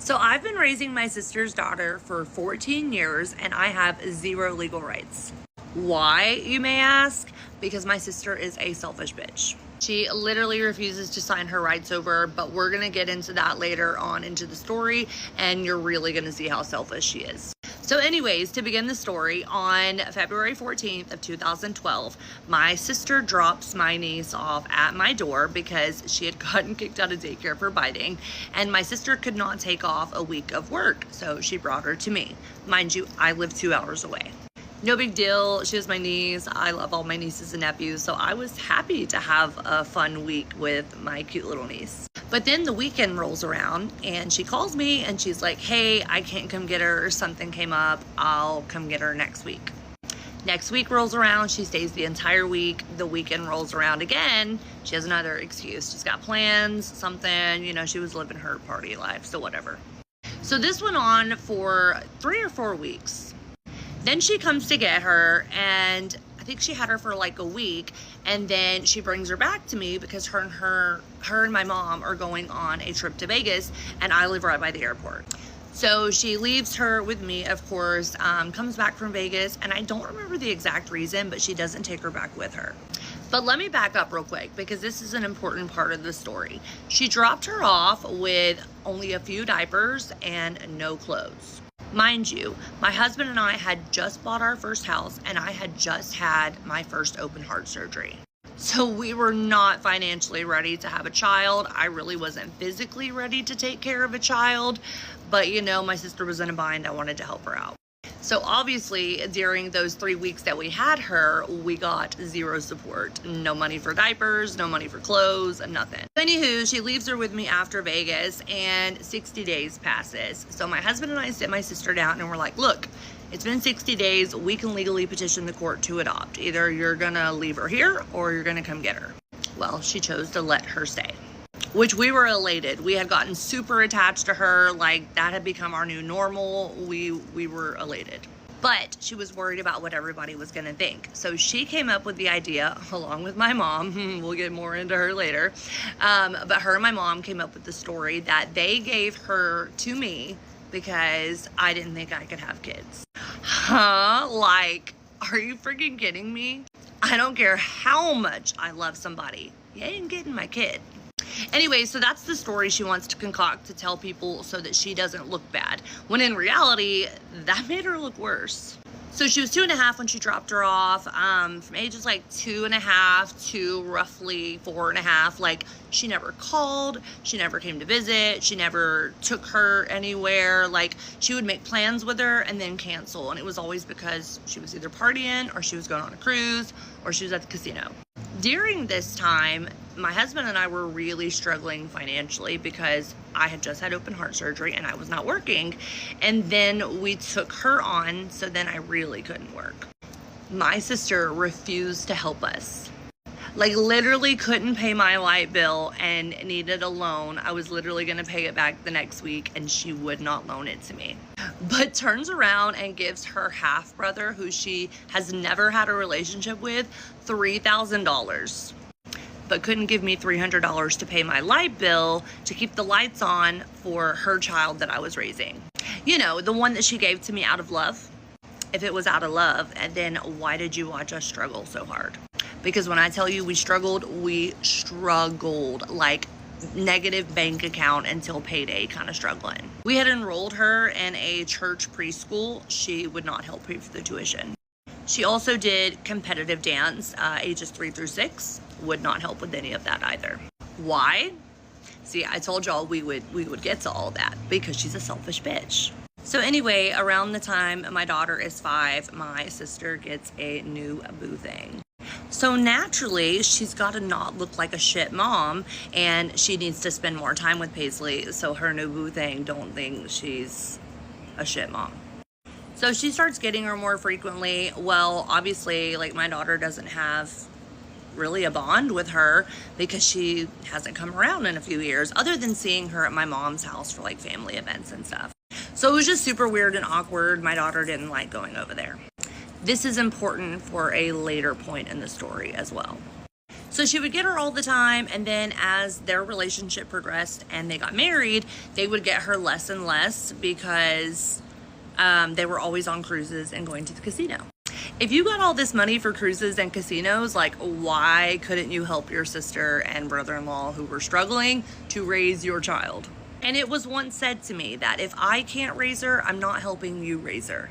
So I've been raising my sister's daughter for 14 years and I have zero legal rights. Why, you may ask? Because my sister is a selfish bitch. She literally refuses to sign her rights over, but we're gonna get into that later on into the story, and you're really gonna see how selfish she is. So anyways, to begin the story, on February 14th of 2012, my sister drops my niece off at my door because she had gotten kicked out of daycare for biting, and my sister could not take off a week of work, so she brought her to me. Mind you, I live 2 hours away. No big deal. She was my niece. I love all my nieces and nephews, so I was happy to have a fun week with my cute little niece. But then the weekend rolls around and she calls me and she's like, hey, I can't come get her. Something came up. I'll come get her next week. Next week rolls around. She stays the entire week. The weekend rolls around again. She has another excuse. She's got plans, something, you know, she was living her party life, so whatever. So this went on for 3 or 4 weeks. Then she comes to get her, and I think she had her for like a week, and then she brings her back to me because her and my mom are going on a trip to Vegas, and I live right by the airport. So she leaves her with me, of course, comes back from Vegas, and I don't remember the exact reason, but she doesn't take her back with her. But let me back up real quick because this is an important part of the story. She dropped her off with only a few diapers and no clothes. Mind you, my husband and I had just bought our first house and I had just had my first open heart surgery. So we were not financially ready to have a child. I really wasn't physically ready to take care of a child, but you know, my sister was in a bind. I wanted to help her out. So obviously during those 3 weeks that we had her, we got zero support. No money for diapers, no money for clothes, nothing. Anywho, she leaves her with me after Vegas and 60 days passes. So my husband and I sit my sister down and we're like, look, it's been 60 days. We can legally petition the court to adopt. Either you're gonna leave her here or you're gonna come get her. Well, she chose to let her stay, which we were elated. We had gotten super attached to her, like that had become our new normal. We were elated. But she was worried about what everybody was gonna think. So she came up with the idea, along with my mom, we'll get more into her later, but her and my mom came up with the story that they gave her to me because I didn't think I could have kids. Huh? Like, are you freaking kidding me? I don't care how much I love somebody. You ain't getting my kid. Anyway, so that's the story she wants to concoct to tell people so that she doesn't look bad, when in reality, that made her look worse. So she was 2.5 when she dropped her off, from ages like 2.5 to roughly 4.5. Like, she never called, she never came to visit, she never took her anywhere. Like, she would make plans with her and then cancel, and it was always because she was either partying or she was going on a cruise or she was at the casino. During this time, my husband and I were really struggling financially because I had just had open heart surgery and I was not working. And then we took her on, so then I really couldn't work. My sister refused to help us. Like, literally couldn't pay my light bill and needed a loan. I was literally gonna pay it back the next week and she would not loan it to me. But turns around and gives her half brother, who she has never had a relationship with, $3,000. But couldn't give me $300 to pay my light bill to keep the lights on for her child that I was raising. You know, the one that she gave to me out of love. If it was out of love, and then why did you watch us struggle so hard? Because when I tell you we struggled like negative bank account until payday kind of struggling. We had enrolled her in a church preschool. She would not help pay for the tuition. She also did competitive dance, ages 3 through 6, would not help with any of that either. Why? See, I told y'all we would get to all that because she's a selfish bitch. So anyway, around the time my daughter is 5, my sister gets a new boo thing. So naturally, she's got to not look like a shit mom, and she needs to spend more time with Paisley so her new boo thing don't think she's a shit mom. So she starts getting her more frequently. Well, obviously, like, my daughter doesn't have really a bond with her because she hasn't come around in a few years, other than seeing her at my mom's house for like family events and stuff. So it was just super weird and awkward. My daughter didn't like going over there. This is important for a later point in the story as well. So she would get her all the time, and then as their relationship progressed and they got married, they would get her less and less because they were always on cruises and going to the casino. If you got all this money for cruises and casinos, like, why couldn't you help your sister and brother-in-law who were struggling to raise your child? And it was once said to me that if I can't raise her, I'm not helping you raise her.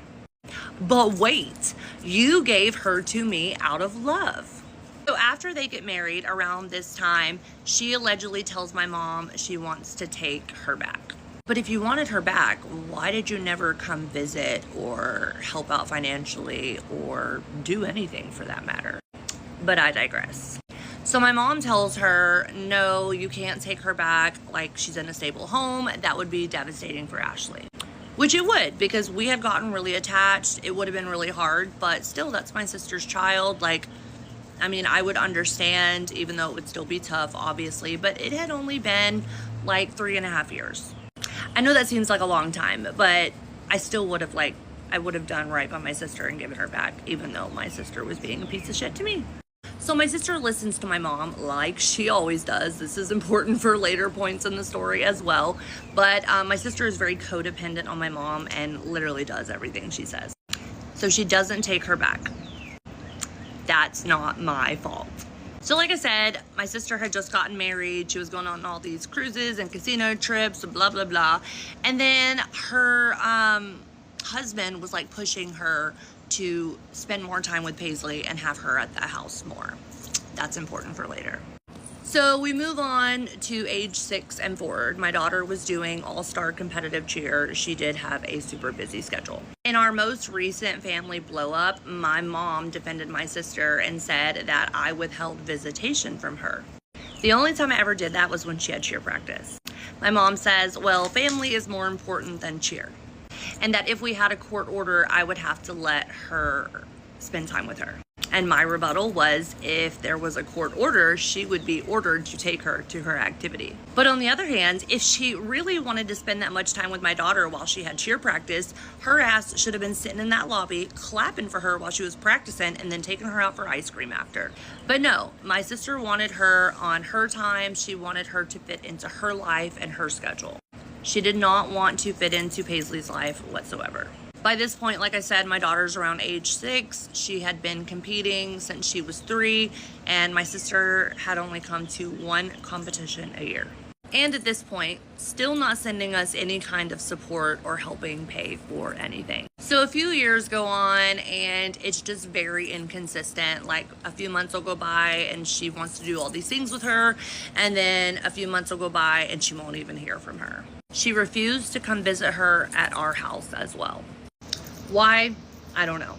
But wait, you gave her to me out of love. So after they get married around this time, she allegedly tells my mom she wants to take her back. But if you wanted her back, why did you never come visit or help out financially or do anything for that matter? But I digress. So my mom tells her, no, you can't take her back. Like, she's in a stable home. That would be devastating for Ashley. Which it would, because we had gotten really attached. It would have been really hard, but still, that's my sister's child. Like, I mean, I would understand, even though it would still be tough, obviously, but it had only been like 3.5 years. I know that seems like a long time, but I still would have I would have done right by my sister and given her back, even though my sister was being a piece of shit to me. So my sister listens to my mom like she always does. This is important for later points in the story as well. But my sister is very codependent on my mom and literally does everything she says. So she doesn't take her back. That's not my fault. So like I said, my sister had just gotten married. She was going on all these cruises and casino trips, blah, blah, blah. And then her husband was like pushing her to spend more time with Paisley and have her at the house more. That's important for later. So we move on to age 6 and forward. My daughter was doing all-star competitive cheer. She did have a super busy schedule. In our most recent family blow up, my mom defended my sister and said that I withheld visitation from her. The only time I ever did that was when she had cheer practice. My mom says, well, family is more important than cheer. And that if we had a court order, I would have to let her spend time with her. And my rebuttal was, if there was a court order, she would be ordered to take her to her activity. But on the other hand, if she really wanted to spend that much time with my daughter while she had cheer practice, her ass should have been sitting in that lobby clapping for her while she was practicing and then taking her out for ice cream after. But no, my sister wanted her on her time. She wanted her to fit into her life and her schedule. She did not want to fit into Paisley's life whatsoever. By this point, like I said, my daughter's around age 6. She had been competing since she was 3, and my sister had only come to 1 competition a year. And at this point, still not sending us any kind of support or helping pay for anything. So a few years go on and it's just very inconsistent. Like, a few months will go by and she wants to do all these things with her, and then a few months will go by and she won't even hear from her. She refused to come visit her at our house as well. Why? I don't know.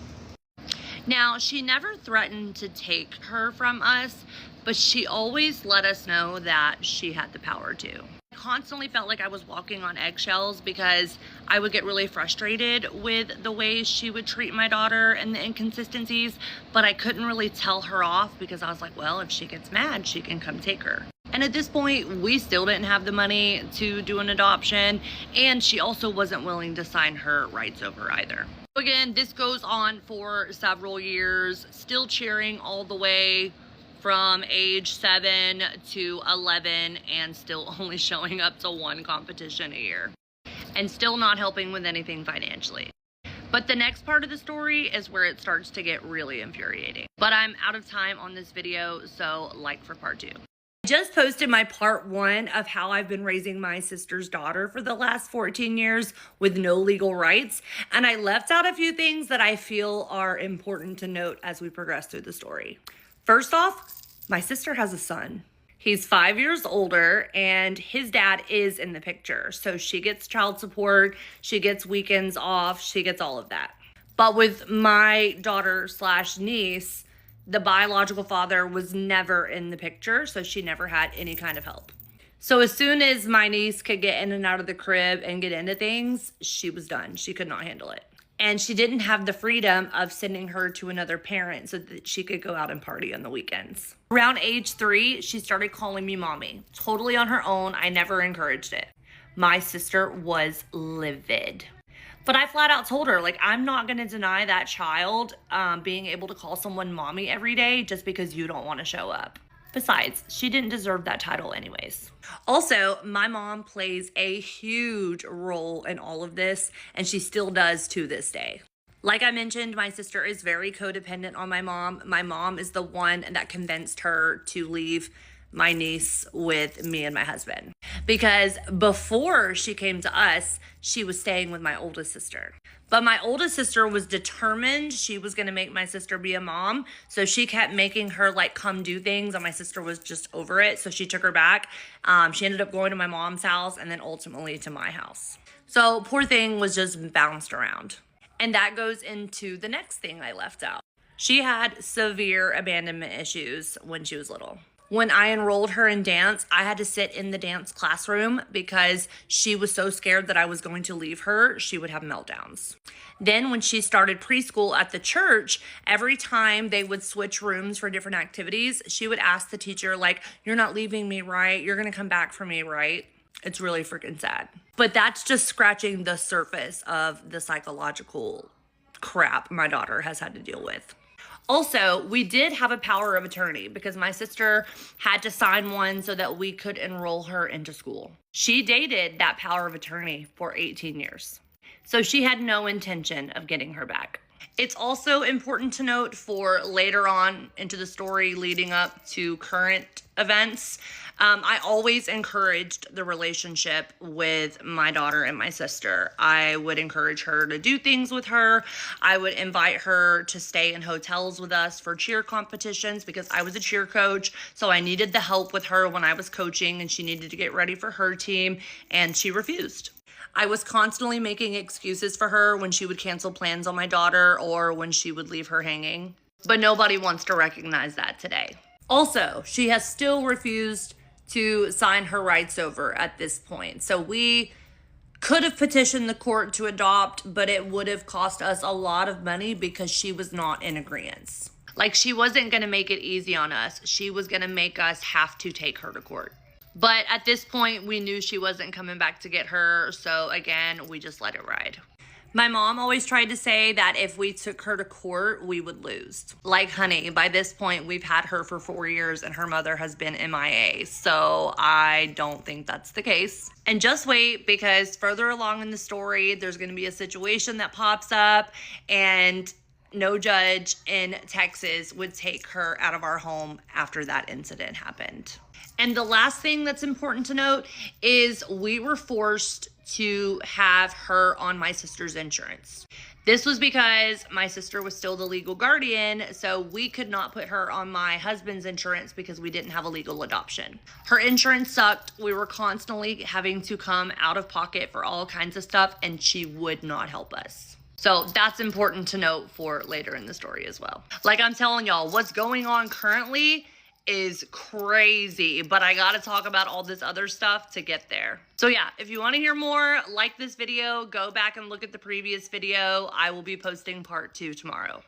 Now, she never threatened to take her from us, but she always let us know that she had the power to. I constantly felt like I was walking on eggshells because I would get really frustrated with the way she would treat my daughter and the inconsistencies, but I couldn't really tell her off because I was like, well, if she gets mad, she can come take her. And at this point, we still didn't have the money to do an adoption, and she also wasn't willing to sign her rights over either. Again, this goes on for several years, still cheering all the way from age 7 to 11, and still only showing up to 1 competition a year, and still not helping with anything financially. But the next part of the story is where it starts to get really infuriating. But I'm out of time on this video, so like for part 2. Just posted my part 1 of how I've been raising my sister's daughter for the last 14 years with no legal rights. And I left out a few things that I feel are important to note as we progress through the story. First off, my sister has a son. He's 5 years older and his dad is in the picture. So she gets child support, she gets weekends off, she gets all of that. But with my daughter / niece, the biological father was never in the picture, so she never had any kind of help. So as soon as my niece could get in and out of the crib and get into things, she was done. She could not handle it. And she didn't have the freedom of sending her to another parent so that she could go out and party on the weekends. Around age 3, she started calling me mommy, totally on her own. I never encouraged it. My sister was livid. But I flat out told her, like, I'm not going to deny that child being able to call someone mommy every day just because you don't want to show up. Besides, she didn't deserve that title anyways. Also, my mom plays a huge role in all of this, and she still does to this day. Like I mentioned, my sister is very codependent on my mom. My mom is the one that convinced her to leave my niece with me and my husband. Because before she came to us, she was staying with my oldest sister. But my oldest sister was determined she was going to make my sister be a mom. So she kept making her like come do things, and my sister was just over it. So she took her back. She ended up going to my mom's house and then ultimately to my house. So poor thing was just bounced around. And that goes into the next thing I left out. She had severe abandonment issues when she was little. When I enrolled her in dance, I had to sit in the dance classroom because she was so scared that I was going to leave her, she would have meltdowns. Then when she started preschool at the church, every time they would switch rooms for different activities, she would ask the teacher, like, "You're not leaving me, right? You're going to come back for me, right?" It's really freaking sad. But that's just scratching the surface of the psychological crap my daughter has had to deal with. Also, we did have a power of attorney because my sister had to sign one so that we could enroll her into school. She dated that power of attorney for 18 years. So she had no intention of getting her back. It's also important to note for later on into the story leading up to current events, I always encouraged the relationship with my daughter and my sister. I would encourage her to do things with her. I would invite her to stay in hotels with us for cheer competitions because I was a cheer coach. So I needed the help with her when I was coaching and she needed to get ready for her team, and she refused. I was constantly making excuses for her when she would cancel plans on my daughter or when she would leave her hanging. But nobody wants to recognize that today. Also, she has still refused to sign her rights over at this point. So we could have petitioned the court to adopt, but it would have cost us a lot of money because she was not in agreement. Like, she wasn't going to make it easy on us. She was going to make us have to take her to court. But at this point, we knew she wasn't coming back to get her. So again, we just let it ride. My mom always tried to say that if we took her to court, we would lose. Like, honey, by this point, we've had her for 4 years and her mother has been MIA. So I don't think that's the case. And just wait, because further along in the story, there's going to be a situation that pops up and no judge in Texas would take her out of our home after that incident happened. And the last thing that's important to note is we were forced to have her on my sister's insurance. This was because my sister was still the legal guardian, so we could not put her on my husband's insurance because we didn't have a legal adoption. Her insurance sucked. We were constantly having to come out of pocket for all kinds of stuff, and she would not help us. So that's important to note for later in the story as well. Like I'm telling y'all, what's going on currently is crazy, but I gotta talk about all this other stuff to get there. So yeah, if you want to hear more, like this video, go back and look at the previous video. I will be posting part 2 tomorrow.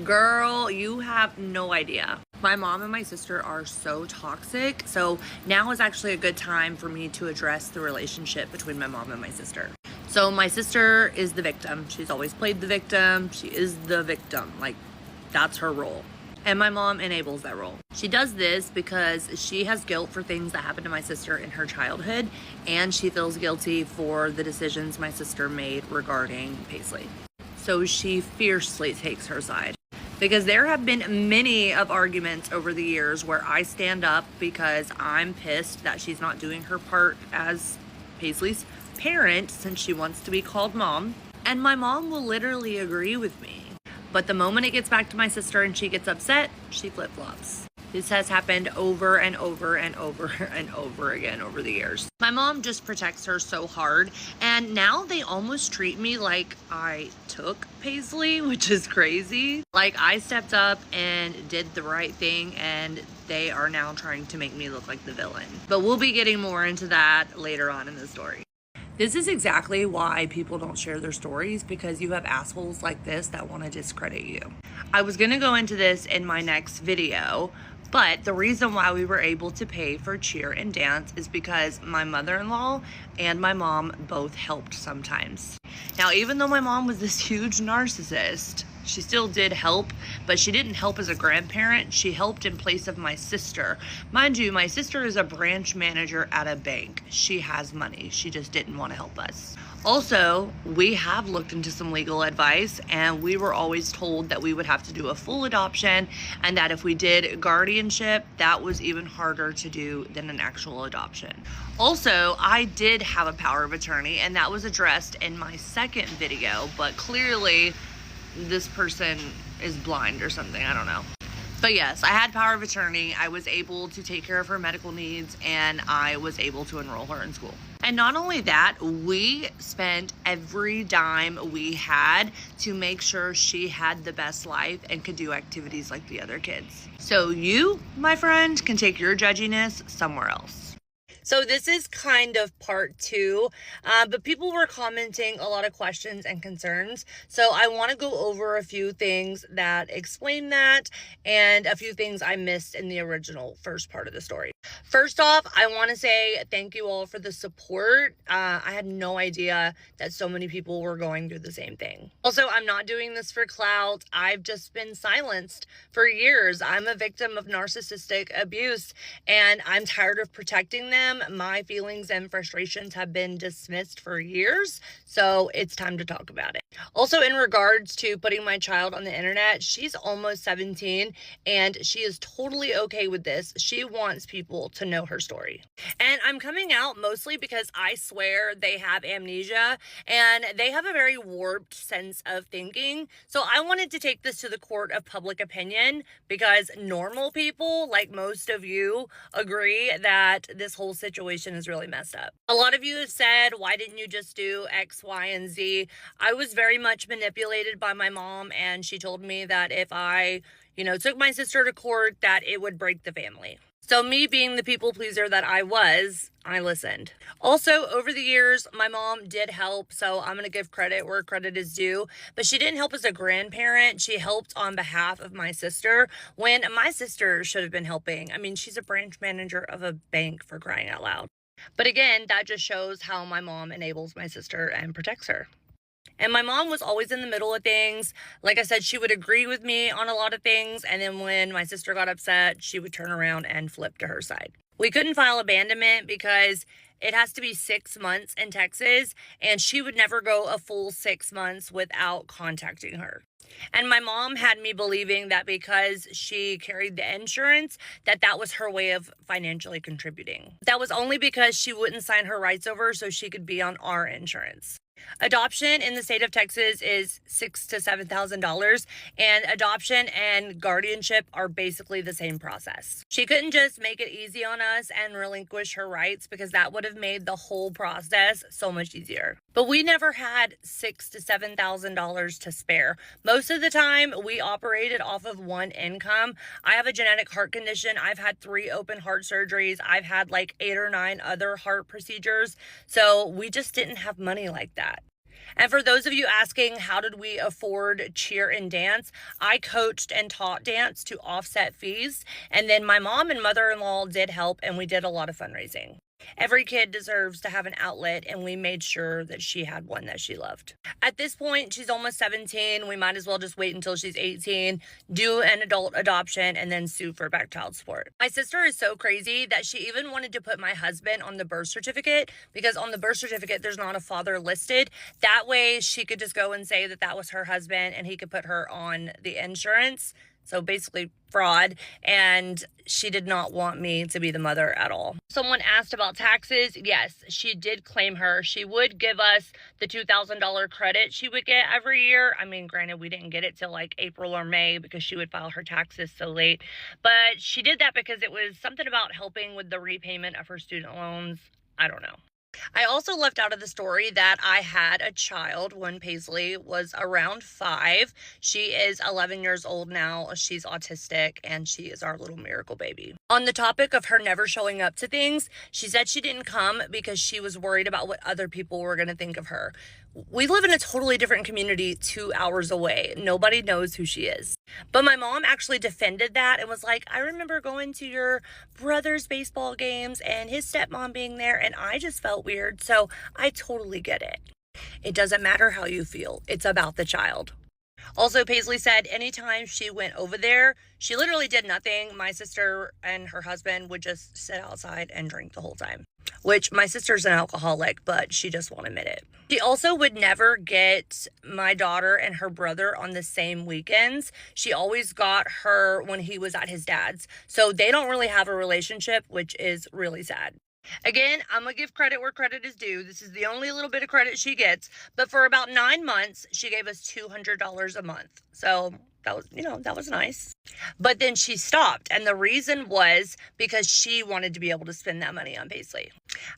Girl, you have no idea. My mom and my sister are so toxic. So now is actually a good time for me to address the relationship between my mom and my sister. So my sister is the victim. She's always played the victim. She is the victim. Like, that's her role. And my mom enables that role. She does this because she has guilt for things that happened to my sister in her childhood, and she feels guilty for the decisions my sister made regarding Paisley. So she fiercely takes her side. Because there have been many of arguments over the years where I stand up because I'm pissed that she's not doing her part as Paisley's parent since she wants to be called mom. And my mom will literally agree with me. But the moment it gets back to my sister and she gets upset, she flip-flops. This has happened over and over and over and over again over the years. My mom just protects her so hard, and now they almost treat me like I took Paisley, which is crazy. Like, I stepped up and did the right thing, and they are now trying to make me look like the villain. But we'll be getting more into that later on in the story. This is exactly why people don't share their stories, because you have assholes like this that want to discredit you. I was going to go into this in my next video, but the reason why we were able to pay for cheer and dance is because my mother-in-law and my mom both helped sometimes. Now, even though my mom was this huge narcissist, She still did help, but she didn't help as a grandparent. She helped in place of my sister. Mind you, my sister is a branch manager at a bank. She has money. She just didn't want to help us. Also, we have looked into some legal advice, and we were always told that we would have to do a full adoption, and that if we did guardianship, that was even harder to do than an actual adoption. Also, I did have a power of attorney, and that was addressed in my second video, but clearly this person is blind or something. I don't know. But yes, I had power of attorney. I was able to take care of her medical needs, and I was able to enroll her in school. And not only that, we spent every dime we had to make sure she had the best life and could do activities like the other kids. So you, my friend, can take your judginess somewhere else. So this is kind of part 2, but people were commenting a lot of questions and concerns. So I want to go over a few things that explain that and a few things I missed in the original first part of the story. First off, I want to say thank you all for the support. I had no idea that so many people were going through the same thing. Also, I'm not doing this for clout. I've just been silenced for years. I'm a victim of narcissistic abuse, and I'm tired of protecting them. My feelings and frustrations have been dismissed for years, so it's time to talk about it. Also, in regards to putting my child on the internet, she's almost 17, and she is totally okay with this. She wants people to know her story. And I'm coming out mostly because I swear they have amnesia, and they have a very warped sense of thinking. So I wanted to take this to the court of public opinion, because normal people, like most of you, agree that this whole situation is really messed up. A lot of you have said, why didn't you just do X, Y, and Z? I was very much manipulated by my mom, and she told me that if I, took my sister to court, that it would break the family. So me being the people pleaser that I was, I listened. Also, over the years, my mom did help, so I'm going to give credit where credit is due, but she didn't help as a grandparent. She helped on behalf of my sister when my sister should have been helping. I mean, she's a branch manager of a bank, for crying out loud. But again, that just shows how my mom enables my sister and protects her. And my mom was always in the middle of things. Like I said, she would agree with me on a lot of things, and then when my sister got upset, she would turn around and flip to her side. We couldn't file abandonment because it has to be 6 months in Texas, and she would never go a full 6 months without contacting her. And my mom had me believing that because she carried the insurance, that was her way of financially contributing. That was only because she wouldn't sign her rights over so she could be on our insurance. Adoption in the state of Texas is $6,000 to $7,000, and adoption and guardianship are basically the same process. She couldn't just make it easy on us and relinquish her rights, because that would have made the whole process so much easier. But we never had $6,000 to $7,000 to spare. Most of the time, we operated off of one income. I have a genetic heart condition. I've had 3 open heart surgeries. I've had like 8 or 9 other heart procedures. So we just didn't have money like that. And for those of you asking, how did we afford cheer and dance? I coached and taught dance to offset fees. And then my mom and mother-in-law did help, and we did a lot of fundraising. Every kid deserves to have an outlet, and we made sure that she had one that she loved. At this point, she's almost 17. We might as well just wait until she's 18, do an adult adoption, and then sue for back child support. My sister is so crazy that she even wanted to put my husband on the birth certificate, because on the birth certificate, there's not a father listed. That way, she could just go and say that was her husband, and he could put her on the insurance. So basically fraud, and she did not want me to be the mother at all. Someone asked about taxes. Yes, she did claim her. She would give us the $2,000 credit she would get every year. I mean, granted, we didn't get it till like April or May because she would file her taxes so late. But she did that because it was something about helping with the repayment of her student loans. I don't know. I also left out of the story that I had a child when Paisley was around 5. She is 11 years old now. She's autistic, and she is our little miracle baby. On the topic of her never showing up to things, she said she didn't come because she was worried about what other people were going to think of her. We live in a totally different community 2 hours away. Nobody knows who she is. But my mom actually defended that and was like, I remember going to your brother's baseball games and his stepmom being there, and I just felt weird. So I totally get it. It doesn't matter how you feel. It's about the child. Also, Paisley said anytime she went over there, she literally did nothing. My sister and her husband would just sit outside and drink the whole time, which my sister's an alcoholic, but she just won't admit it. She also would never get my daughter and her brother on the same weekends. She always got her when he was at his dad's. So they don't really have a relationship, which is really sad. Again, I'm going to give credit where credit is due. This is the only little bit of credit she gets. But for about 9 months, she gave us $200 a month. So that was, that was nice. But then she stopped. And the reason was because she wanted to be able to spend that money on Paisley.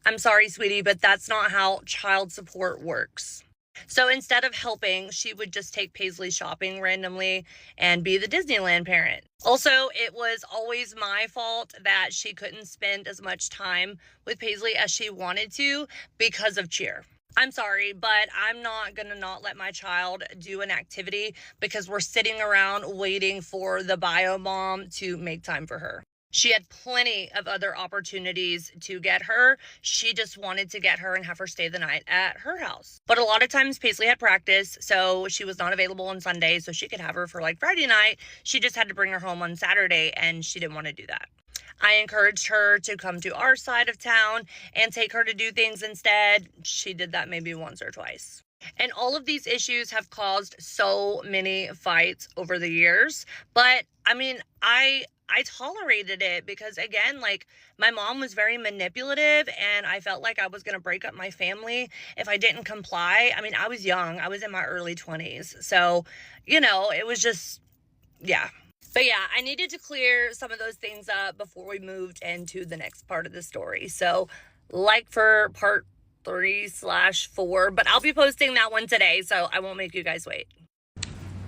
I'm sorry, sweetie, but that's not how child support works. So instead of helping, she would just take Paisley shopping randomly and be the Disneyland parent. Also, it was always my fault that she couldn't spend as much time with Paisley as she wanted to because of cheer. I'm sorry, but I'm not going to not let my child do an activity because we're sitting around waiting for the bio mom to make time for her. She had plenty of other opportunities to get her. She just wanted to get her and have her stay the night at her house. But a lot of times Paisley had practice, so she was not available on Sunday, so she could have her for like Friday night. She just had to bring her home on Saturday, and she didn't want to do that. I encouraged her to come to our side of town and take her to do things instead. She did that maybe once or twice. And all of these issues have caused so many fights over the years. But I mean, I tolerated it because, again, like, my mom was very manipulative and I felt like I was going to break up my family if I didn't comply. I mean, I was young. I was in my early 20s. So, it was just, yeah. But yeah, I needed to clear some of those things up before we moved into the next part of the story. So, like for part 3/4, but I'll be posting that one today, so I won't make you guys wait.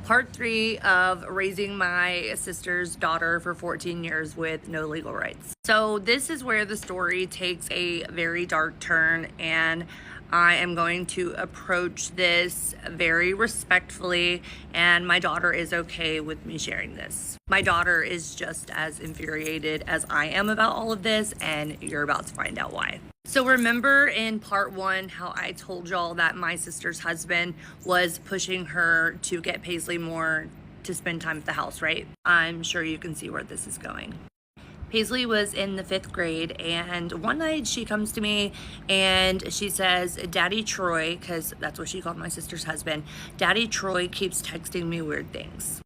Part 3 of raising my sister's daughter for 14 years with no legal rights. So this is where the story takes a very dark turn, and I am going to approach this very respectfully, and my daughter is okay with me sharing this. My daughter is just as infuriated as I am about all of this, and you're about to find out why. So remember in part 1 how I told y'all that my sister's husband was pushing her to get Paisley more to spend time at the house, right? I'm sure you can see where this is going. Paisley was in the 5th grade, and one night she comes to me and she says, Daddy Troy, because that's what she called my sister's husband, Daddy Troy keeps texting me weird things.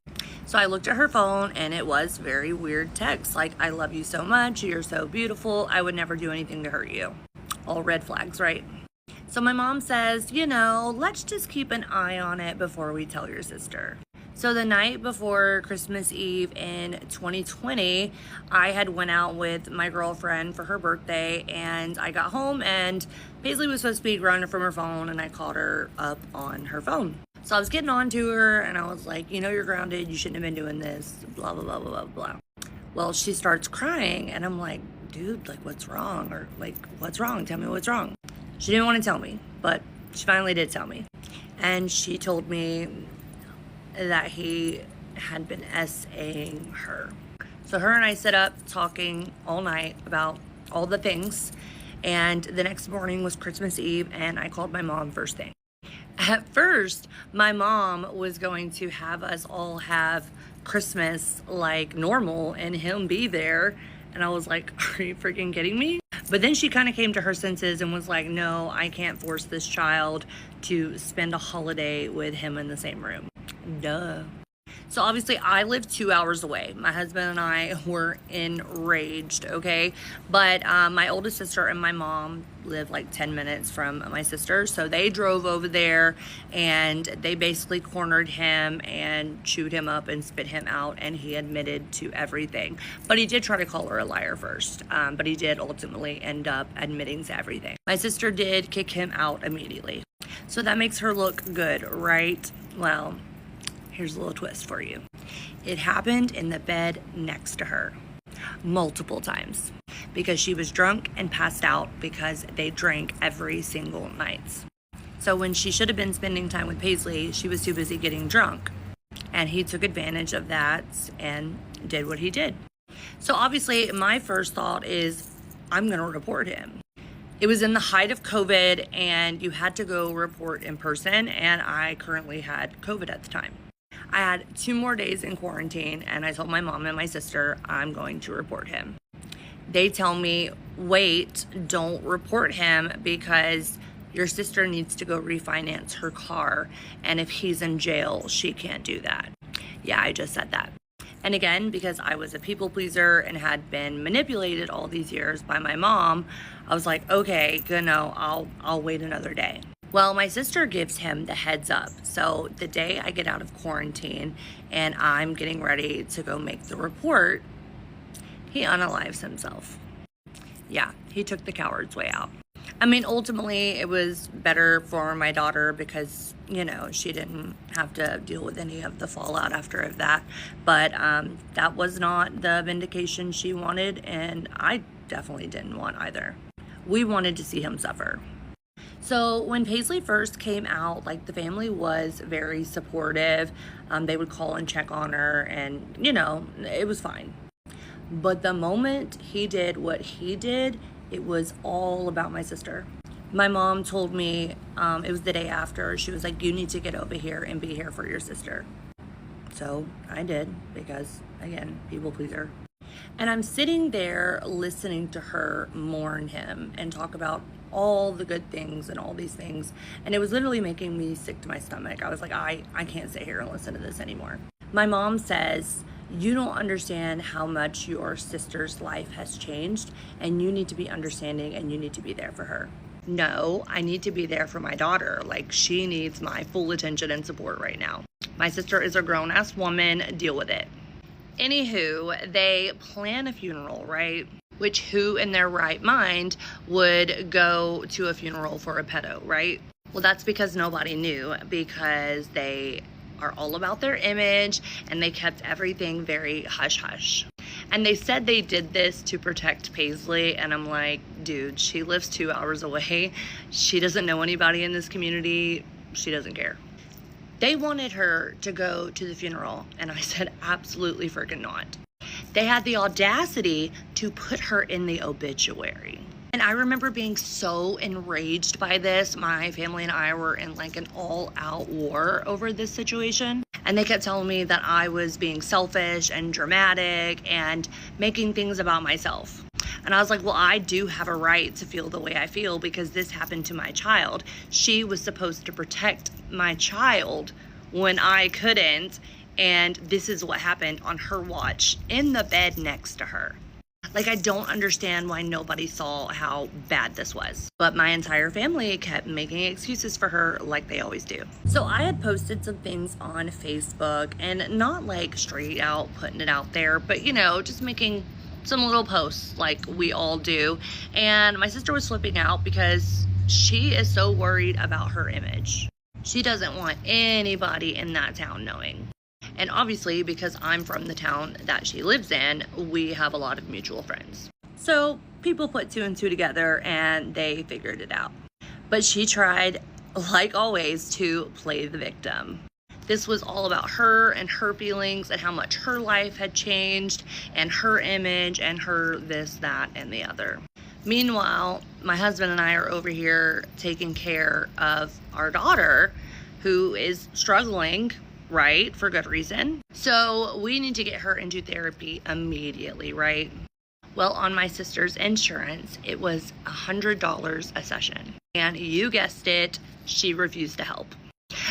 So I looked at her phone and it was very weird text, like, I love you so much, you're so beautiful, I would never do anything to hurt you. All red flags, right? So my mom says, let's just keep an eye on it before we tell your sister. So the night before Christmas Eve in 2020, I had went out with my girlfriend for her birthday, and I got home and Paisley was supposed to be running from her phone, and I called her up on her phone. So I was getting on to her and I was like, you're grounded, you shouldn't have been doing this, blah, blah, blah, blah, blah. Well, she starts crying and I'm like, dude, like, what's wrong? Or like, what's wrong? Tell me what's wrong. She didn't want to tell me, but she finally did tell me. And she told me that he had been SAing her. So her and I sit up talking all night about all the things. And the next morning was Christmas Eve, and I called my mom first thing. At first, my mom was going to have us all have Christmas like normal and him be there. And I was like, are you freaking kidding me? But then she kind of came to her senses and was like, no, I can't force this child to spend a holiday with him in the same room. Duh. So obviously I live 2 hours away. My husband and I were enraged, okay? But my oldest sister and my mom live like 10 minutes from my sister. So they drove over there and they basically cornered him and chewed him up and spit him out. And he admitted to everything. But he did try to call her a liar first. But he did ultimately end up admitting to everything. My sister did kick him out immediately. So that makes her look good, right? Well, here's a little twist for you. It happened in the bed next to her multiple times because she was drunk and passed out because they drank every single night. So when she should have been spending time with Paisley, she was too busy getting drunk. And he took advantage of that and did what he did. So obviously my first thought is, I'm going to report him. It was in the height of COVID and you had to go report in person, and I currently had COVID at the time. I had 2 more days in quarantine, and I told my mom and my sister I'm going to report him. They tell me, wait, don't report him because your sister needs to go refinance her car, and if he's in jail, she can't do that. Yeah, I just said that. And again, because I was a people pleaser and had been manipulated all these years by my mom, I was like, okay, good, no, I'll wait another day. Well, my sister gives him the heads up. So the day I get out of quarantine and I'm getting ready to go make the report, he unalives himself. Yeah, he took the coward's way out. I mean, ultimately, it was better for my daughter because, you know, she didn't have to deal with any of the fallout after that. But that was not the vindication she wanted, and I definitely didn't want either. We wanted to see him suffer. So when Paisley first came out, like, the family was very supportive. They would call and check on her, and, you know, it was fine. But the moment he did what he did, it was all about my sister. My mom told me, it was the day after, she was like, you need to get over here and be here for your sister. So I did, because, again, people pleaser. And I'm sitting there listening to her mourn him and talk about all the good things and all these things. And it was literally making me sick to my stomach. I was like, I can't sit here and listen to this anymore. My mom says, you don't understand how much your sister's life has changed, and you need to be understanding and you need to be there for her. No, I need to be there for my daughter. Like, she needs my full attention and support right now. My sister is a grown-ass woman. Deal with it. Anywho, they plan a funeral, right? Which who in their right mind would go to a funeral for a pedo, right? Well, that's because nobody knew, because they are all about their image and they kept everything very hush-hush. And they said they did this to protect Paisley, and I'm like, dude, she lives 2 hours away. She doesn't know anybody in this community. She doesn't care. They wanted her to go to the funeral, and I said, absolutely freaking not. They had the audacity to put her in the obituary. And I remember being so enraged by this. My family and I were in like an all-out war over this situation. And they kept telling me that I was being selfish and dramatic and making things about myself. And I was like, well, I do have a right to feel the way I feel because this happened to my child. She was supposed to protect my child when I couldn't. And this is what happened on her watch in the bed next to her. Like, I don't understand why nobody saw how bad this was. But my entire family kept making excuses for her like they always do. So I had posted some things on Facebook, and not like straight out putting it out there, but, you know, just making some little posts like we all do. And my sister was flipping out because she is so worried about her image. She doesn't want anybody in that town knowing. And obviously, because I'm from the town that she lives in, we have a lot of mutual friends. So people put 2 and 2 together and they figured it out. But she tried, like always, to play the victim. This was all about her and her feelings and how much her life had changed and her image and her this, that, and the other. Meanwhile, my husband and I are over here taking care of our daughter, who is struggling, right? For good reason. So we need to get her into therapy immediately, right? Well, on my sister's insurance, it was $100 a session. And you guessed it, she refused to help.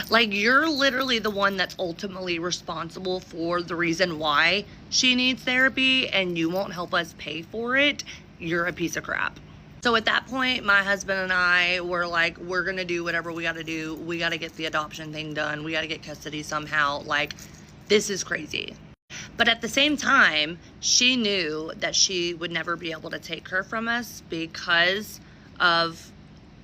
Like, you're literally the one that's ultimately responsible for the reason why she needs therapy, and you won't help us pay for it. You're a piece of crap. So at that point, my husband and I were like, we're going to do whatever we got to do. We got to get the adoption thing done. We got to get custody somehow. Like, this is crazy. But at the same time, she knew that she would never be able to take her from us because of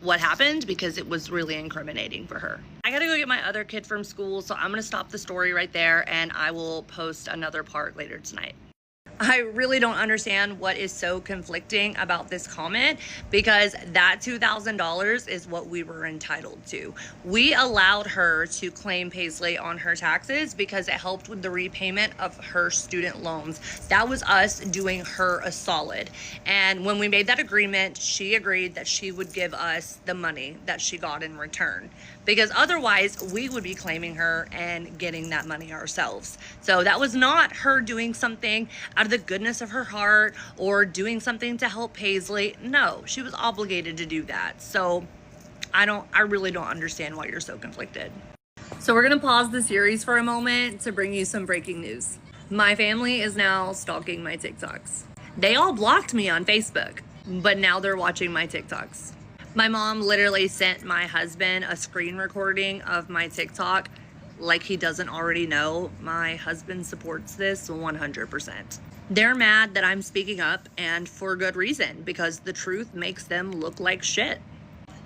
what happened, because it was really incriminating for her. I got to go get my other kid from school, so I'm going to stop the story right there, and I will post another part later tonight. I really don't understand what is so conflicting about this comment, because that $2,000 is what we were entitled to. We allowed her to claim Paisley on her taxes because it helped with the repayment of her student loans. That was us doing her a solid. And when we made that agreement, she agreed that she would give us the money that she got in return. because otherwise we would be claiming her and getting that money ourselves. So that was not her doing something out of the goodness of her heart or doing something to help Paisley. No, she was obligated to do that. So I really don't understand why you're so conflicted. So we're gonna pause the series for a moment to bring you some breaking news. My family is now stalking my TikToks. They all blocked me on Facebook, but now they're watching my TikToks. My mom literally sent my husband a screen recording of my TikTok like he doesn't already know. My husband supports this 100%. They're mad that I'm speaking up, and for good reason, because the truth makes them look like shit.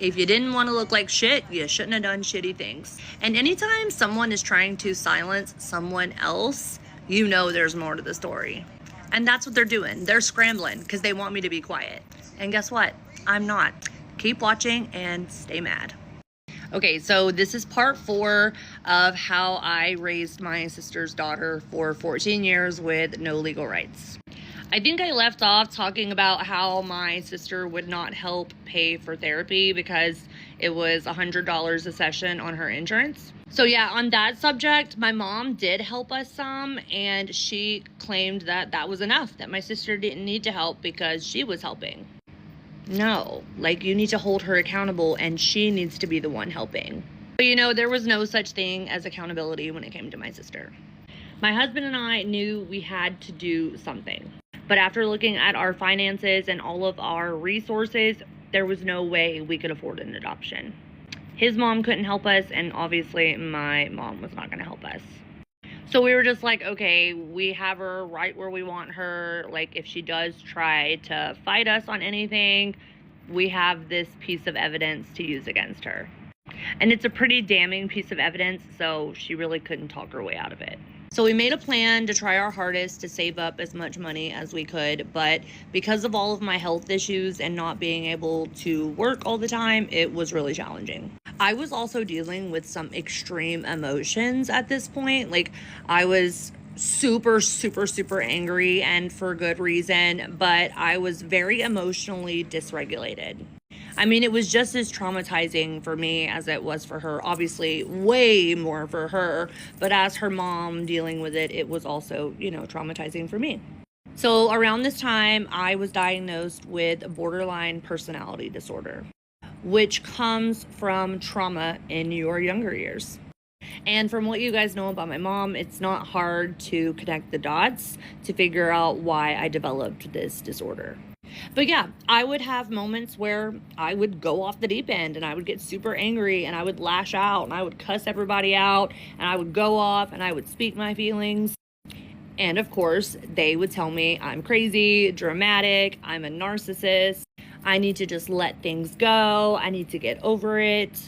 If you didn't want to look like shit, you shouldn't have done shitty things. And anytime someone is trying to silence someone else, you know there's more to the story. And that's what they're doing. They're scrambling because they want me to be quiet. And guess what? I'm not. Keep watching and stay mad. Okay, so this is part 4 of how I raised my sister's daughter for 14 years with no legal rights. I think I left off talking about how my sister would not help pay for therapy because it was $100 a session on her insurance. So yeah, on that subject, my mom did help us some, and she claimed that that was enough, that my sister didn't need to help because she was helping. No, like, you need to hold her accountable, and she needs to be the one helping. But you know, there was no such thing as accountability when it came to my sister. My husband and I knew we had to do something. But after looking at our finances and all of our resources, there was no way we could afford an adoption. His mom couldn't help us, and obviously my mom was not going to help us. So we were just like, okay, we have her right where we want her. Like, if she does try to fight us on anything, we have this piece of evidence to use against her. And it's a pretty damning piece of evidence, so she really couldn't talk her way out of it. So we made a plan to try our hardest to save up as much money as we could, but because of all of my health issues and not being able to work all the time, it was really challenging. I was also dealing with some extreme emotions at this point. Like, I was super angry, and for good reason, but I was very emotionally dysregulated. I mean, it was just as traumatizing for me as it was for her. Obviously, way more for her. But as her mom dealing with it, it was also, traumatizing for me. So around this time, I was diagnosed with borderline personality disorder, which comes from trauma in your younger years. And from what you guys know about my mom, it's not hard to connect the dots to figure out why I developed this disorder. But yeah, I would have moments where I would go off the deep end and I would get super angry and I would lash out and I would cuss everybody out and I would go off and I would speak my feelings. And of course, they would tell me I'm crazy, dramatic, I'm a narcissist, I need to just let things go, I need to get over it.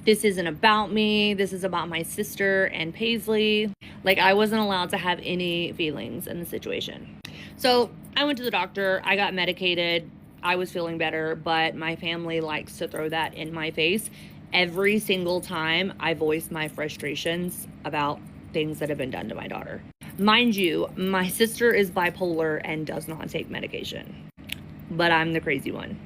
This isn't about me, this is about my sister and Paisley. Like, I wasn't allowed to have any feelings in the situation. So I went to the doctor, I got medicated, I was feeling better, but my family likes to throw that in my face every single time I voice my frustrations about things that have been done to my daughter. Mind you, my sister is bipolar and does not take medication, but I'm the crazy one.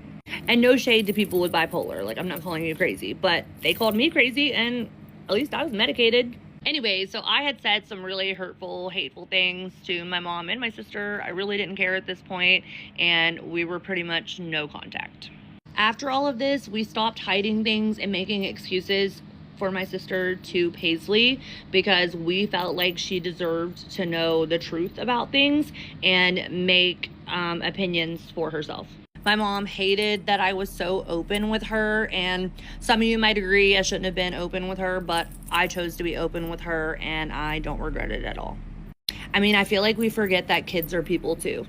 And no shade to people with bipolar, like, I'm not calling you crazy, but they called me crazy and at least I was medicated. Anyway, so I had said some really hurtful, hateful things to my mom and my sister. I really didn't care at this point, and we were pretty much no contact. After all of this, we stopped hiding things and making excuses for my sister to Paisley because we felt like she deserved to know the truth about things and make opinions for herself. My mom hated that I was so open with her, and some of you might agree I shouldn't have been open with her, but I chose to be open with her and I don't regret it at all. I mean, I feel like we forget that kids are people too.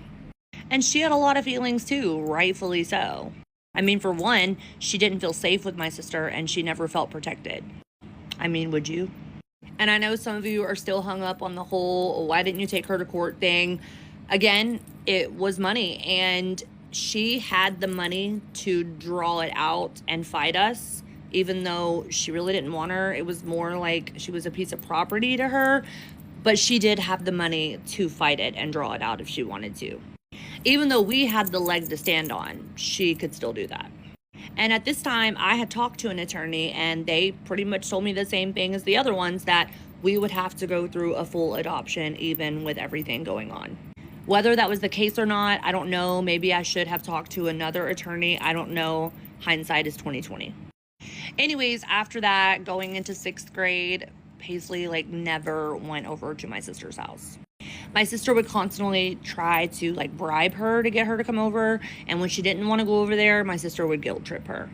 And she had a lot of feelings too, rightfully so. I mean, for one, she didn't feel safe with my sister and she never felt protected. I mean, would you? And I know some of you are still hung up on the whole, why didn't you take her to court thing? Again, it was money, and she had the money to draw it out and fight us, even though she really didn't want her. It was more like she was a piece of property to her, but she did have the money to fight it and draw it out if she wanted to. Even though we had the leg to stand on, she could still do that. And at this time, I had talked to an attorney, and they pretty much told me the same thing as the other ones, that we would have to go through a full adoption even with everything going on. Whether that was the case or not, I don't know. Maybe I should have talked to another attorney. I don't know. Hindsight is 2020. Anyways, after that, going into 6th grade, Paisley never went over to my sister's house. My sister would constantly try to bribe her to get her to come over, and when she didn't want to go over there, my sister would guilt trip her.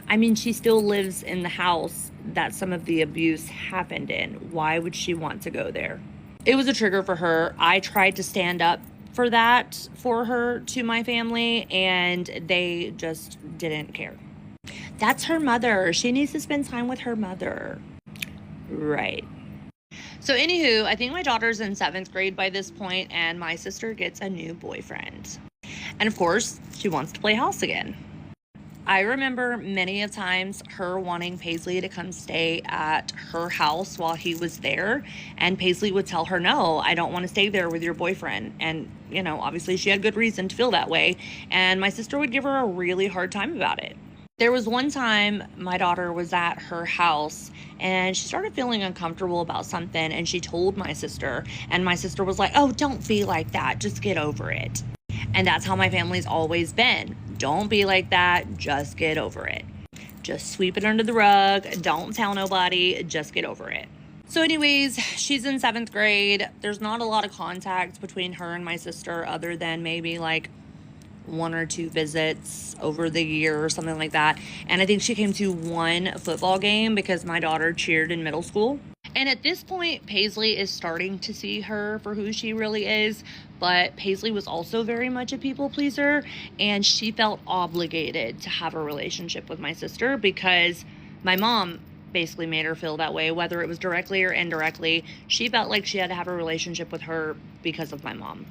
I mean, she still lives in the house that some of the abuse happened in. Why would she want to go there? It was a trigger for her. I tried to stand up for that for her to my family, and they just didn't care. That's her mother. She needs to spend time with her mother. Right. So anywho, I think my daughter's in 7th grade by this point, and my sister gets a new boyfriend. And of course, she wants to play house again. I remember many a times her wanting Paisley to come stay at her house while he was there, and Paisley would tell her, no, I don't want to stay there with your boyfriend. And, obviously she had good reason to feel that way, and my sister would give her a really hard time about it. There was one time my daughter was at her house and she started feeling uncomfortable about something, and she told my sister, and my sister was like, oh, don't be like that. Just get over it. And that's how my family's always been. Don't be like that. Just get over it. Just sweep it under the rug. Don't tell nobody. Just get over it. So anyways, she's in 7th grade. There's not a lot of contact between her and my sister other than maybe 1 or 2 visits over the year or something like that. And I think she came to 1 football game because my daughter cheered in middle school. And at this point, Paisley is starting to see her for who she really is. But Paisley was also very much a people pleaser, and she felt obligated to have a relationship with my sister because my mom basically made her feel that way, whether it was directly or indirectly. She felt like she had to have a relationship with her because of my mom.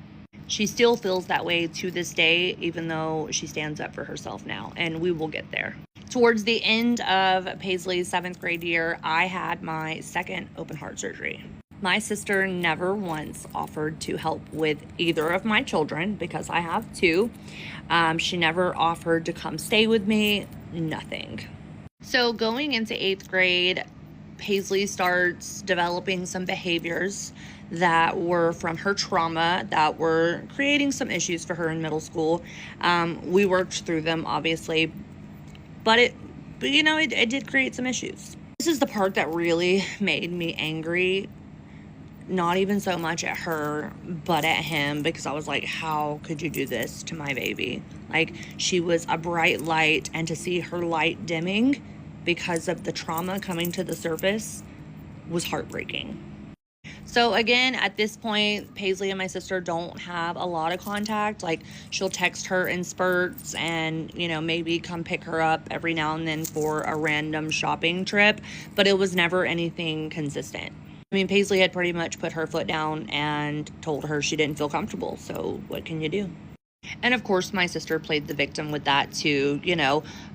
She still feels that way to this day, even though she stands up for herself now, and we will get there. Towards the end of Paisley's 7th grade year, I had my 2nd open heart surgery. My sister never once offered to help with either of my children because I have 2. She never offered to come stay with me, nothing. So going into 8th grade, Paisley starts developing some behaviors that were from her trauma that were creating some issues for her in middle school. We worked through them, obviously, but it did create some issues. This is the part that really made me angry. Not even so much at her, but at him, because I was like, how could you do this to my baby? She was a bright light, and to see her light dimming because of the trauma coming to the surface was heartbreaking. So again, at this point, Paisley and my sister don't have a lot of contact. She'll text her in spurts and, maybe come pick her up every now and then for a random shopping trip, but it was never anything consistent. I mean, Paisley had pretty much put her foot down and told her she didn't feel comfortable, so what can you do? And of course, my sister played the victim with that too,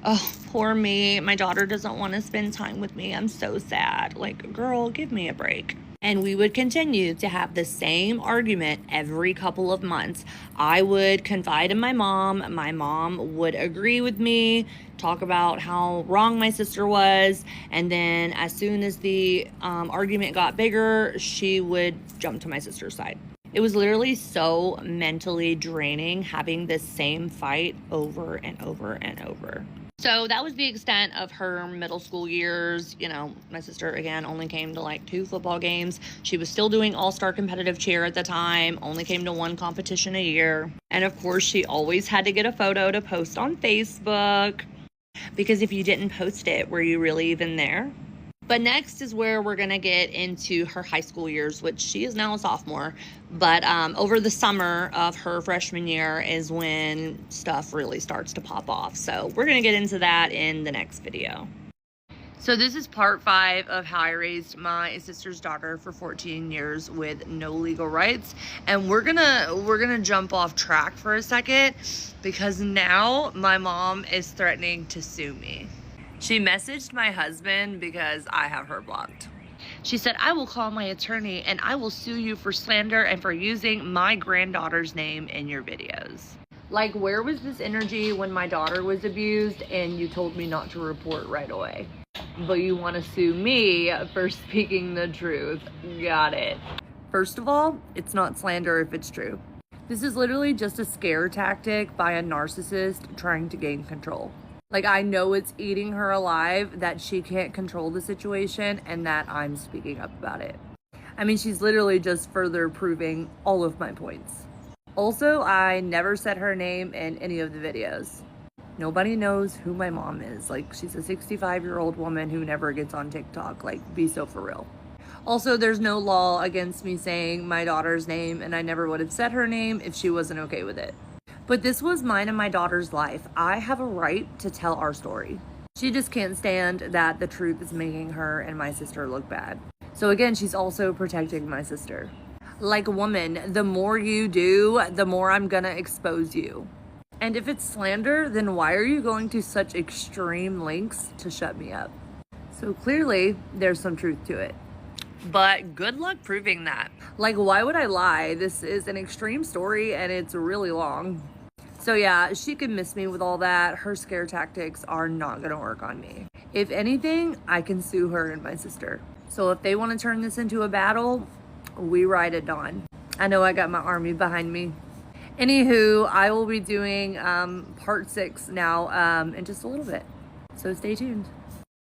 oh, poor me, my daughter doesn't want to spend time with me, I'm so sad. Girl, give me a break. And we would continue to have the same argument every couple of months. I would confide in my mom would agree with me, talk about how wrong my sister was, and then as soon as the argument got bigger, she would jump to my sister's side. It was literally so mentally draining having this same fight over and over and over. So that was the extent of her middle school years. My sister, again, only came to 2 football games. She was still doing all-star competitive cheer at the time, only came to 1 competition a year. And of course, she always had to get a photo to post on Facebook, because if you didn't post it, were you really even there? But next is where we're going to get into her high school years, which she is now a sophomore. But over the summer of her freshman year is when stuff really starts to pop off. So we're going to get into that in the next video. So this is part 5 of how I raised my sister's daughter for 14 years with no legal rights. And we're gonna jump off track for a second because now my mom is threatening to sue me. She messaged my husband because I have her blocked. She said, I will call my attorney and I will sue you for slander and for using my granddaughter's name in your videos. Like, where was this energy when my daughter was abused and you told me not to report right away? But you want to sue me for speaking the truth. Got it. First of all, it's not slander if it's true. This is literally just a scare tactic by a narcissist trying to gain control. Like, I know it's eating her alive that she can't control the situation and that I'm speaking up about it. I mean, she's literally just further proving all of my points. Also, I never said her name in any of the videos. Nobody knows who my mom is. Like, she's a 65-year-old woman who never gets on TikTok. Like, be so for real. Also, there's no law against me saying my daughter's name, and I never would have said her name if she wasn't okay with it. But this was mine and my daughter's life. I have a right to tell our story. She just can't stand that the truth is making her and my sister look bad. So again, she's also protecting my sister. Like, woman, the more you do, the more I'm gonna expose you. And if it's slander, then why are you going to such extreme lengths to shut me up? So clearly, there's some truth to it. But good luck proving that. Like, why would I lie? This is an extreme story and it's really long. So yeah, she can miss me with all that. Her scare tactics are not gonna work on me. If anything, I can sue her and my sister. So if they want to turn this into a battle, we ride at dawn. I know I got my army behind me. Anywho, I will be doing part 6 now in just a little bit. So stay tuned.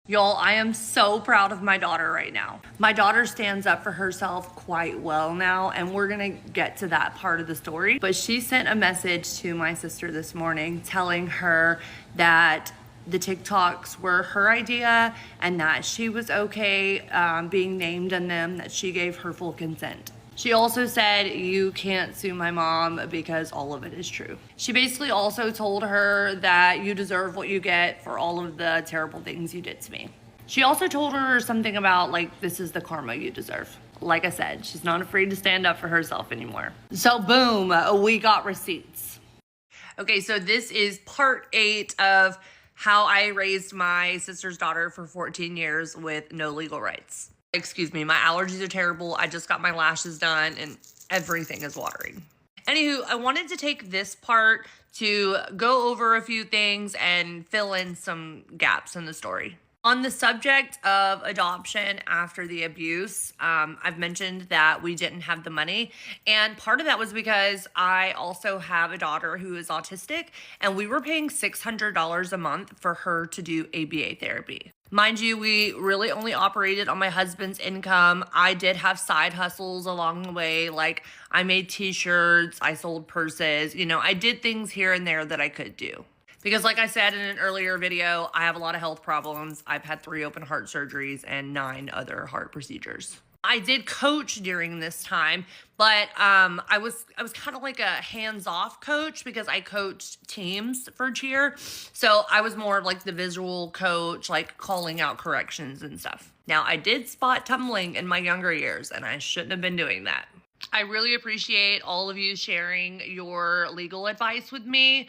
Y'all, I am so proud of my daughter right now. My daughter stands up for herself quite well now, and we're gonna get to that part of the story. But she sent a message to my sister this morning telling her that the Tik Toks were her idea and that she was okay being named in them, that she gave her full consent. She also said, you can't sue my mom because all of it is true. She basically also told her that you deserve what you get for all of the terrible things you did to me. She also told her something about, like, this is the karma you deserve. Like I said, she's not afraid to stand up for herself anymore. So boom, we got receipts. Okay, so this is part 8 of how I raised my sister's daughter for 14 years with no legal rights. Excuse me, my allergies are terrible. I just got my lashes done and everything is watering. Anywho, I wanted to take this part to go over a few things and fill in some gaps in the story. On the subject of adoption after the abuse, I've mentioned that we didn't have the money. And part of that was because I also have a daughter who is autistic, and we were paying $600 a month for her to do ABA therapy. Mind you, we really only operated on my husband's income. I did have side hustles along the way. Like, I made t-shirts, I sold purses, I did things here and there that I could do. Because like I said in an earlier video, I have a lot of health problems. I've had 3 open heart surgeries and 9 other heart procedures. I did coach during this time, but I was kind of like a hands-off coach because I coached teams for cheer. So I was more like the visual coach, like calling out corrections and stuff. Now, I did spot tumbling in my younger years, and I shouldn't have been doing that. I really appreciate all of you sharing your legal advice with me.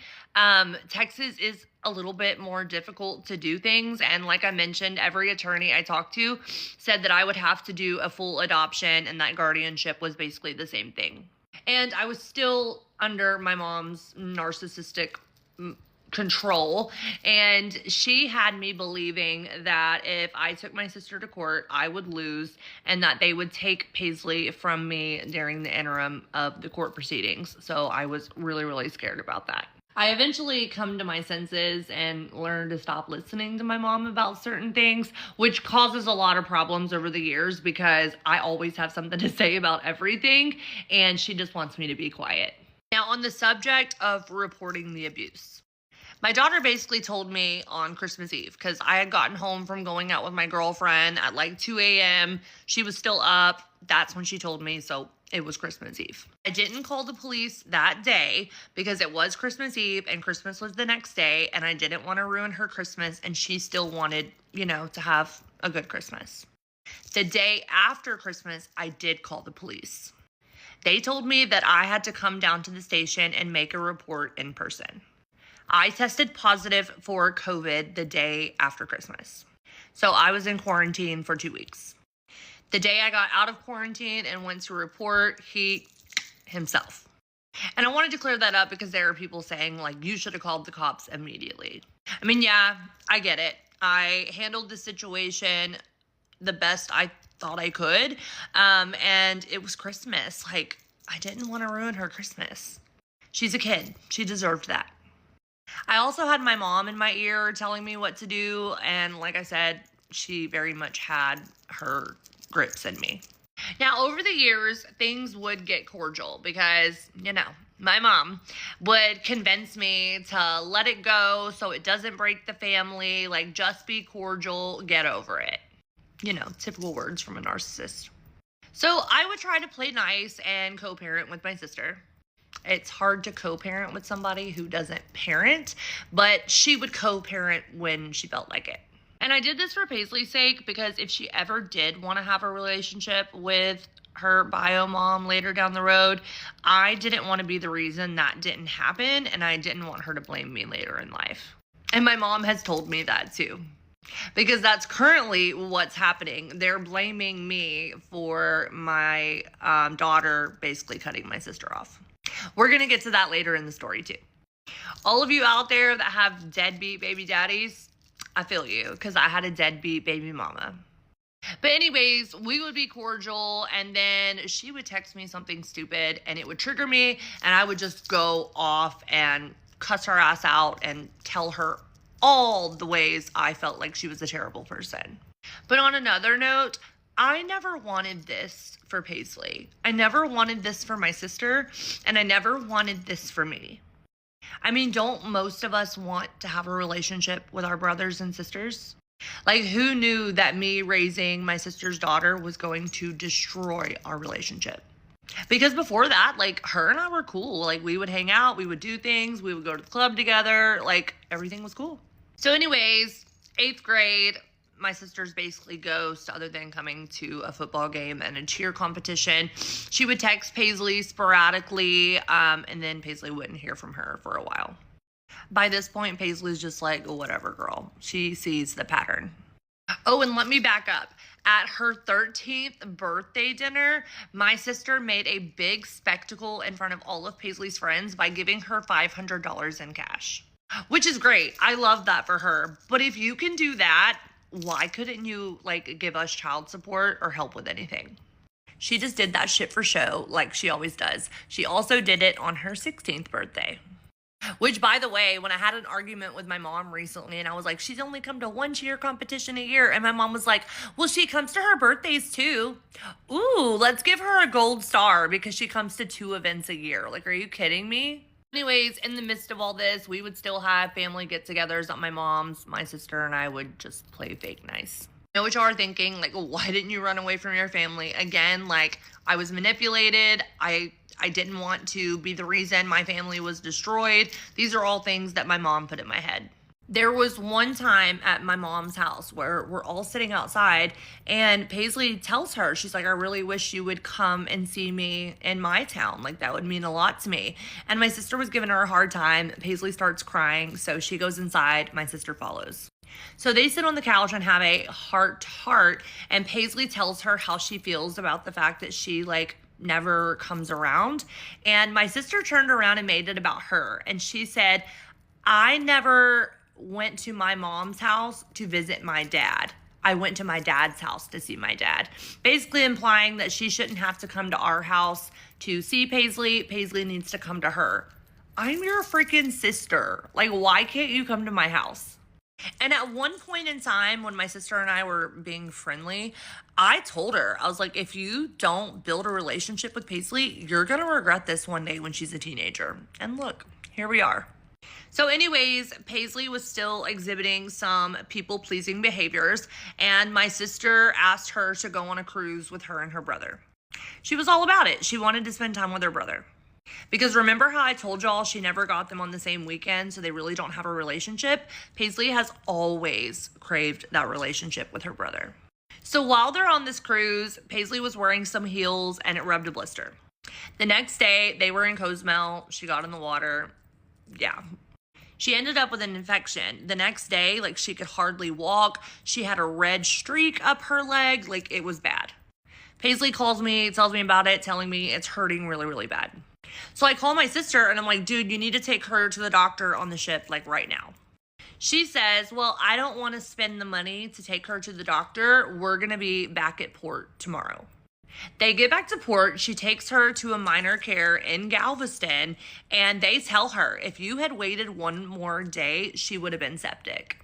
Texas is a little bit more difficult to do things. And like I mentioned, every attorney I talked to said that I would have to do a full adoption and that guardianship was basically the same thing. And I was still under my mom's narcissistic control, and she had me believing that if I took my sister to court, I would lose and that they would take Paisley from me during the interim of the court proceedings. So I was really, really scared about that. I eventually come to my senses and learn to stop listening to my mom about certain things, which causes a lot of problems over the years because I always have something to say about everything, and she just wants me to be quiet. Now, on the subject of reporting the abuse, my daughter basically told me on Christmas Eve, because I had gotten home from going out with my girlfriend at like 2 a.m. She was still up. That's when she told me, so it was Christmas Eve. I didn't call the police that day because it was Christmas Eve and Christmas was the next day, and I didn't want to ruin her Christmas, and she still wanted, to have a good Christmas. The day after Christmas, I did call the police. They told me that I had to come down to the station and make a report in person. I tested positive for COVID the day after Christmas. So I was in quarantine for 2 weeks. The day I got out of quarantine and went to report, he himself. And I wanted to clear that up because there are people saying, like, you should have called the cops immediately. I mean, yeah, I get it. I handled the situation the best I thought I could. And it was Christmas. Like, I didn't want to ruin her Christmas. She's a kid. She deserved that. I also had my mom in my ear telling me what to do. And like I said, she very much had her grips in me. Now, over the years, things would get cordial because, my mom would convince me to let it go so it doesn't break the family. Like, just be cordial, get over it. Typical words from a narcissist. So I would try to play nice and co-parent with my sister. It's hard to co-parent with somebody who doesn't parent, but she would co-parent when she felt like it. And I did this for Paisley's sake because if she ever did want to have a relationship with her bio mom later down the road, I didn't want to be the reason that didn't happen, and I didn't want her to blame me later in life. And my mom has told me that too, because that's currently what's happening. They're blaming me for my daughter basically cutting my sister off. We're going to get to that later in the story too. All of you out there that have deadbeat baby daddies, I feel you, because I had a deadbeat baby mama. But anyways, we would be cordial, and then she would text me something stupid, and it would trigger me, and I would just go off and cuss her ass out and tell her all the ways I felt like she was a terrible person. But on another note, I never wanted this for Paisley. I never wanted this for my sister, and I never wanted this for me. I mean, don't most of us want to have a relationship with our brothers and sisters? Like, who knew that me raising my sister's daughter was going to destroy our relationship? Because before that, like, her and I were cool. Like, we would hang out, we would do things, we would go to the club together. Like, everything was cool. So anyways, 8th grade, my sister's basically ghost other than coming to a football game and a cheer competition. She would text Paisley sporadically, and then Paisley wouldn't hear from her for a while. By this point, Paisley's just like, whatever, girl. She sees the pattern. Oh, and let me back up. At her 13th birthday dinner, my sister made a big spectacle in front of all of Paisley's friends by giving her $500 in cash, which is great. I love that for her. But if you can do that, why couldn't you, like, give us child support or help with anything? She just did that shit for show, like she always does. She also did it on her 16th birthday. Which, by the way, when I had an argument with my mom recently, and I was like, she's only come to one cheer competition a year. And my mom was like, well, she comes to her birthdays too. Ooh, let's give her a gold star because she comes to 2 events a year. Like, are you kidding me? Anyways, in the midst of all this, we would still have family get-togethers at my mom's. My sister and I would just play fake nice. I know what y'all are thinking, like, why didn't you run away from your family? Again, like, I was manipulated. I didn't want to be the reason my family was destroyed. These are all things that my mom put in my head. There was one time at my mom's house where we're all sitting outside and Paisley tells her, she's like, I really wish you would come and see me in my town. Like, that would mean a lot to me. And my sister was giving her a hard time. Paisley starts crying. So she goes inside. My sister follows. So they sit on the couch and have a heart-to-heart. And Paisley tells her how she feels about the fact that she, like, never comes around. And my sister turned around and made it about her. And she said, I never went to my mom's house to visit my dad. I went to my dad's house to see my dad. Basically implying that she shouldn't have to come to our house to see Paisley. Paisley needs to come to her. I'm your freaking sister. Like, why can't you come to my house? And at one point in time when my sister and I were being friendly, I told her, I was like, if you don't build a relationship with Paisley, you're going to regret this one day when she's a teenager. And look, here we are. So anyways, Paisley was still exhibiting some people-pleasing behaviors, and my sister asked her to go on a cruise with her and her brother. She was all about it. She wanted to spend time with her brother. Because remember how I told y'all she never got them on the same weekend, so they really don't have a relationship? Paisley has always craved that relationship with her brother. So while they're on this cruise, Paisley was wearing some heels and it rubbed a blister. The next day, they were in Cozumel. She got in the water. Yeah. She ended up with an infection. The next day, like, she could hardly walk. She had a red streak up her leg. Like, it was bad. Paisley calls me, tells me about it, telling me it's hurting really, really bad. So I call my sister and I'm like, dude, you need to take her to the doctor on the ship, like right now. She says, well, I don't want to spend the money to take her to the doctor. We're going to be back at port tomorrow. They get back to port. She takes her to a minor care in Galveston, and they tell her if you had waited one more day, she would have been septic.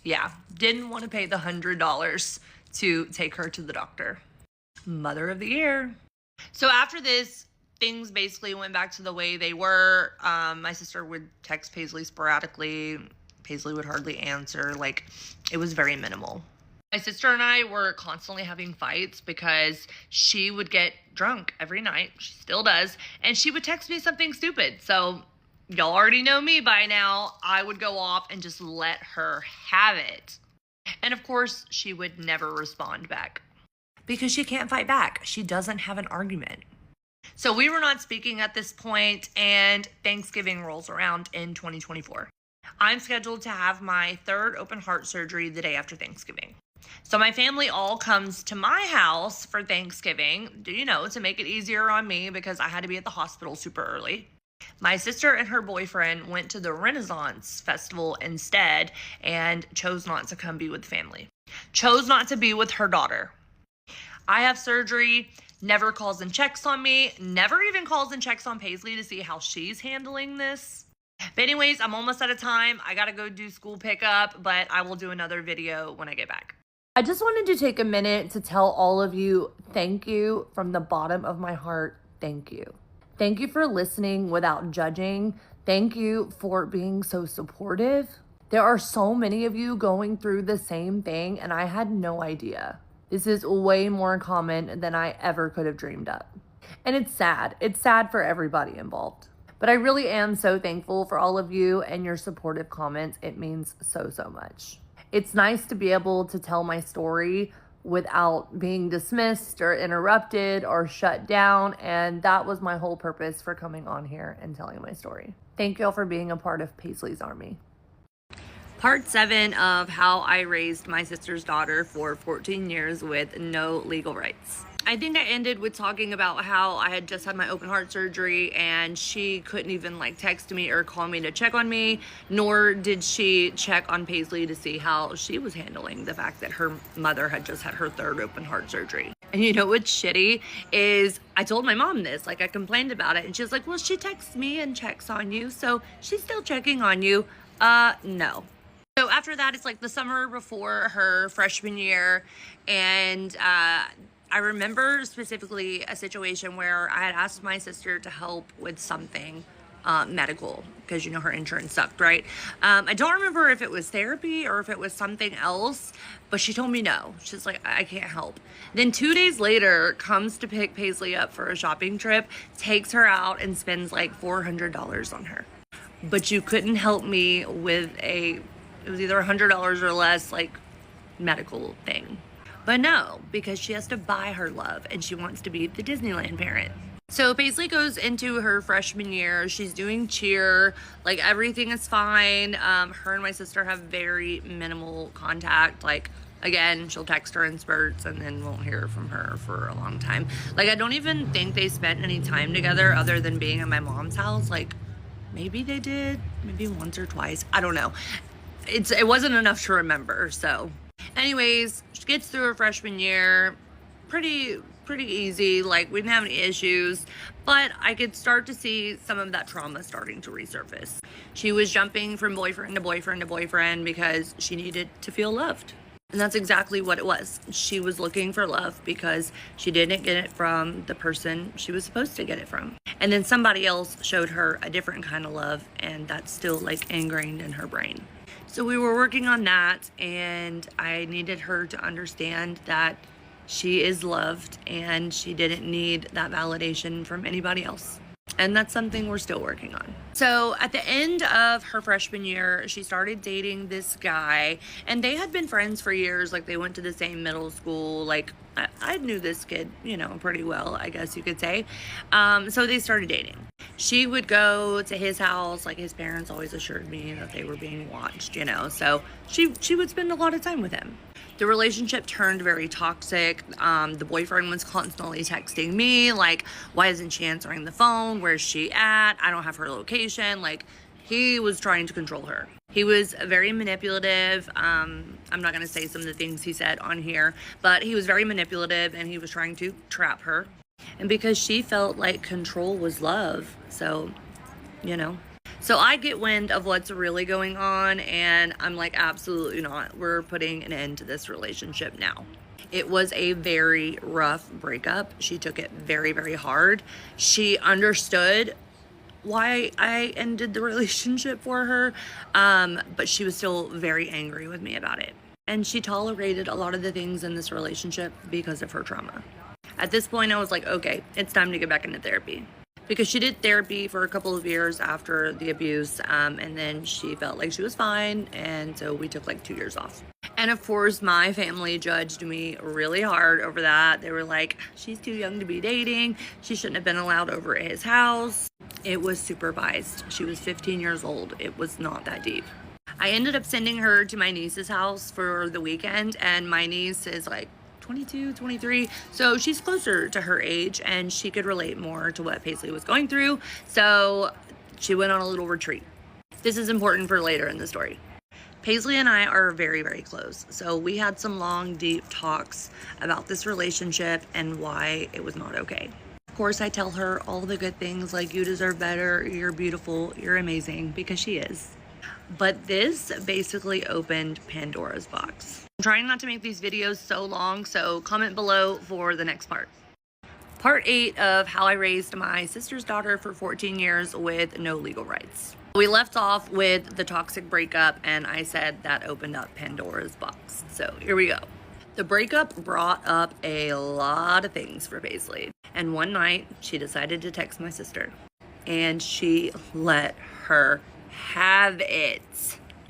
Yeah, didn't want to pay the $100 to take her to the doctor. Mother of the year. So after this, things basically went back to the way they were. My sister would text Paisley sporadically. Paisley would hardly answer. Like, it was very minimal. My sister and I were constantly having fights because she would get drunk every night. She still does. And she would text me something stupid. So y'all already know me by now. I would go off and just let her have it. And of course, she would never respond back because she can't fight back. She doesn't have an argument. So we were not speaking at this point, and Thanksgiving rolls around in 2024. I'm scheduled to have my third open heart surgery the day after Thanksgiving. So my family all comes to my house for Thanksgiving, to make it easier on me because I had to be at the hospital super early. My sister and her boyfriend went to the Renaissance Festival instead and chose not to come be with the family. Chose not to be with her daughter. I have surgery, never calls and checks on me, never even calls and checks on Paisley to see how she's handling this. But anyways, I'm almost out of time. I gotta go do school pickup, but I will do another video when I get back. I just wanted to take a minute to tell all of you, thank you from the bottom of my heart. Thank you. Thank you for listening without judging. Thank you for being so supportive. There are so many of you going through the same thing, and I had no idea. This is way more common than I ever could have dreamed up. And it's sad. It's sad for everybody involved. But I really am so thankful for all of you and your supportive comments. It means so, so much. It's nice to be able to tell my story without being dismissed or interrupted or shut down. And that was my whole purpose for coming on here and telling my story. Thank you all for being a part of Paisley's Army. Part 7 of how I raised my sister's daughter for 14 years with no legal rights. I think I ended with talking about how I had just had my open heart surgery and she couldn't even text me or call me to check on me, nor did she check on Paisley to see how she was handling the fact that her mother had just had her third open heart surgery. And you know what's shitty is I told my mom this, I complained about it, and she was like, well, she texts me and checks on you, so she's still checking on you. No. So after that, it's the summer before her freshman year, and I remember specifically a situation where I had asked my sister to help with something medical because her insurance sucked, right? I don't remember if it was therapy or if it was something else, but she told me no. She's like, I can't help. Then 2 days later, comes to pick Paisley up for a shopping trip, takes her out and spends $400 on her. But you couldn't help me with it was either $100 or less, medical thing. But no, because she has to buy her love and she wants to be the Disneyland parent. So Paisley goes into her freshman year. She's doing cheer. Everything is fine. Her and my sister have very minimal contact. Again, she'll text her in spurts and then won't hear from her for a long time. I don't even think they spent any time together other than being at my mom's house. Maybe they did, maybe once or twice. I don't know. It wasn't enough to remember, so. Anyways, she gets through her freshman year pretty easy. We didn't have any issues, but I could start to see some of that trauma starting to resurface. She was jumping from boyfriend to boyfriend to boyfriend because she needed to feel loved. And that's exactly what it was. She was looking for love because she didn't get it from the person she was supposed to get it from. And then somebody else showed her a different kind of love, and that's still ingrained in her brain. So we were working on that, and I needed her to understand that she is loved and she didn't need that validation from anybody else. And that's something we're still working on. So at the end of her freshman year, she started dating this guy, and they had been friends for years. They went to the same middle school. I knew this kid, pretty well, I guess you could say. So they started dating. She would go to his house. His parents always assured me that they were being watched, so she would spend a lot of time with him. The relationship turned very toxic. The boyfriend was constantly texting me, like, why isn't she answering the phone? Where's she at? I don't have her location. Like, he was trying to control her. He was very manipulative. I'm not going to say some of the things he said on here, but he was very manipulative and he was trying to trap her. And because she felt like control was love. So, you know. So I get wind of what's really going on and I'm like, absolutely not. We're putting an end to this relationship now. It was a very rough breakup. She took it very, very hard. She understood why I ended the relationship for her, but she was still very angry with me about it. And she tolerated a lot of the things in this relationship because of her trauma. At this point, I was like, okay, it's time to get back into therapy. Because she did therapy for a couple of years after the abuse, and then she felt like she was fine, and so we took like 2 years off. And of course, my family judged me really hard over that. They were like, she's too young to be dating. She shouldn't have been allowed over at his house. It was supervised. She was 15 years old. It was not that deep. I ended up sending her to my niece's house for the weekend, and my niece is like 22, 23, so she's closer to her age and she could relate more to what Paisley was going through, so she went on a little retreat. This is important for later in the story. Paisley and I are very, very close, so we had some long, deep talks about this relationship and why it was not okay. Of course, I tell her all the good things, like you deserve better, you're beautiful, you're amazing, because she is. But this basically opened Pandora's box. I'm trying not to make these videos so long, so comment below for the next part. Part 8 of how I raised my sister's daughter for 14 years with no legal rights. We left off with the toxic breakup, and I said that opened up Pandora's box. So here we go. The breakup brought up a lot of things for Paisley. And one night, she decided to text my sister. And she let her have it.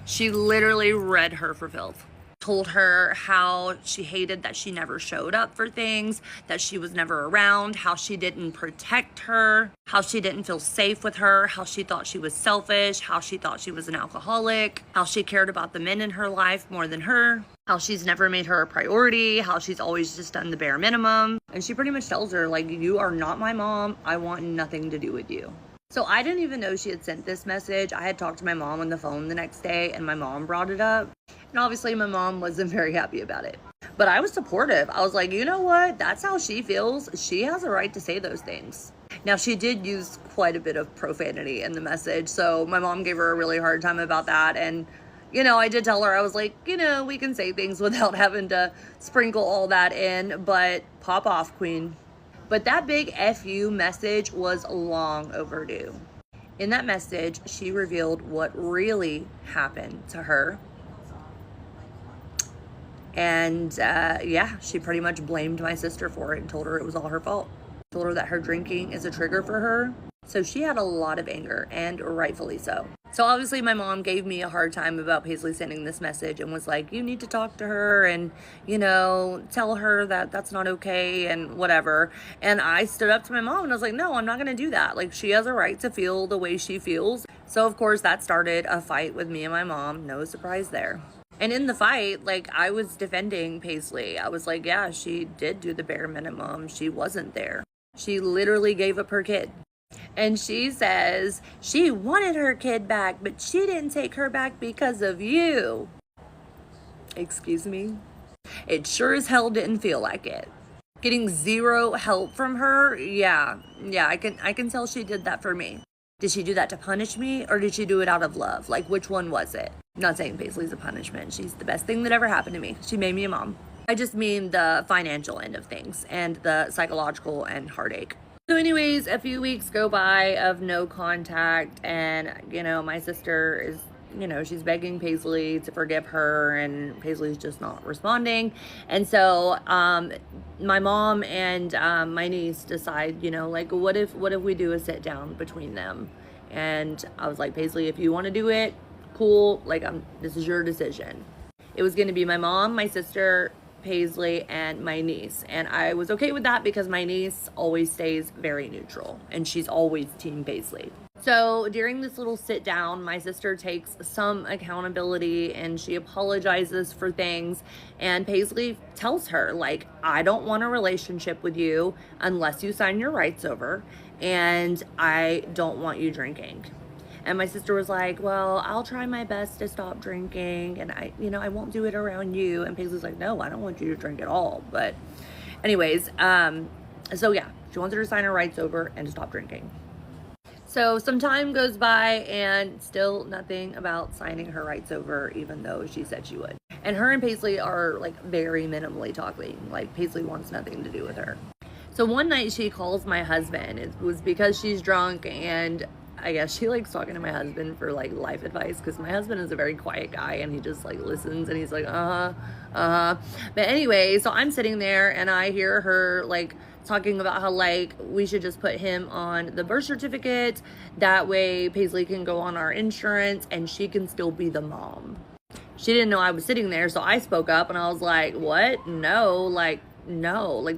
She literally read her for filth. Told her how she hated that she never showed up for things, that she was never around, how she didn't protect her, how she didn't feel safe with her, how she thought she was selfish, how she thought she was an alcoholic, how she cared about the men in her life more than her, how she's never made her a priority, how she's always just done the bare minimum. And she pretty much tells her, like, you are not my mom. I want nothing to do with you. So I didn't even know she had sent this message. I had talked to my mom on the phone the next day and my mom brought it up. And obviously my mom wasn't very happy about it. But I was supportive. I was like, you know what? That's how she feels. She has a right to say those things. Now, she did use quite a bit of profanity in the message. So my mom gave her a really hard time about that. And, you know, I did tell her, I was like, you know, we can say things without having to sprinkle all that in. But pop off, queen. But that big FU message was long overdue. In that message, she revealed what really happened to her. And yeah, she pretty much blamed my sister for it and told her it was all her fault. Told her that her drinking is a trigger for her. So she had a lot of anger, and rightfully so. So obviously my mom gave me a hard time about Paisley sending this message and was like, you need to talk to her and, you know, tell her that that's not okay and whatever. And I stood up to my mom and I was like, no, I'm not going to do that. Like, she has a right to feel the way she feels. So of course that started a fight with me and my mom. No surprise there. And in the fight, like, I was defending Paisley. I was like, yeah, she did do the bare minimum. She wasn't there. She literally gave up her kid. And she says she wanted her kid back, but she didn't take her back because of you. Excuse me? It sure as hell didn't feel like it. Getting zero help from her, yeah, I can tell she did that for me. Did she do that to punish me, or did she do it out of love? Like, which one was it? I'm not saying Paisley's a punishment. She's the best thing that ever happened to me. She made me a mom. I just mean the financial end of things and the psychological and heartache. So anyways, a few weeks go by of no contact, and, you know, my sister is, you know, she's begging Paisley to forgive her, and Paisley's just not responding. And so my mom and my niece decide, you know, like, what if we do a sit down between them? And I was like, Paisley, if you want to do it, cool. Like, this is your decision. It was going to be my mom, my sister, Paisley, and my niece. And I was okay with that because my niece always stays very neutral and she's always team Paisley. So during this little sit down, my sister takes some accountability and she apologizes for things. And Paisley tells her, like, I don't want a relationship with you unless you sign your rights over. And I don't want you drinking. And my sister was like, well, I'll try my best to stop drinking. And I won't do it around you. And Paisley's like, no, I don't want you to drink at all. But anyways, so yeah, she wants her to sign her rights over and to stop drinking. So some time goes by and still nothing about signing her rights over, even though she said she would. And her and Paisley are like very minimally talking. Like Paisley wants nothing to do with her. So one night she calls my husband. It was because she's drunk, and I guess she likes talking to my husband for like life advice, because my husband is a very quiet guy and he just like listens and he's like, But anyway, so I'm sitting there and I hear her like talking about how like we should just put him on the birth certificate. That way Paisley can go on our insurance and she can still be the mom. She didn't know I was sitting there, so I spoke up and I was like, what? No,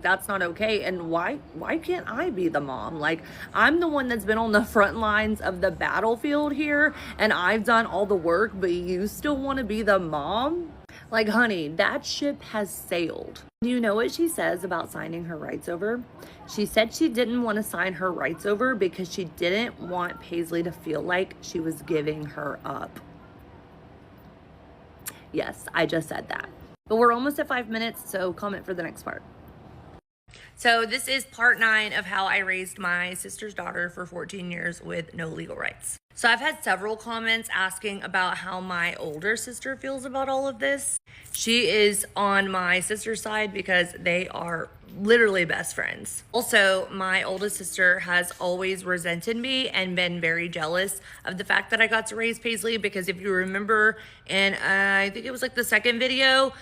that's not okay. And why can't I be the mom? Like, I'm the one that's been on the front lines of the battlefield here and I've done all the work, but you still want to be the mom? Like, honey, that ship has sailed. You know what she says about signing her rights over? She said she didn't want to sign her rights over because she didn't want Paisley to feel like she was giving her up. Yes, I just said that. But we're almost at 5 minutes, so comment for the next part. So this is part 9 of how I raised my sister's daughter for 14 years with no legal rights. So I've had several comments asking about how my older sister feels about all of this. She is on my sister's side because they are literally best friends. Also, my oldest sister has always resented me and been very jealous of the fact that I got to raise Paisley, because if you remember, and I think it was like the second video,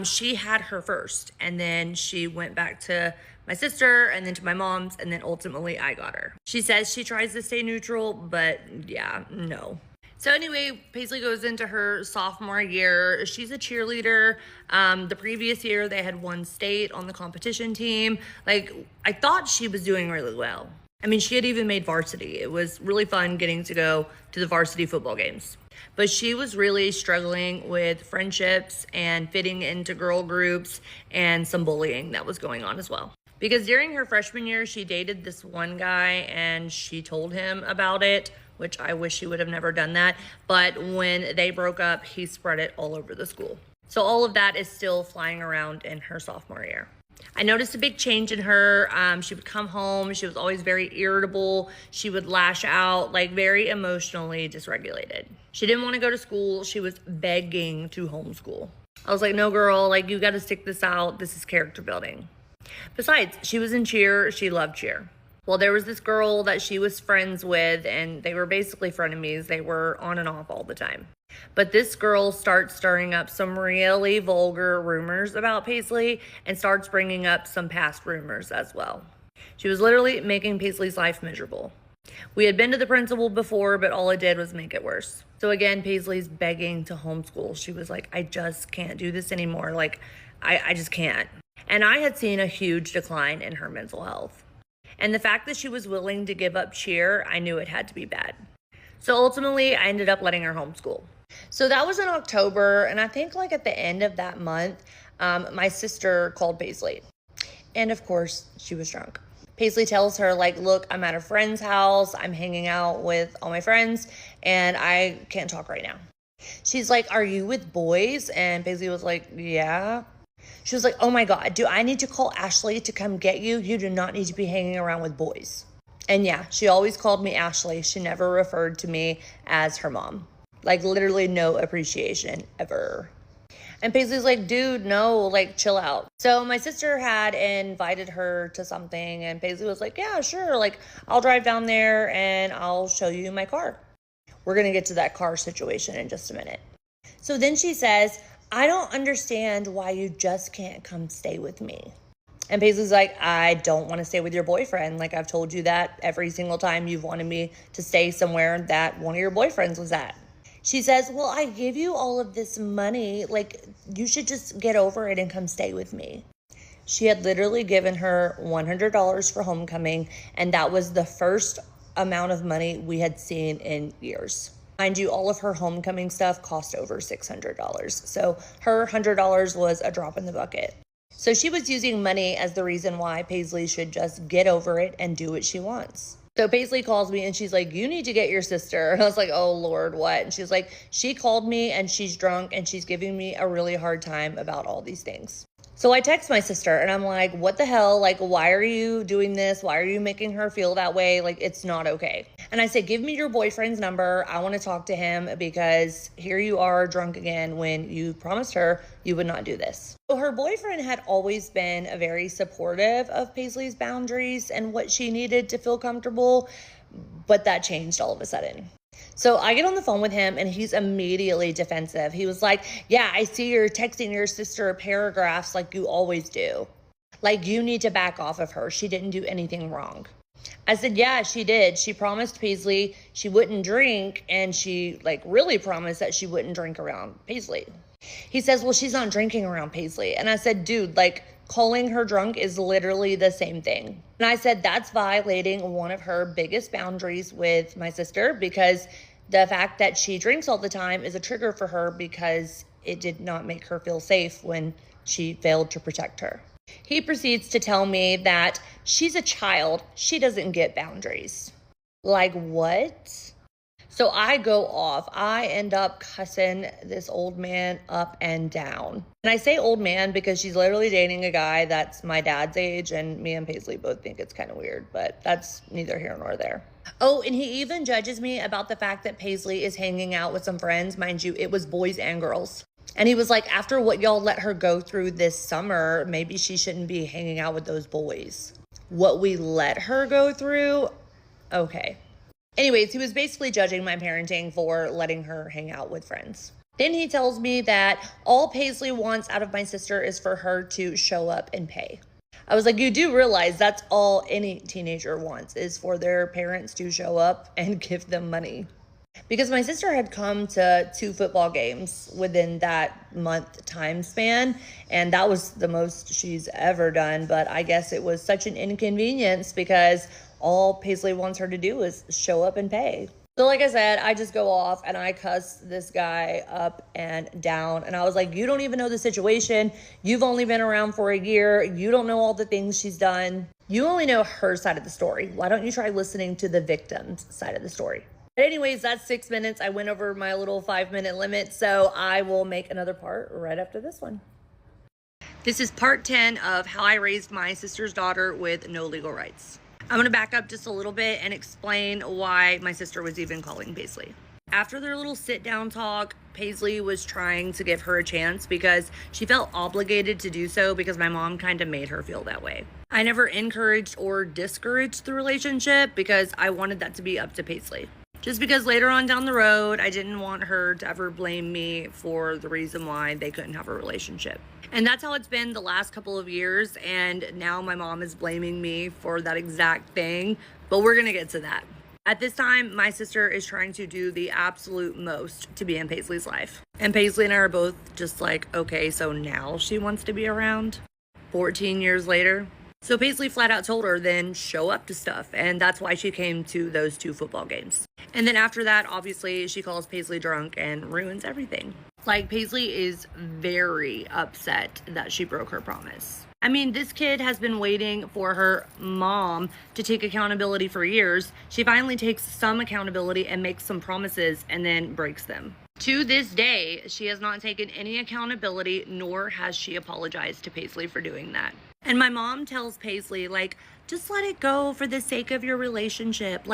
she had her first and then she went back to my sister and then to my mom's, and then ultimately I got her. She says she tries to stay neutral, but yeah, no. So anyway, Paisley goes into her sophomore year. She's a cheerleader. The previous year they had won state on the competition team. Like, I thought she was doing really well. I mean, she had even made varsity. It was really fun getting to go to the varsity football games. But she was really struggling with friendships and fitting into girl groups and some bullying that was going on as well. Because during her freshman year, she dated this one guy and she told him about it, which I wish she would have never done that. But when they broke up, he spread it all over the school. So all of that is still flying around in her sophomore year. I noticed a big change in her. She would come home. She was always very irritable. She would lash out, like very emotionally dysregulated. She didn't want to go to school. She was begging to homeschool. I was like, no, girl, like you got to stick this out. This is character building. Besides, she was in cheer. She loved cheer. Well, there was this girl that she was friends with, and they were basically frenemies. They were on and off all the time. But this girl starts stirring up some really vulgar rumors about Paisley and starts bringing up some past rumors as well. She was literally making Paisley's life miserable. We had been to the principal before, but all it did was make it worse. So again, Paisley's begging to homeschool. She was like, I just can't do this anymore. Like, I just can't. And I had seen a huge decline in her mental health. And the fact that she was willing to give up cheer, I knew it had to be bad. So ultimately, I ended up letting her homeschool. So that was in October, and I think like at the end of that month, my sister called Paisley. And of course, she was drunk. Paisley tells her, like, look, I'm at a friend's house. I'm hanging out with all my friends, and I can't talk right now. She's like, are you with boys? And Paisley was like, yeah. She was like, oh my God, do I need to call Ashley to come get you? You do not need to be hanging around with boys. And yeah, she always called me Ashley. She never referred to me as her mom. Like literally no appreciation ever. And Paisley's like, dude, no, like chill out. So my sister had invited her to something and Paisley was like, yeah, sure. Like I'll drive down there and I'll show you my car. We're going to get to that car situation in just a minute. So then she says, I don't understand why you just can't come stay with me. And Paisley's like, I don't want to stay with your boyfriend. Like I've told you that every single time you've wanted me to stay somewhere that one of your boyfriends was at. She says, well, I give you all of this money. Like you should just get over it and come stay with me. She had literally given her $100 for homecoming. And that was the first amount of money we had seen in years. Mind you, all of her homecoming stuff cost over $600. So her $100 was a drop in the bucket. So she was using money as the reason why Paisley should just get over it and do what she wants. So Paisley calls me and she's like, you need to get your sister. And I was like, oh Lord, what? And she's like, she called me and she's drunk and she's giving me a really hard time about all these things. So I text my sister and I'm like, what the hell? Like, why are you doing this? Why are you making her feel that way? Like, it's not okay. And I said, give me your boyfriend's number. I want to talk to him because here you are drunk again when you promised her you would not do this. So her boyfriend had always been very supportive of Paisley's boundaries and what she needed to feel comfortable, but that changed all of a sudden. So I get on the phone with him and he's immediately defensive. He was like, yeah, I see you're texting your sister paragraphs like you always do. Like, you need to back off of her. She didn't do anything wrong. I said, yeah, she did. She promised Paisley she wouldn't drink, and she really promised that she wouldn't drink around Paisley. He says, well, she's not drinking around Paisley. And I said, dude, calling her drunk is literally the same thing. And I said, that's violating one of her biggest boundaries with my sister, because the fact that she drinks all the time is a trigger for her because it did not make her feel safe when she failed to protect her. He proceeds to tell me that she's a child. She doesn't get boundaries. Like, what? So I go off. I end up cussing this old man up and down. And I say old man because she's literally dating a guy that's my dad's age, and me and Paisley both think it's kind of weird, but that's neither here nor there. Oh, and he even judges me about the fact that Paisley is hanging out with some friends. Mind you, it was boys and girls. And he was like, after what y'all let her go through this summer, maybe she shouldn't be hanging out with those boys. What we let her go through? Okay. Anyways, he was basically judging my parenting for letting her hang out with friends. Then he tells me that all Paisley wants out of my sister is for her to show up and pay. I was like, you do realize that's all any teenager wants, is for their parents to show up and give them money. Because my sister had come to 2 football games within that month time span, and that was the most she's ever done. But I guess it was such an inconvenience because all Paisley wants her to do is show up and pay. So like I said, I just go off and I cuss this guy up and down. And I was like, you don't even know the situation. You've only been around for a year. You don't know all the things she's done. You only know her side of the story. Why don't you try listening to the victim's side of the story? But anyways, that's 6 minutes. I went over my little 5-minute limit, so I will make another part right after this one. This is part 10 of how I raised my sister's daughter with no legal rights. I'm going to back up just a little bit and explain why my sister was even calling Paisley. After their little sit-down talk, Paisley was trying to give her a chance because she felt obligated to do so because my mom kind of made her feel that way. I never encouraged or discouraged the relationship because I wanted that to be up to Paisley. Just because later on down the road, I didn't want her to ever blame me for the reason why they couldn't have a relationship. And that's how it's been the last couple of years. And now my mom is blaming me for that exact thing. But we're going to get to that. At this time, my sister is trying to do the absolute most to be in Paisley's life. And Paisley and I are both just like, okay, so now she wants to be around 14 years later. So Paisley flat out told her then show up to stuff. And that's why she came to those 2 football games. And then after that, obviously, she calls Paisley drunk and ruins everything. Like, Paisley is very upset that she broke her promise. I mean, this kid has been waiting for her mom to take accountability for years. She finally takes some accountability and makes some promises and then breaks them. To this day, she has not taken any accountability, nor has she apologized to Paisley for doing that. And my mom tells Paisley, just let it go for the sake of your relationship.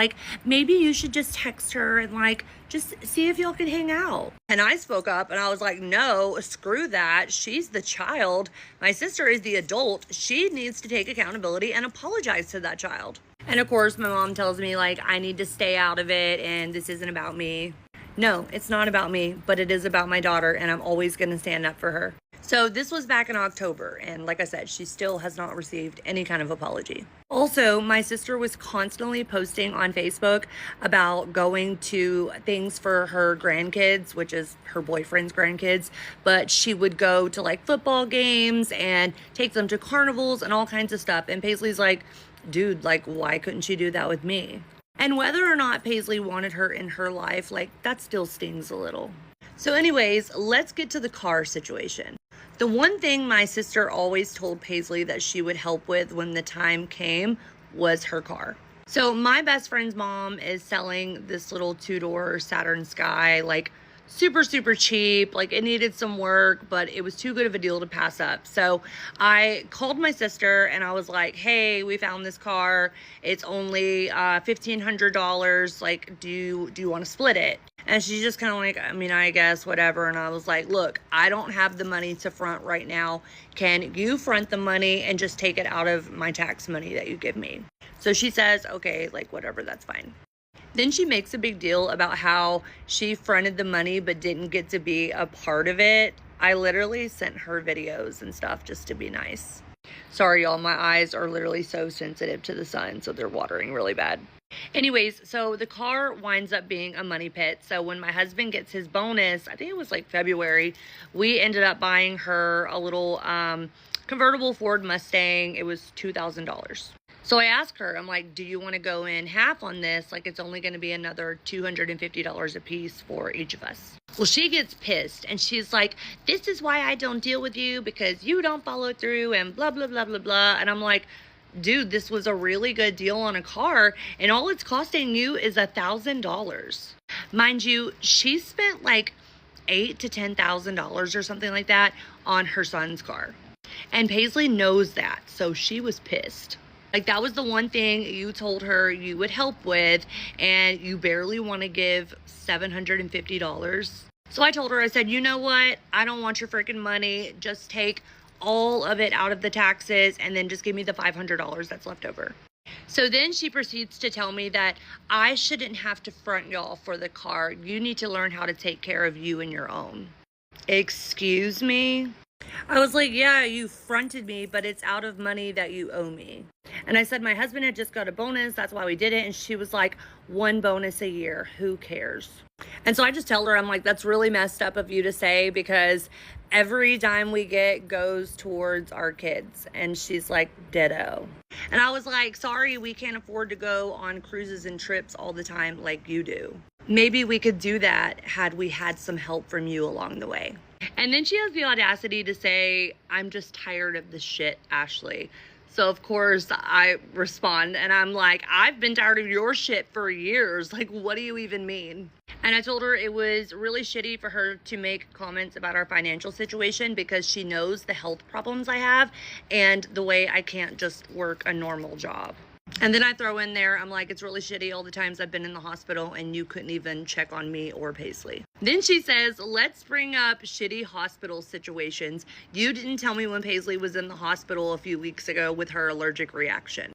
Maybe you should just text her and just see if y'all can hang out. And I spoke up and I was like, no, screw that. She's the child. My sister is the adult. She needs to take accountability and apologize to that child. And of course, my mom tells me I need to stay out of it and this isn't about me. No, it's not about me, but it is about my daughter, and I'm always going to stand up for her. So this was back in October, and like I said, she still has not received any kind of apology. Also, my sister was constantly posting on Facebook about going to things for her grandkids, which is her boyfriend's grandkids, but she would go to football games and take them to carnivals and all kinds of stuff. And Paisley's like, dude, why couldn't she do that with me? And whether or not Paisley wanted her in her life, like, that still stings a little. So anyways, let's get to the car situation. The one thing my sister always told Paisley that she would help with when the time came was her car. So my best friend's mom is selling this little 2-door Saturn Sky, like super, super cheap. Like, it needed some work, but it was too good of a deal to pass up. So I called my sister and I was like, hey, we found this car. It's only $1,500. Like, do you want to split it? And she's just kind of like, I mean, I guess, whatever. And I was like, look, I don't have the money to front right now. Can you front the money and just take it out of my tax money that you give me? So she says, okay, like, whatever, that's fine. Then she makes a big deal about how she fronted the money but didn't get to be a part of it. I literally sent her videos and stuff just to be nice. Sorry, y'all, my eyes are literally so sensitive to the sun, so they're watering really bad. Anyways, so the car winds up being a money pit. So when my husband gets his bonus, I think it was like February, we ended up buying her a little convertible Ford Mustang. It was $2,000. So I asked her, I'm like, do you want to go in half on this? Like, it's only going to be another $250 a piece for each of us. Well, she gets pissed and she's like, this is why I don't deal with you, because you don't follow through and blah, blah, blah, blah, blah. And I'm like, dude, this was a really good deal on a car and all it's costing you is $1,000. Mind you, she spent like $8,000 to $10,000 or something like that on her son's car. And Paisley knows that, so she was pissed. Like, that was the one thing you told her you would help with, and you barely want to give $750. So I told her, I said, you know what? I don't want your freaking money. Just take all of it out of the taxes and then just give me the $500 that's left over. So then she proceeds to tell me that I shouldn't have to front y'all for the car. You need to learn how to take care of you and your own. Excuse me? I was like, yeah, you fronted me, but it's out of money that you owe me. And I said, my husband had just got a bonus. That's why we did it. And she was like, one bonus a year. Who cares? And so I just tell her, I'm like, that's really messed up of you to say, because every dime we get goes towards our kids. And she's like, ditto. And I was like, sorry, we can't afford to go on cruises and trips all the time like you do. Maybe we could do that had we had some help from you along the way. And then she has the audacity to say, I'm just tired of this shit, Ashley. So of course I respond and I'm like, I've been tired of your shit for years. Like, what do you even mean? And I told her it was really shitty for her to make comments about our financial situation, because she knows the health problems I have and the way I can't just work a normal job. And then I throw in there, I'm like, it's really shitty all the times I've been in the hospital and you couldn't even check on me or Paisley. Then she says, let's bring up shitty hospital situations. You didn't tell me when Paisley was in the hospital a few weeks ago with her allergic reaction.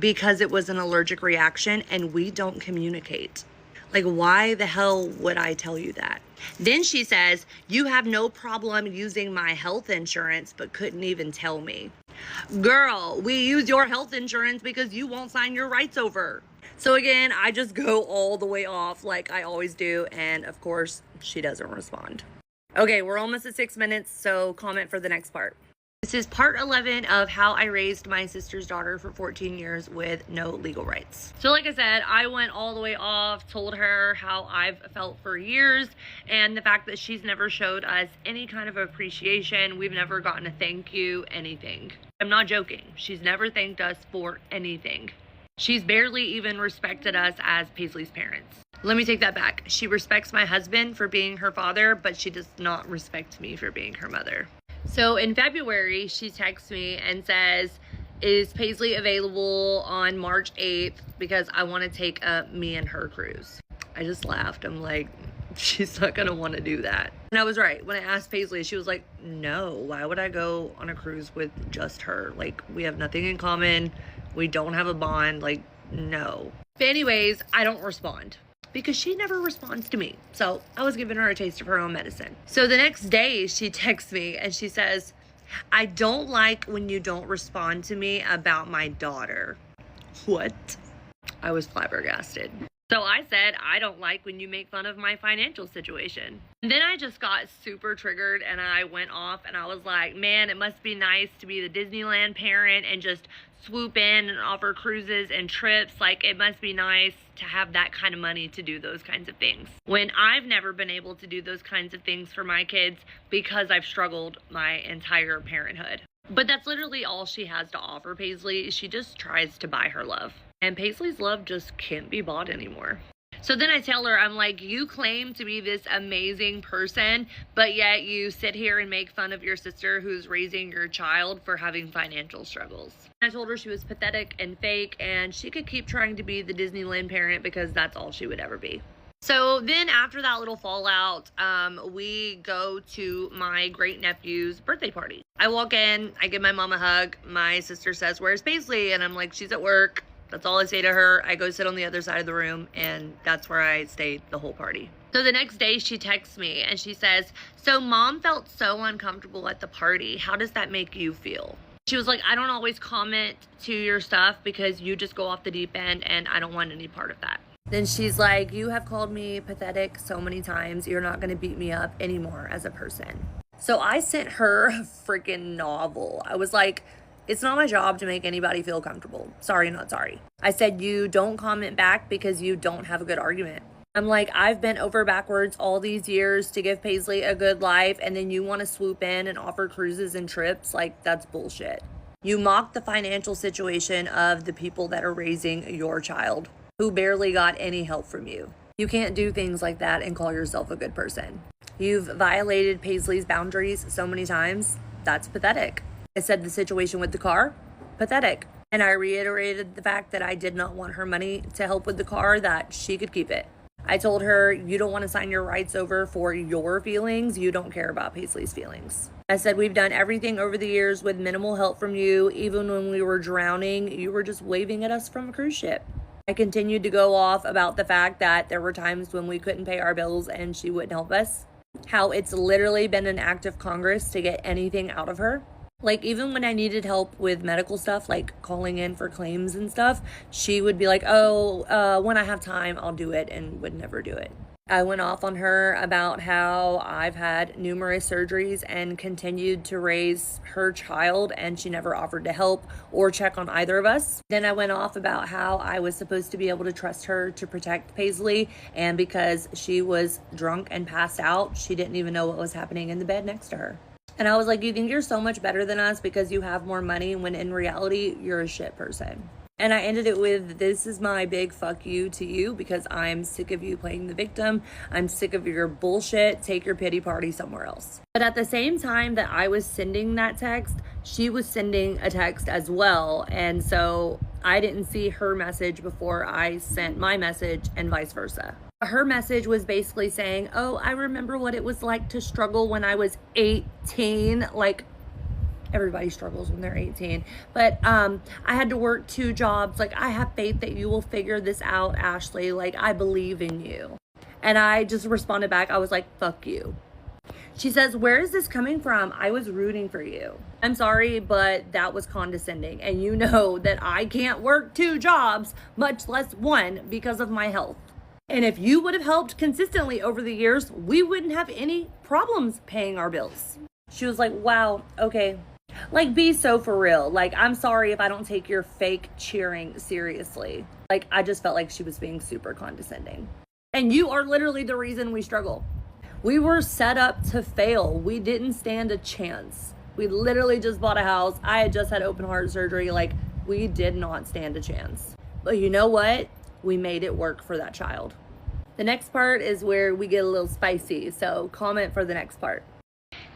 Because it was an allergic reaction and we don't communicate. Like, why the hell would I tell you that? Then she says, you have no problem using my health insurance, but couldn't even tell me. Girl, we use your health insurance because you won't sign your rights over. So again, I just go all the way off like I always do. And of course, she doesn't respond. Okay, we're almost at 6 minutes, so comment for the next part. This is part 11 of how I raised my sister's daughter for 14 years with no legal rights. So like I said, I went all the way off, told her how I've felt for years, and the fact that she's never showed us any kind of appreciation. We've never gotten a thank you, anything. I'm not joking. She's never thanked us for anything. She's barely even respected us as Paisley's parents. Let me take that back. She respects my husband for being her father, but she does not respect me for being her mother. So in February, she texts me and says, is Paisley available on March 8th? Because I want to take me and her cruise. I just laughed. I'm like, she's not going to want to do that. And I was right. When I asked Paisley, she was like, no, why would I go on a cruise with just her? Like, we have nothing in common. We don't have a bond. Like, no. But anyways, I don't respond, because she never responds to me. So I was giving her a taste of her own medicine. So the next day she texts me and she says, I don't like when you don't respond to me about my daughter. What? I was flabbergasted. So I said, I don't like when you make fun of my financial situation. And then I just got super triggered and I went off and I was like, man, it must be nice to be the Disneyland parent and just swoop in and offer cruises and trips. Like, it must be nice to have that kind of money to do those kinds of things. When I've never been able to do those kinds of things for my kids because I've struggled my entire parenthood. But that's literally all she has to offer, Paisley. She just tries to buy her love. And Paisley's love just can't be bought anymore. So then I tell her, I'm like, you claim to be this amazing person, but yet you sit here and make fun of your sister who's raising your child for having financial struggles. I told her she was pathetic and fake, and she could keep trying to be the Disneyland parent because that's all she would ever be. So then after that little fallout, we go to my great nephew's birthday party. I walk in, I give my mom a hug. My sister says, where's Paisley? And I'm like, she's at work. That's all I say to her. I go sit on the other side of the room, and that's where I stayed the whole party. So the next day she texts me and she says, so mom felt so uncomfortable at the party. How does that make you feel? She was like, I don't always comment to your stuff because you just go off the deep end and I don't want any part of that. Then she's like, you have called me pathetic so many times. You're not going to beat me up anymore as a person. So I sent her a freaking novel. I was like, it's not my job to make anybody feel comfortable. Sorry, not sorry. I said, you don't comment back because you don't have a good argument. I'm like, I've bent over backwards all these years to give Paisley a good life, and then you want to swoop in and offer cruises and trips? Like, that's bullshit. You mock the financial situation of the people that are raising your child, who barely got any help from you. You can't do things like that and call yourself a good person. You've violated Paisley's boundaries so many times. That's pathetic. I said the situation with the car, pathetic. And I reiterated the fact that I did not want her money to help with the car, that she could keep it. I told her, you don't want to sign your rights over for your feelings. You don't care about Paisley's feelings. I said, we've done everything over the years with minimal help from you. Even when we were drowning, you were just waving at us from a cruise ship. I continued to go off about the fact that there were times when we couldn't pay our bills and she wouldn't help us. How it's literally been an act of Congress to get anything out of her. Like, even when I needed help with medical stuff, like calling in for claims and stuff, she would be like, when I have time, I'll do it, and would never do it. I went off on her about how I've had numerous surgeries and continued to raise her child, and she never offered to help or check on either of us. Then I went off about how I was supposed to be able to trust her to protect Paisley, and because she was drunk and passed out, she didn't even know what was happening in the bed next to her. And I was like, you think you're so much better than us because you have more money, when in reality, you're a shit person. And I ended it with, this is my big fuck you to you because I'm sick of you playing the victim. I'm sick of your bullshit. Take your pity party somewhere else. But at the same time that I was sending that text, she was sending a text as well. And so I didn't see her message before I sent my message, and vice versa. Her message was basically saying, oh, I remember what it was like to struggle when I was 18. Like, everybody struggles when they're 18. But I had to work 2 jobs. Like, I have faith that you will figure this out, Ashley. Like, I believe in you. And I just responded back. I was like, fuck you. She says, where is this coming from? I was rooting for you. I'm sorry, but that was condescending. And you know that I can't work 2 jobs, much less 1, because of my health. And if you would have helped consistently over the years, we wouldn't have any problems paying our bills. She was like, wow, okay. Like, be so for real. Like, I'm sorry if I don't take your fake cheering seriously. Like, I just felt like she was being super condescending. And you are literally the reason we struggle. We were set up to fail. We didn't stand a chance. We literally just bought a house. I had just had open heart surgery. Like, we did not stand a chance. But you know what? We made it work for that child. The next part is where we get a little spicy, so comment for the next part.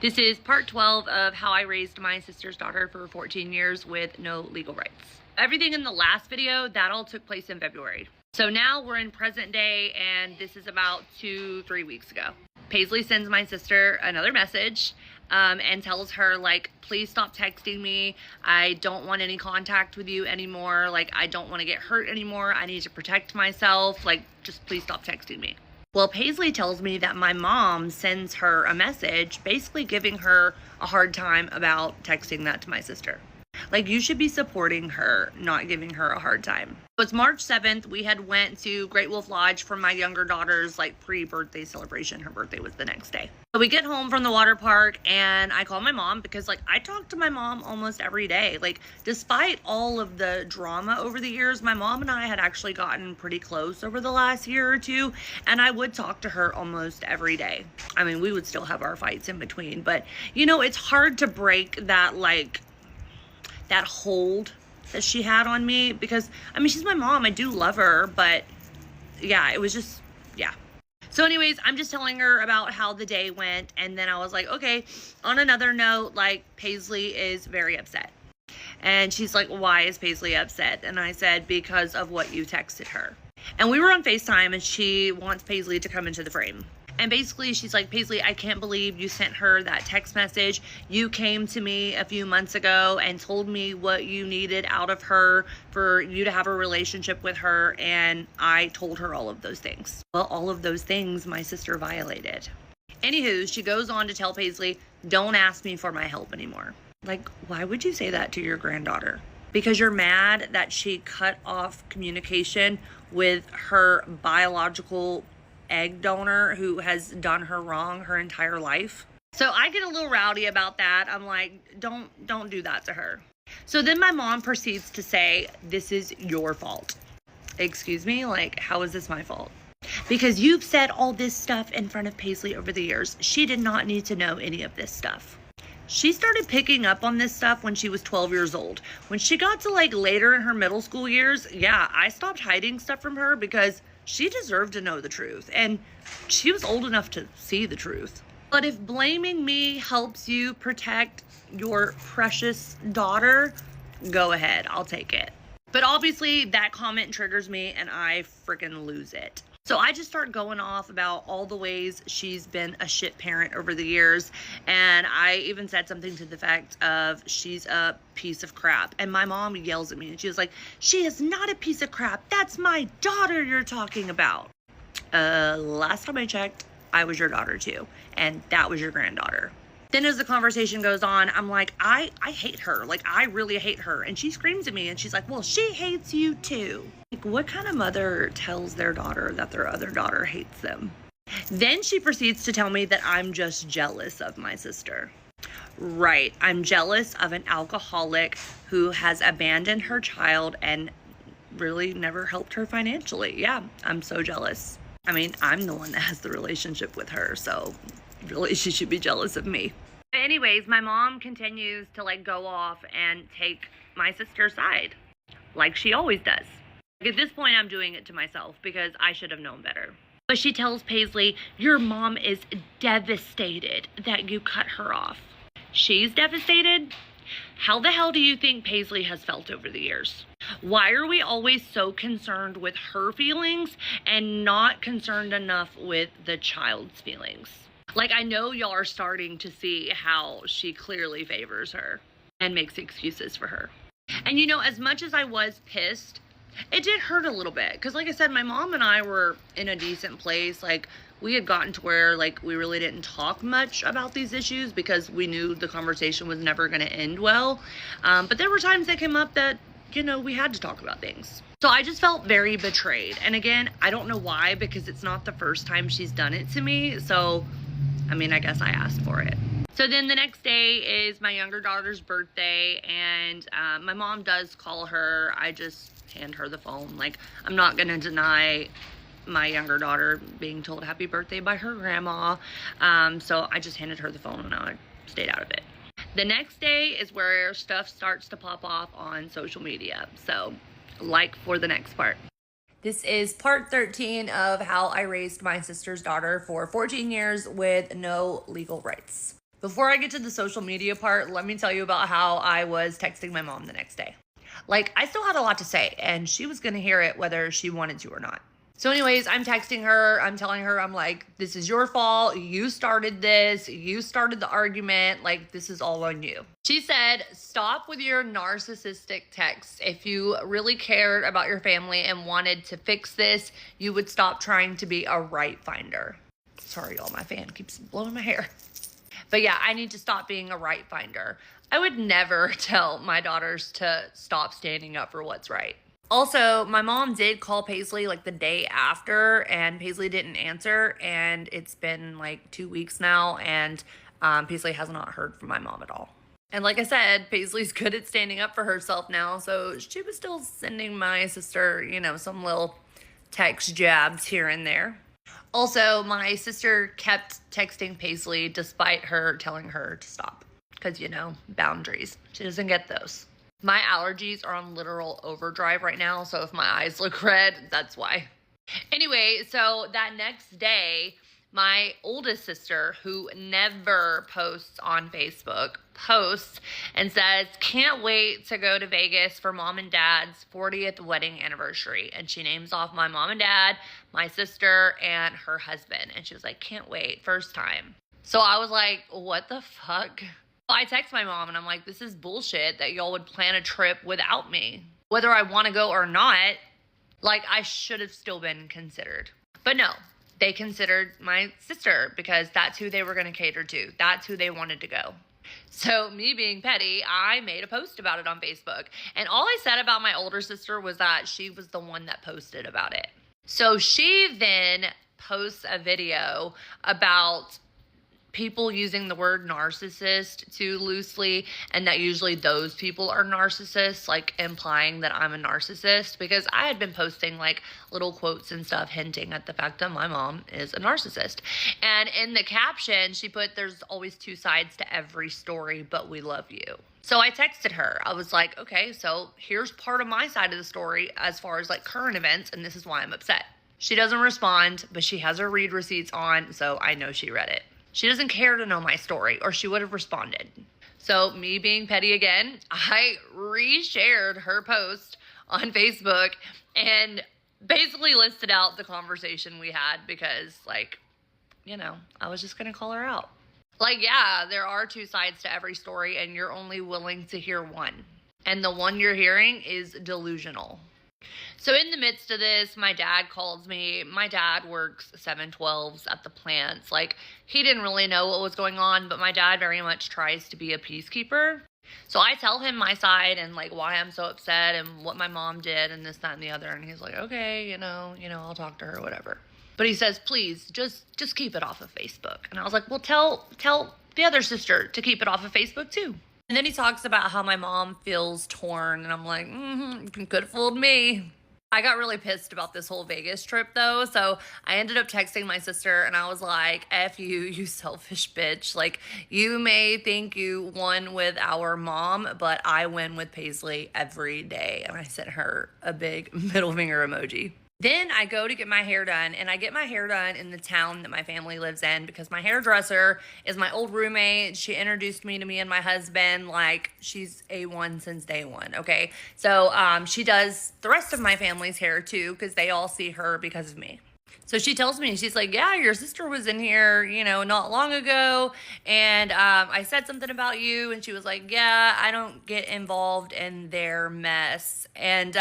This is part 12 of how I raised my sister's daughter for 14 years with no legal rights. Everything in the last video, that all took place in February. So now we're in present day, and this is about 2-3 weeks ago. Paisley sends my sister another message and tells her, like, please stop texting me. I don't want any contact with you anymore. Like, I don't want to get hurt anymore. I need to protect myself. Like, just please stop texting me. Well, Paisley tells me that my mom sends her a message basically giving her a hard time about texting that to my sister. Like, you should be supporting her, not giving her a hard time. So it's March 7th. We had went to Great Wolf Lodge for my younger daughter's like pre-birthday celebration. Her birthday was the next day. So we get home from the water park and I call my mom because like I talk to my mom almost every day. Like, despite all of the drama over the years, my mom and I had actually gotten pretty close over the last year or two, and I would talk to her almost every day. I mean, we would still have our fights in between, but you know, it's hard to break that like that hold that she had on me because I mean, she's my mom. I do love her, but yeah, it was just, yeah. So anyways, I'm just telling her about how the day went, and then I was like, okay, on another note, like, Paisley is very upset. And she's like, why is Paisley upset? And I said, because of what you texted her. And we were on FaceTime, and she wants Paisley to come into the frame. And basically, she's like, Paisley, I can't believe you sent her that text message. You came to me a few months ago and told me what you needed out of her for you to have a relationship with her. And I told her all of those things. Well, all of those things my sister violated. Anywho, she goes on to tell Paisley, don't ask me for my help anymore. Like, why would you say that to your granddaughter? Because you're mad that she cut off communication with her biological egg donor who has done her wrong her entire life. So I get a little rowdy about that. I'm like, don't do that to her. So then my mom proceeds to say, this is your fault. Excuse me? Like, how is this my fault? Because you've said all this stuff in front of Paisley over the years. She did not need to know any of this stuff. She started picking up on this stuff when she was 12 years old. When she got to like later in her middle school years, yeah, I stopped hiding stuff from her because she deserved to know the truth, and she was old enough to see the truth. But if blaming me helps you protect your precious daughter, go ahead, I'll take it. But obviously that comment triggers me and I freaking lose it. So I just start going off about all the ways she's been a shit parent over the years. And I even said something to the effect of, she's a piece of crap. And my mom yells at me and she was like, she is not a piece of crap. That's my daughter you're talking about. Last time I checked, I was your daughter too. And that was your granddaughter. Then as the conversation goes on, I'm like, I hate her. Like, I really hate her. And she screams at me and she's like, well, she hates you too. Like, what kind of mother tells their daughter that their other daughter hates them? Then she proceeds to tell me that I'm just jealous of my sister. Right. I'm jealous of an alcoholic who has abandoned her child and really never helped her financially. Yeah, I'm so jealous. I mean, I'm the one that has the relationship with her, so really she should be jealous of me. Anyways, my mom continues to like go off and take my sister's side like she always does. At this point, I'm doing it to myself because I should have known better. But she tells Paisley, your mom is devastated that you cut her off. She's devastated? How the hell do you think Paisley has felt over the years? Why are we always so concerned with her feelings and not concerned enough with the child's feelings? Like, I know y'all are starting to see how she clearly favors her and makes excuses for her. And you know, as much as I was pissed, it did hurt a little bit. Because like I said, my mom and I were in a decent place. Like, we had gotten to where, like, we really didn't talk much about these issues because we knew the conversation was never going to end well. But there were times that came up that, you know, we had to talk about things. So I just felt very betrayed. And again, I don't know why, because it's not the first time she's done it to me. So, I mean, I guess I asked for it. So then the next day is my younger daughter's birthday, and my mom does call her. I just hand her the phone. Like, I'm not going to deny my younger daughter being told happy birthday by her grandma. So I just handed her the phone and I stayed out of it. The next day is where stuff starts to pop off on social media. So like for the next part. This is part 13 of how I raised my sister's daughter for 14 years with no legal rights. Before I get to the social media part, let me tell you about how I was texting my mom the next day. Like, I still had a lot to say, and she was going to hear it whether she wanted to or not. So anyways, I'm texting her. I'm telling her, I'm like, this is your fault. You started this. You started the argument. Like, this is all on you. She said, stop with your narcissistic texts. If you really cared about your family and wanted to fix this, you would stop trying to be a right finder. Sorry, y'all, my fan keeps blowing my hair. But yeah, I need to stop being a right finder. I would never tell my daughters to stop standing up for what's right. Also, my mom did call Paisley like the day after, and Paisley didn't answer, and it's been like 2 weeks now, and Paisley has not heard from my mom at all. And like I said, Paisley's good at standing up for herself now, so she was still sending my sister, you know, some little text jabs here and there. Also, my sister kept texting Paisley despite her telling her to stop. Because, you know, boundaries. She doesn't get those. My allergies are on literal overdrive right now, so if my eyes look red, that's why. Anyway, so that next day, my oldest sister, who never posts on Facebook, posts and says, can't wait to go to Vegas for mom and dad's 40th wedding anniversary. And she names off my mom and dad, my sister, and her husband. And she was like, can't wait, first time. So I was like, what the fuck? I text my mom and I'm like, this is bullshit that y'all would plan a trip without me. Whether I want to go or not, like I should have still been considered. But no, they considered my sister because that's who they were going to cater to. That's who they wanted to go. So me being petty, I made a post about it on Facebook. And all I said about my older sister was that she was the one that posted about it. So she then posts a video about people using the word narcissist too loosely, and that usually those people are narcissists, like implying that I'm a narcissist, because I had been posting like little quotes and stuff hinting at the fact that my mom is a narcissist. And in the caption, she put, there's always two sides to every story, but we love you. So I texted her. I was like, okay, so here's part of my side of the story as far as like current events, and this is why I'm upset. She doesn't respond, but she has her read receipts on, so I know she read it. She doesn't care to know my story, or she would have responded. So me being petty again, I reshared her post on Facebook and basically listed out the conversation we had because, like, you know, I was just going to call her out. Like, yeah, there are two sides to every story and you're only willing to hear one. And the one you're hearing is delusional. So in the midst of this, my dad calls me. My dad works 7/12s at the plants. Like, he didn't really know what was going on, but my dad very much tries to be a peacekeeper. So I tell him my side and like why I'm so upset and what my mom did and this, that, and the other. And he's like, okay, you know, I'll talk to her, whatever. But he says, please, just keep it off of Facebook. And I was like, well, tell the other sister to keep it off of Facebook too. And then he talks about how my mom feels torn. And I'm like, could have fooled me. I got really pissed about this whole Vegas trip though. So I ended up texting my sister and I was like, F you, you selfish bitch. Like, you may think you won with our mom, but I win with Paisley every day. And I sent her a big middle finger emoji. Then I go to get my hair done, and I get my hair done in the town that my family lives in because my hairdresser is my old roommate. She introduced me to me and my husband. Like, she's A1 since day one, okay? So she does the rest of my family's hair too because they all see her because of me. So she tells me, she's like, yeah, your sister was in here, not long ago. And I said something about you. And she was like, yeah, I don't get involved in their mess. And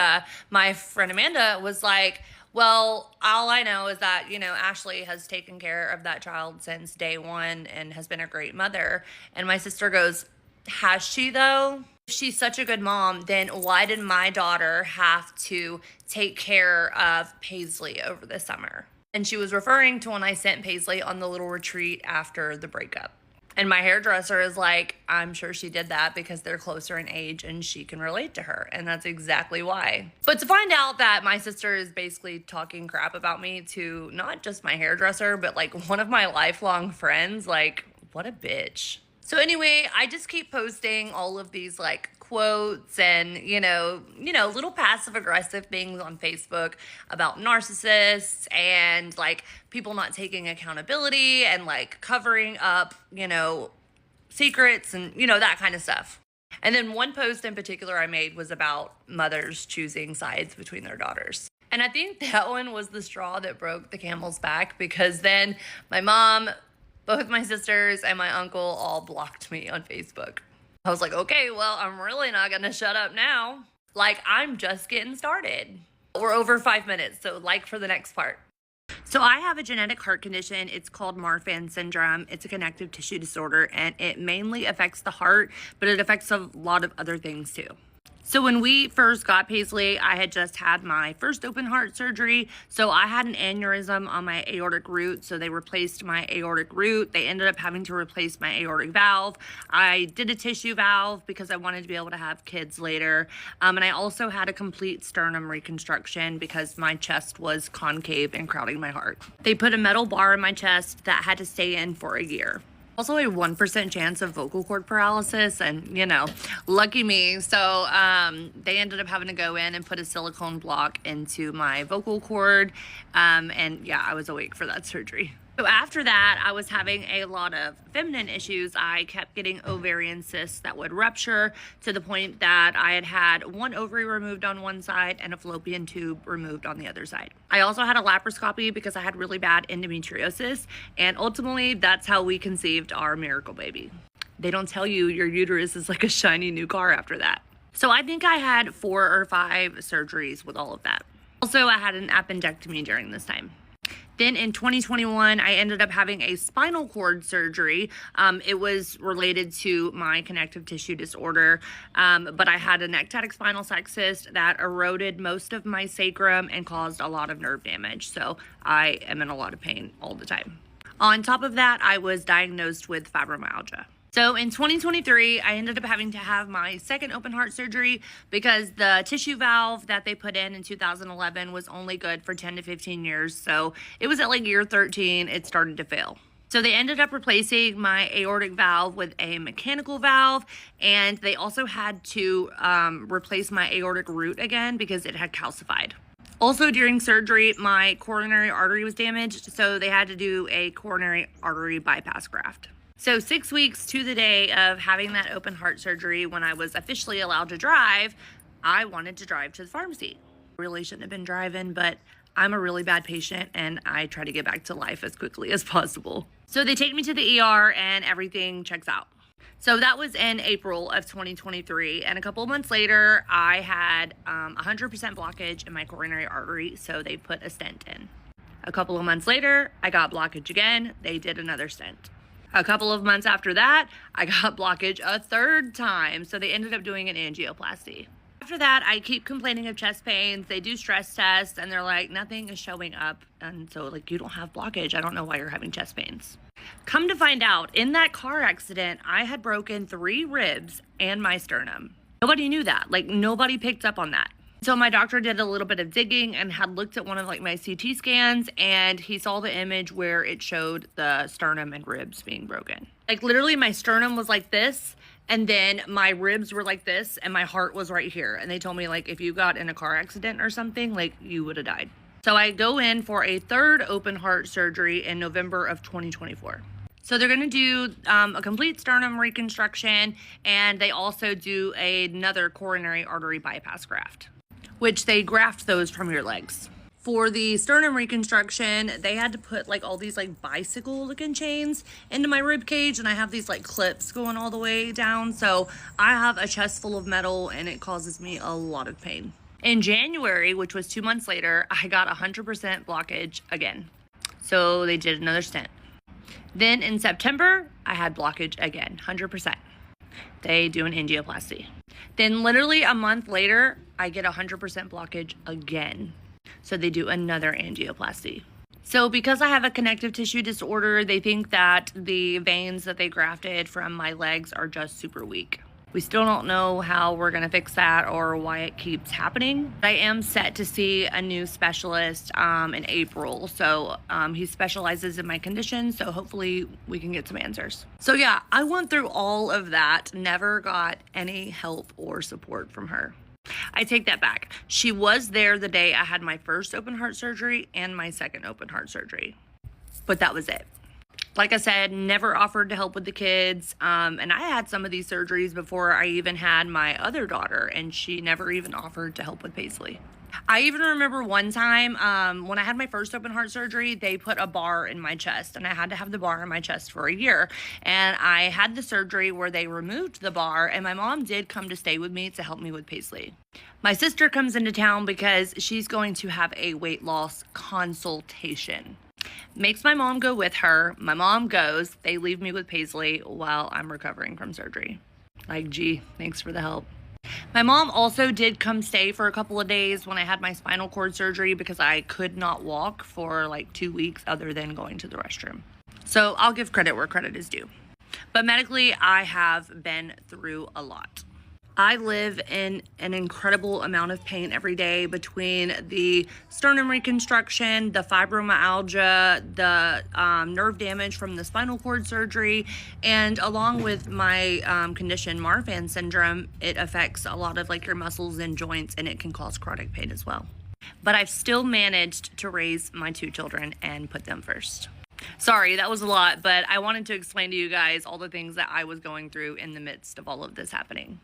my friend Amanda was like, well, all I know is that, Ashley has taken care of that child since day one and has been a great mother. And my sister goes, has she though? If she's such a good mom, then why did my daughter have to take care of Paisley over the summer? And she was referring to when I sent Paisley on the little retreat after the breakup. And my hairdresser is like, I'm sure she did that because they're closer in age and she can relate to her. And that's exactly why. But to find out that my sister is basically talking crap about me to not just my hairdresser, but like one of my lifelong friends, like, what a bitch. So anyway, I just keep posting all of these like quotes and, little passive aggressive things on Facebook about narcissists and like people not taking accountability and like covering up, secrets and, that kind of stuff. And then one post in particular I made was about mothers choosing sides between their daughters. And I think that one was the straw that broke the camel's back because then my mom, both my sisters, and my uncle all blocked me on Facebook. I was like, okay, well, I'm really not going to shut up now. Like, I'm just getting started. We're over 5 minutes, so like for the next part. So I have a genetic heart condition. It's called Marfan syndrome. It's a connective tissue disorder, and it mainly affects the heart, but it affects a lot of other things too. So when we first got Paisley, I had just had my first open heart surgery. So I had an aneurysm on my aortic root. So they replaced my aortic root. They ended up having to replace my aortic valve. I did a tissue valve because I wanted to be able to have kids later. And I also had a complete sternum reconstruction because my chest was concave and crowding my heart. They put a metal bar in my chest that had to stay in for a year. Also a 1% chance of vocal cord paralysis, and lucky me. So they ended up having to go in and put a silicone block into my vocal cord, and yeah, I was awake for that surgery. So after that, I was having a lot of feminine issues. I kept getting ovarian cysts that would rupture to the point that I had had one ovary removed on one side and a fallopian tube removed on the other side. I also had a laparoscopy because I had really bad endometriosis, and ultimately that's how we conceived our miracle baby. They don't tell you your uterus is like a shiny new car after that. So I think I had 4 or 5 surgeries with all of that. Also, I had an appendectomy during this time. Then in 2021, I ended up having a spinal cord surgery. It was related to my connective tissue disorder, but I had an ectatic spinal sac cyst that eroded most of my sacrum and caused a lot of nerve damage. So I am in a lot of pain all the time. On top of that, I was diagnosed with fibromyalgia. So in 2023, I ended up having to have my second open heart surgery because the tissue valve that they put in 2011 was only good for 10 to 15 years. So it was at like year 13, it started to fail. So they ended up replacing my aortic valve with a mechanical valve, and they also had to replace my aortic root again because it had calcified. Also during surgery, my coronary artery was damaged, so they had to do a coronary artery bypass graft. So 6 weeks to the day of having that open heart surgery, when I was officially allowed to drive, I wanted to drive to the pharmacy. Really shouldn't have been driving, but I'm a really bad patient and I try to get back to life as quickly as possible. So they take me to the ER and everything checks out. So that was in April of 2023. And a couple of months later, I had 100% blockage in my coronary artery. So they put a stent in. A couple of months later, I got blockage again. They did another stent. A couple of months after that, I got blockage a third time. So they ended up doing an angioplasty. After that, I keep complaining of chest pains. They do stress tests and they're like, nothing is showing up. And so like, you don't have blockage. I don't know why you're having chest pains. Come to find out, in that car accident, I had broken 3 ribs and my sternum. Nobody knew that. Like, nobody picked up on that. So my doctor did a little bit of digging and had looked at one of like my CT scans, and he saw the image where it showed the sternum and ribs being broken. Like literally my sternum was like this, and then my ribs were like this, and my heart was right here. And they told me like, if you got in a car accident or something, like you would have died. So I go in for a 3rd open heart surgery in November of 2024. So they're going to do a complete sternum reconstruction, and they also do another coronary artery bypass graft, which they graft those from your legs. For the sternum reconstruction, they had to put like all these like bicycle looking chains into my rib cage, and I have these like clips going all the way down. So I have a chest full of metal and it causes me a lot of pain. In January, which was 2 months later, I got 100% blockage again. So they did another stent. Then in September, I had blockage again, 100%. They do an angioplasty. Then literally a month later, I get 100% blockage again. So they do another angioplasty. So because I have a connective tissue disorder, they think that the veins that they grafted from my legs are just super weak. We still don't know how we're going to fix that or why it keeps happening. I am set to see a new specialist in April. So he specializes in my condition. So hopefully we can get some answers. So yeah, I went through all of that, never got any help or support from her. I take that back. She was there the day I had my first open heart surgery and my second open heart surgery, but that was it. Like I said, never offered to help with the kids. And I had some of these surgeries before I even had my other daughter, and she never even offered to help with Paisley. I even remember one time when I had my first open heart surgery, they put a bar in my chest, and I had to have the bar in my chest for a year. And I had the surgery where they removed the bar, and my mom did come to stay with me to help me with Paisley. My sister comes into town because she's going to have a weight loss consultation. Makes my mom go with her. My mom goes. They leave me with Paisley while I'm recovering from surgery. Like, gee, thanks for the help. My mom also did come stay for a couple of days when I had my spinal cord surgery because I could not walk for like 2 weeks other than going to the restroom. So I'll give credit where credit is due. But medically, I have been through a lot. I live in an incredible amount of pain every day between the sternum reconstruction, the fibromyalgia, the nerve damage from the spinal cord surgery, and along with my condition, Marfan syndrome, it affects a lot of like your muscles and joints, and it can cause chronic pain as well. But I've still managed to raise my 2 children and put them first. Sorry, that was a lot, but I wanted to explain to you guys all the things that I was going through in the midst of all of this happening.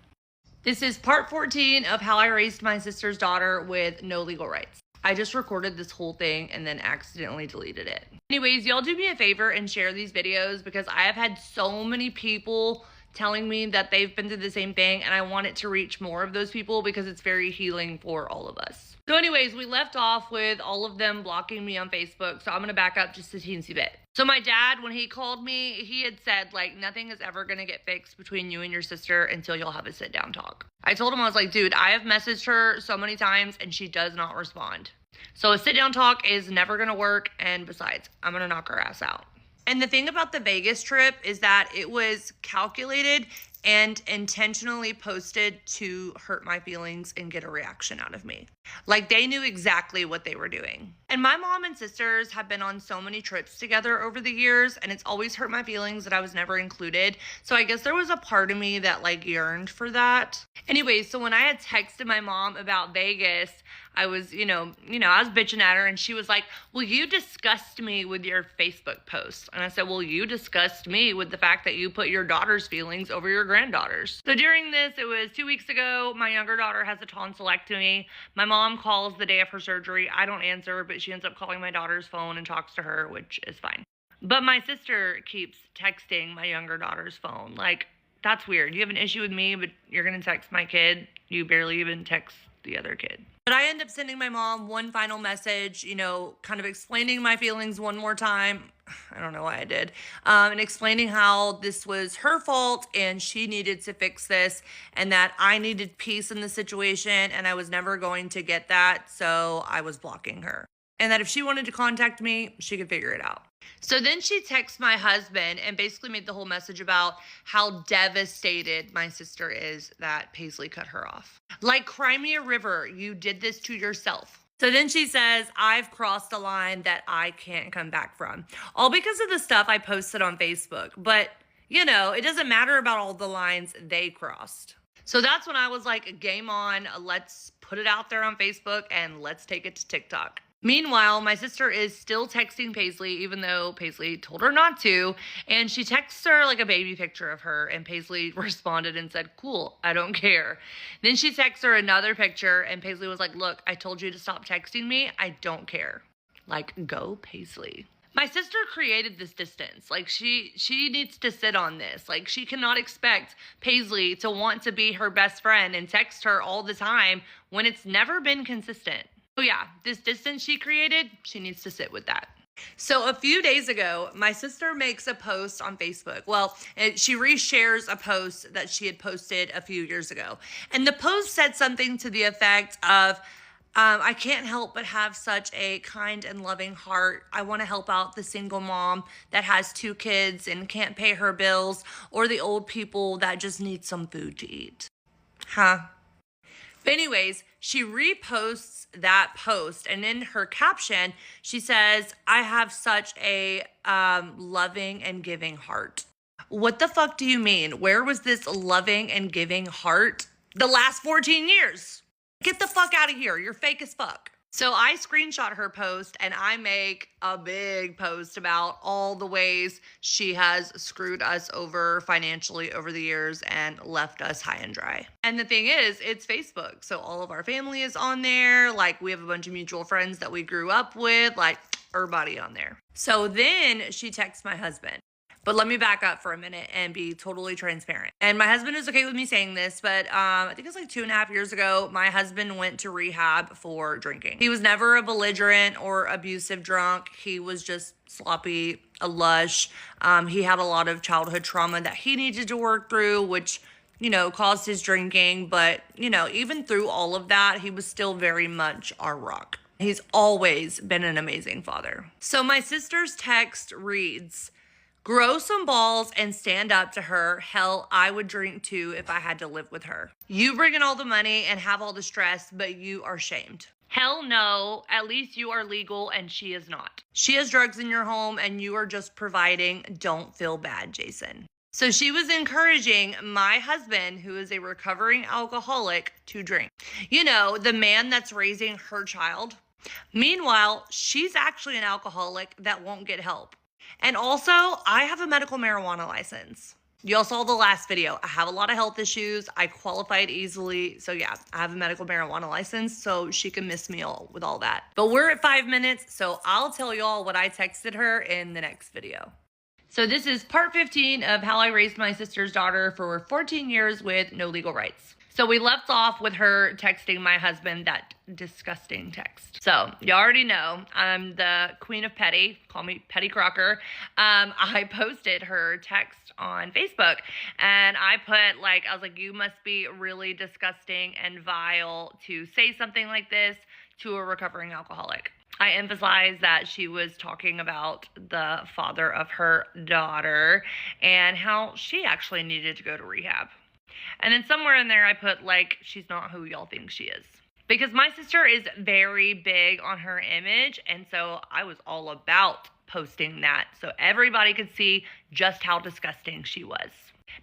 This is part 14 of how I raised my sister's daughter with no legal rights. I just recorded this whole thing and then accidentally deleted it. Anyways, y'all do me a favor and share these videos because I have had so many people telling me that they've been through the same thing, and I want it to reach more of those people because it's very healing for all of us. So anyways, we left off with all of them blocking me on Facebook, so I'm gonna back up just a teensy bit. So my dad, when he called me, he had said, like, nothing is ever gonna get fixed between you and your sister until y'all have a sit down talk. I told him, I was like, dude, I have messaged her so many times and she does not respond. So a sit down talk is never gonna work, and besides, I'm gonna knock her ass out. And the thing about the Vegas trip is that it was calculated and intentionally posted to hurt my feelings and get a reaction out of me. Like, they knew exactly what they were doing. And my mom and sisters have been on so many trips together over the years, and it's always hurt my feelings that I was never included. So I guess there was a part of me that like yearned for that. Anyway, so when I had texted my mom about Vegas, I was, I was bitching at her, and she was like, well, you disgust me with your Facebook post. And I said, well, you disgust me with the fact that you put your daughter's feelings over your granddaughters. So during this, it was 2 weeks ago, my younger daughter has a tonsillectomy. My mom calls the day of her surgery. I don't answer, but she ends up calling my daughter's phone and talks to her, which is fine. But my sister keeps texting my younger daughter's phone. Like, that's weird. You have an issue with me, but you're going to text my kid. You barely even text the other kid. But I end up sending my mom one final message, kind of explaining my feelings one more time. I don't know why I did. And explaining how this was her fault and she needed to fix this, and that I needed peace in the situation and I was never going to get that. So I was blocking her. And that if she wanted to contact me, she could figure it out. So then she texts my husband and basically made the whole message about how devastated my sister is that Paisley cut her off. Like, cry me a river, you did this to yourself. So then she says, I've crossed a line that I can't come back from. All because of the stuff I posted on Facebook. But, it doesn't matter about all the lines they crossed. So that's when I was like, game on, let's put it out there on Facebook and let's take it to TikTok. Meanwhile, my sister is still texting Paisley, even though Paisley told her not to. And she texts her like a baby picture of her. And Paisley responded and said, cool, I don't care. Then she texts her another picture. And Paisley was like, look, I told you to stop texting me. I don't care. Like, go Paisley. My sister created this distance. Like, she needs to sit on this. Like, she cannot expect Paisley to want to be her best friend and text her all the time when it's never been consistent. So yeah, this distance she created, she needs to sit with that. So a few days ago, my sister makes a post on Facebook. Well, she reshares a post that she had posted a few years ago. And the post said something to the effect of, I can't help but have such a kind and loving heart. I want to help out the single mom that has 2 kids and can't pay her bills, or the old people that just need some food to eat. Huh? But anyways, she reposts that post, and in her caption, she says, I have such a loving and giving heart. What the fuck do you mean? Where was this loving and giving heart the last 14 years? Get the fuck out of here. You're fake as fuck. So I screenshot her post and I make a big post about all the ways she has screwed us over financially over the years and left us high and dry. And the thing is, it's Facebook. So all of our family is on there. Like, we have a bunch of mutual friends that we grew up with, like everybody on there. So then she texts my husband. But let me back up for a minute and be totally transparent. And my husband is okay with me saying this, but I think it's like 2.5 years ago, my husband went to rehab for drinking. He was never a belligerent or abusive drunk. He was just sloppy, a lush. He had a lot of childhood trauma that he needed to work through, which, you know, caused his drinking. But, you know, even through all of that, he was still very much our rock. He's always been an amazing father. So my sister's text reads, "Grow some balls and stand up to her. Hell, I would drink too if I had to live with her. You bring in all the money and have all the stress, but you are shamed. Hell no, at least you are legal and she is not. She has drugs in your home and you are just providing. Don't feel bad, Jason." So she was encouraging my husband, who is a recovering alcoholic, to drink. You know, the man that's raising her child. Meanwhile, she's actually an alcoholic that won't get help. And also, I have a medical marijuana license. Y'all saw the last video. I have a lot of health issues. I qualified easily. So yeah, I have a medical marijuana license, so she can miss me all with all that. But we're at 5 minutes, so I'll tell y'all what I texted her in the next video. So this is part 15 of how I raised my sister's daughter for 14 years with no legal rights. So we left off with her texting my husband that disgusting text. So you already know I'm the queen of petty. Call me Petty Crocker. I posted her text on Facebook and I was like, you must be really disgusting and vile to say something like this to a recovering alcoholic. I emphasized that she was talking about the father of her daughter and how she actually needed to go to rehab. And then somewhere in there, I put, like, she's not who y'all think she is. Because my sister is very big on her image, and so I was all about posting that so everybody could see just how disgusting she was.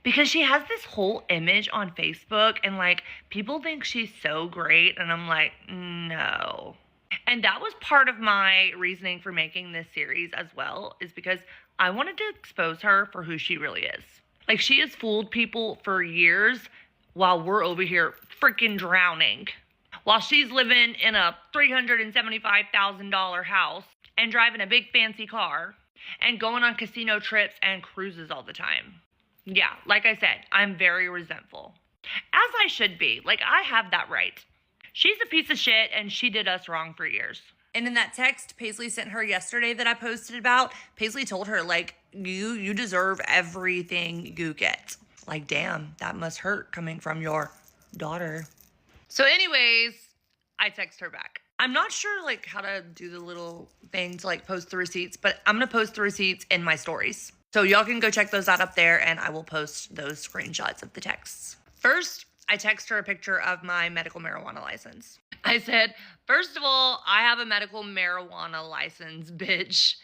Because she has this whole image on Facebook, and, like, people think she's so great, and I'm like, no. And that was part of my reasoning for making this series as well, is because I wanted to expose her for who she really is. Like, she has fooled people for years while we're over here freaking drowning. While she's living in a $375,000 house and driving a big fancy car and going on casino trips and cruises all the time. Yeah, like I said, I'm very resentful. As I should be. Like, I have that right. She's a piece of shit and she did us wrong for years. And in that text Paisley sent her yesterday that I posted about, Paisley told her, like, you deserve everything you get. Like, damn, that must hurt coming from your daughter. So anyways, I text her back. I'm not sure, like, how to do the little thing to, like, post the receipts, but I'm going to post the receipts in my stories. So y'all can go check those out up there, and I will post those screenshots of the texts. First, I text her a picture of my medical marijuana license. I said, first of all, I have a medical marijuana license, bitch.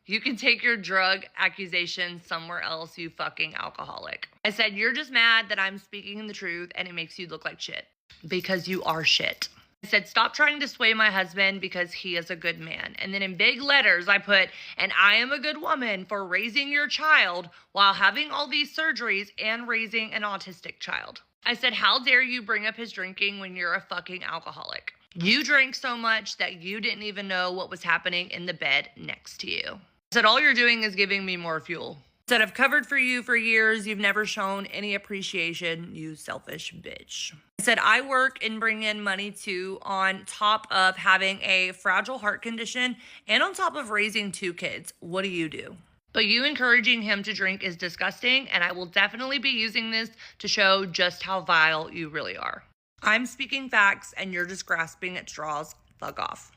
You can take your drug accusations somewhere else, you fucking alcoholic. I said, you're just mad that I'm speaking the truth and it makes you look like shit. Because you are shit. I said, stop trying to sway my husband because he is a good man. And then in big letters, I put, and I am a good woman for raising your child while having all these surgeries and raising an autistic child. I said, how dare you bring up his drinking when you're a fucking alcoholic? You drank so much that you didn't even know what was happening in the bed next to you. I said, all you're doing is giving me more fuel. I said, I've covered for you for years. You've never shown any appreciation, you selfish bitch. I said, I work and bring in money too, on top of having a fragile heart condition and on top of raising 2 kids. What do you do? But you encouraging him to drink is disgusting, and I will definitely be using this to show just how vile you really are. I'm speaking facts, and you're just grasping at straws. Fuck off.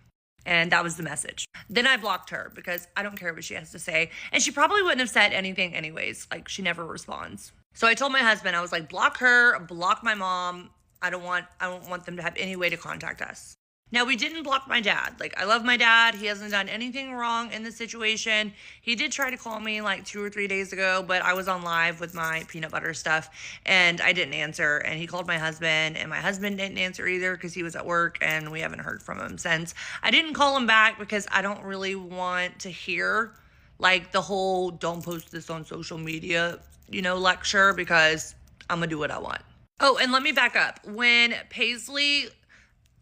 And that was the message. Then I blocked her because I don't care what she has to say. And she probably wouldn't have said anything anyways. Like, she never responds. So I told my husband, I was like, block her, block my mom. I don't want them to have any way to contact us. Now, we didn't block my dad. Like, I love my dad. He hasn't done anything wrong in this situation. He did try to call me like 2 or 3 days ago, but I was on live with my peanut butter stuff and I didn't answer. And he called my husband, and my husband didn't answer either because he was at work, and we haven't heard from him since. I didn't call him back because I don't really want to hear like the whole don't post this on social media, lecture, because I'm gonna do what I want. Oh, and let me back up. When Paisley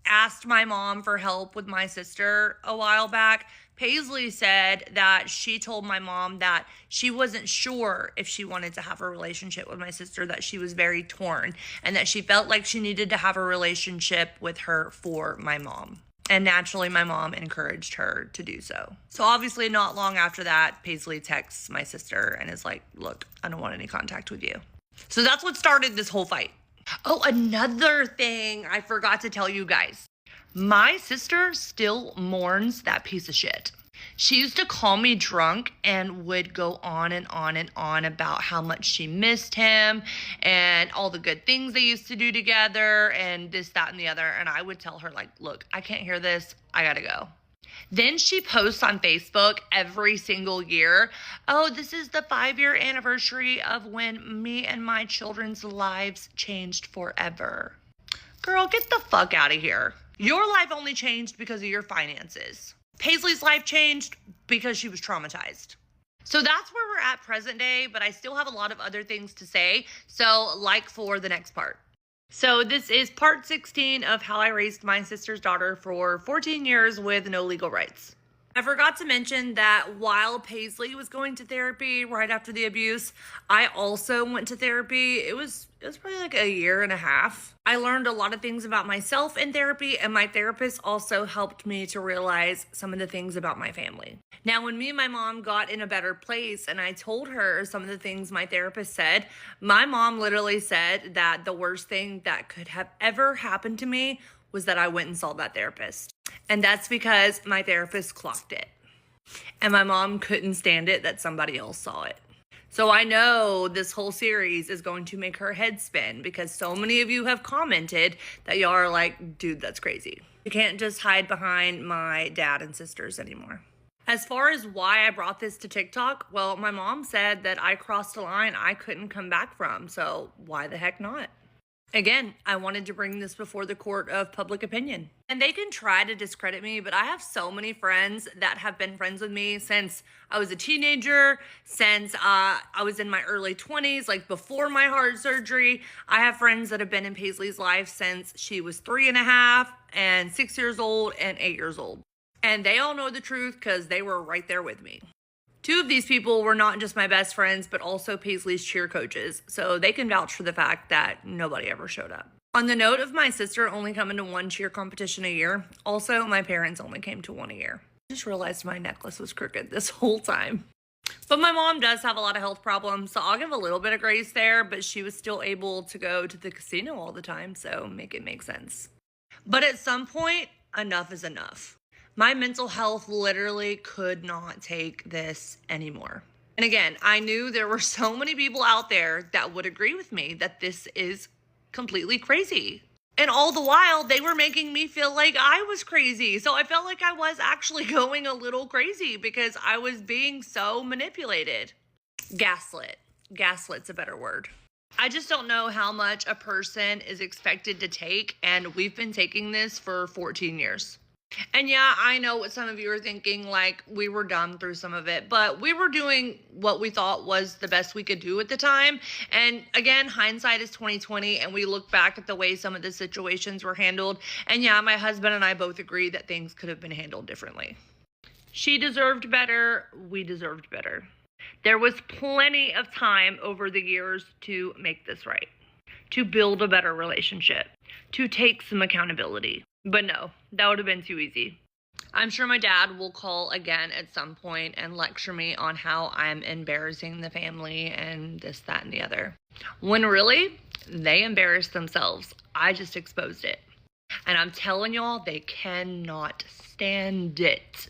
asked my mom for help with my sister a while back, Paisley said that she told my mom that she wasn't sure if she wanted to have a relationship with my sister, that she was very torn, and that she felt like she needed to have a relationship with her for my mom. And naturally, my mom encouraged her to do so. So obviously, not long after that, Paisley texts my sister and is like, look, I don't want any contact with you. So that's what started this whole fight. Oh, another thing I forgot to tell you guys. My sister still mourns that piece of shit. She used to call me drunk and would go on and on and on about how much she missed him and all the good things they used to do together and this, that, and the other. And I would tell her, like, look, I can't hear this. I gotta go. Then she posts on Facebook every single year, oh, this is the 5-year anniversary of when me and my children's lives changed forever. Girl, get the fuck out of here. Your life only changed because of your finances. Paisley's life changed because she was traumatized. So that's where we're at present day, but I still have a lot of other things to say. So like for the next part. So this is part 16 of how I raised my sister's daughter for 14 years with no legal rights. I forgot to mention that while Paisley was going to therapy right after the abuse, I also went to therapy. It was probably like a year and a half. I learned a lot of things about myself in therapy, and my therapist also helped me to realize some of the things about my family. Now, when me and my mom got in a better place and I told her some of the things my therapist said, my mom literally said that the worst thing that could have ever happened to me was that I went and saw that therapist. And that's because my therapist clocked it. And my mom couldn't stand it that somebody else saw it. So I know this whole series is going to make her head spin because so many of you have commented that y'all are like, dude, that's crazy. You can't just hide behind my dad and sisters anymore. As far as why I brought this to TikTok, well, my mom said that I crossed a line I couldn't come back from. So why the heck not? Again, I wanted to bring this before the court of public opinion. And they can try to discredit me, but I have so many friends that have been friends with me since I was a teenager, since I was in my early 20s, like before my heart surgery. I have friends that have been in Paisley's life since she was 3.5 and 6 years old and 8 years old. And they all know the truth because they were right there with me. 2 of these people were not just my best friends, but also Paisley's cheer coaches, so they can vouch for the fact that nobody ever showed up. On the note of my sister only coming to 1 cheer competition a year, also my parents only came to 1 a year. I just realized my necklace was crooked this whole time. But my mom does have a lot of health problems, so I'll give a little bit of grace there, but she was still able to go to the casino all the time, so make it make sense. But at some point, enough is enough. My mental health literally could not take this anymore. And again, I knew there were so many people out there that would agree with me that this is completely crazy. And all the while, they were making me feel like I was crazy. So I felt like I was actually going a little crazy because I was being so manipulated. Gaslit. Gaslit's a better word. I just don't know how much a person is expected to take, and we've been taking this for 14 years. And yeah, I know what some of you are thinking, like we were done through some of it, but we were doing what we thought was the best we could do at the time. And again, hindsight is 2020, and we look back at the way some of the situations were handled. And yeah, my husband and I both agree that things could have been handled differently. She deserved better. We deserved better. There was plenty of time over the years to make this right, to build a better relationship, to take some accountability. But no, that would have been too easy. I'm sure my dad will call again at some point and lecture me on how I'm embarrassing the family and this, that, and the other. When really, they embarrassed themselves. I just exposed it. And I'm telling y'all, they cannot stand it.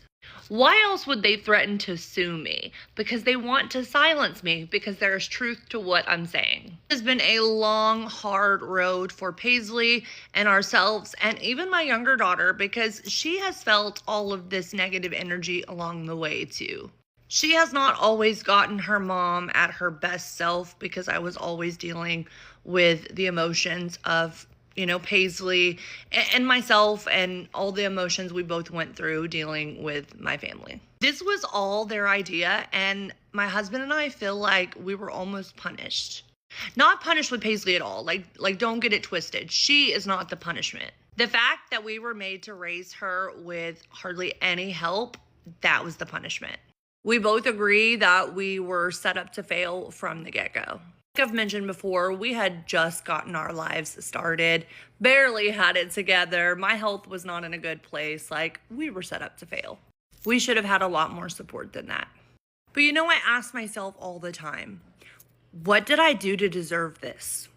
Why else would they threaten to sue me? Because they want to silence me, because there's truth to what I'm saying. It has been a long, hard road for Paisley and ourselves, and even my younger daughter, because she has felt all of this negative energy along the way too. She has not always gotten her mom at her best self, because I was always dealing with the emotions of Paisley and myself, and all the emotions we both went through dealing with my family. This was all their idea, and my husband and I feel like we were almost punished. Not punished with Paisley at all. Like don't get it twisted. She is not the punishment. The fact that we were made to raise her with hardly any help, that was the punishment. We both agree that we were set up to fail from the get-go. I've mentioned before, we had just gotten our lives started, barely had it together. My health was not in a good place. Like, we were set up to fail. We should have had a lot more support than that. But I ask myself all the time, what did I do to deserve this?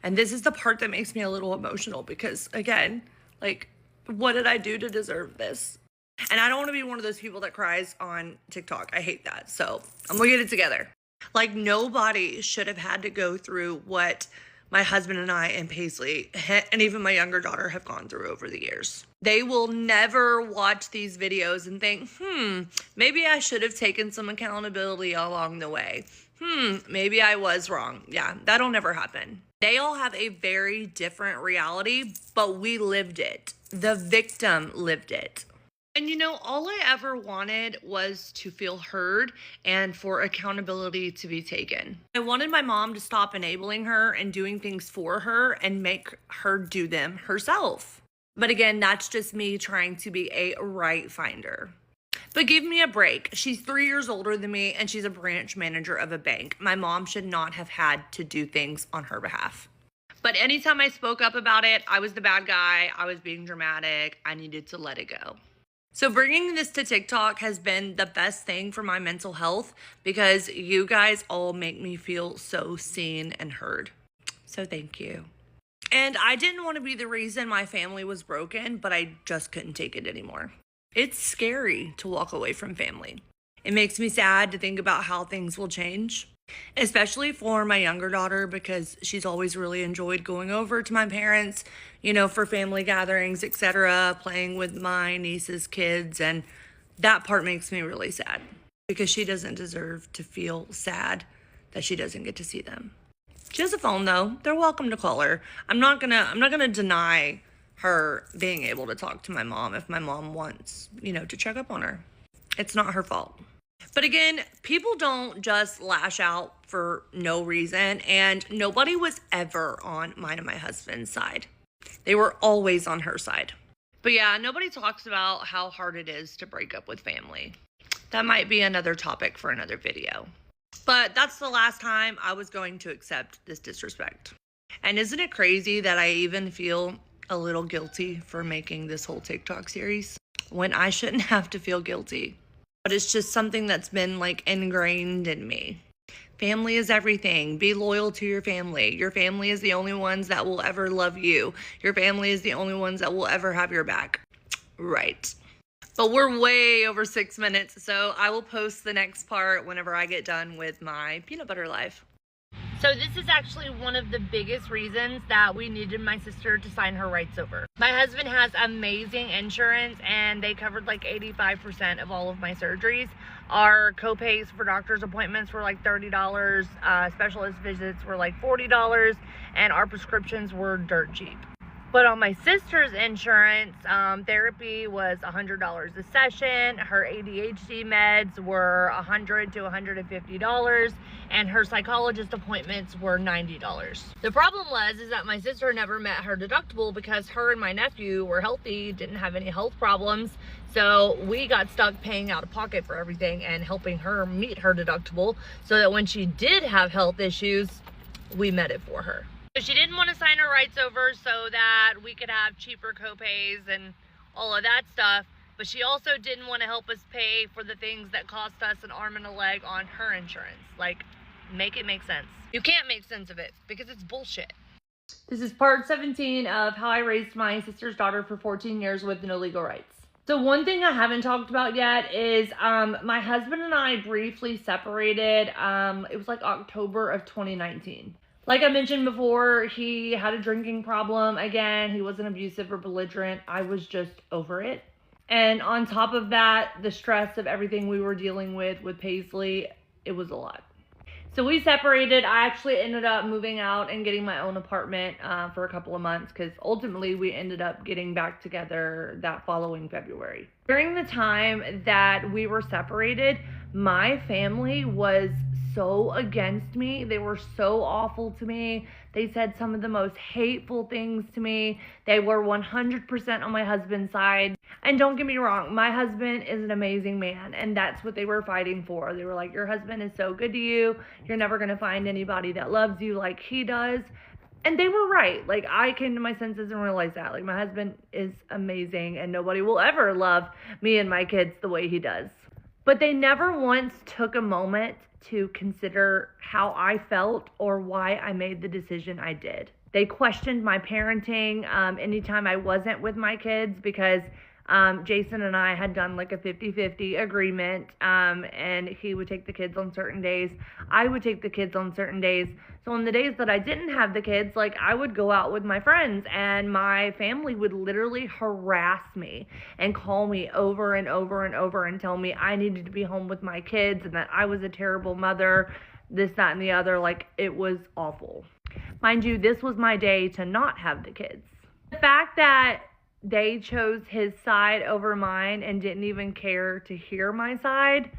And this is the part that makes me a little emotional, because again, what did I do to deserve this? And I don't want to be one of those people that cries on TikTok. I hate that. So I'm gonna get it together. Nobody should have had to go through what my husband and I and Paisley and even my younger daughter have gone through over the years. They will never watch these videos and think, maybe I should have taken some accountability along the way. Maybe I was wrong. Yeah, that'll never happen. They all have a very different reality, but we lived it. The victim lived it. And all I ever wanted was to feel heard and for accountability to be taken. I wanted my mom to stop enabling her and doing things for her and make her do them herself. But again, that's just me trying to be a right finder. But give me a break. She's 3 years older than me, and she's a branch manager of a bank. My mom should not have had to do things on her behalf. But anytime I spoke up about it, I was the bad guy. I was being dramatic. I needed to let it go. So bringing this to TikTok has been the best thing for my mental health, because you guys all make me feel so seen and heard. So thank you. And I didn't want to be the reason my family was broken, but I just couldn't take it anymore. It's scary to walk away from family. It makes me sad to think about how things will change, especially for my younger daughter, because she's always really enjoyed going over to my parents, for family gatherings, etc., playing with my niece's kids. And that part makes me really sad, because she doesn't deserve to feel sad that she doesn't get to see them. She has a phone though. They're welcome to call her. I'm not gonna deny her being able to talk to my mom if my mom wants, to check up on her. It's not her fault. But again, people don't just lash out for no reason, and nobody was ever on mine and my husband's side. They were always on her side. But yeah, nobody talks about how hard it is to break up with family. That might be another topic for another video. But that's the last time I was going to accept this disrespect. And isn't it crazy that I even feel a little guilty for making this whole TikTok series when I shouldn't have to feel guilty? But it's just something that's been ingrained in me. Family is everything. Be loyal to your family. Your family is the only ones that will ever love you. Your family is the only ones that will ever have your back. Right. But we're way over 6 minutes, so I will post the next part whenever I get done with my peanut butter life. So this is actually one of the biggest reasons that we needed my sister to sign her rights over. My husband has amazing insurance, and they covered 85% of all of my surgeries. Our co-pays for doctor's appointments were $30, specialist visits were $40, and our prescriptions were dirt cheap. But on my sister's insurance, therapy was $100 a session. Her ADHD meds were $100 to $150, and her psychologist appointments were $90. The problem is that my sister never met her deductible, because her and my nephew were healthy, didn't have any health problems. So we got stuck paying out of pocket for everything and helping her meet her deductible, so that when she did have health issues, we met it for her. So she didn't want to sign her rights over so that we could have cheaper co-pays and all of that stuff. But she also didn't want to help us pay for the things that cost us an arm and a leg on her insurance. Make it make sense. You can't make sense of it, because it's bullshit. This is part 17 of how I raised my sister's daughter for 14 years with no legal rights. So one thing I haven't talked about yet is my husband and I briefly separated. It was like October of 2019. Like I mentioned before, he had a drinking problem again. He wasn't abusive or belligerent. I was just over it. And on top of that, the stress of everything we were dealing with Paisley, it was a lot. So we separated. I actually ended up moving out and getting my own apartment for a couple of months because ultimately we ended up getting back together that following February. During the time that we were separated, my family was so against me. They were so awful to me. They said some of the most hateful things to me. They were 100% on my husband's side. And don't get me wrong, my husband is an amazing man, and that's what they were fighting for. They were like, your husband is so good to you. You're never going to find anybody that loves you like he does. And they were right. Like, I came to my senses and realized that. Like, my husband is amazing, and nobody will ever love me and my kids the way he does. But they never once took a moment to consider how I felt or why I made the decision I did. They questioned my parenting anytime I wasn't with my kids because Jason and I had done like a 50-50 agreement, and he would take the kids on certain days. I would take the kids on certain days. So on the days that I didn't have the kids, like I would go out with my friends, and my family would literally harass me and call me over and over and over and tell me I needed to be home with my kids and that I was a terrible mother, this, that, and the other. Like, it was awful. Mind you, this was my day to not have the kids. The fact that they chose his side over mine and didn't even care to hear my side,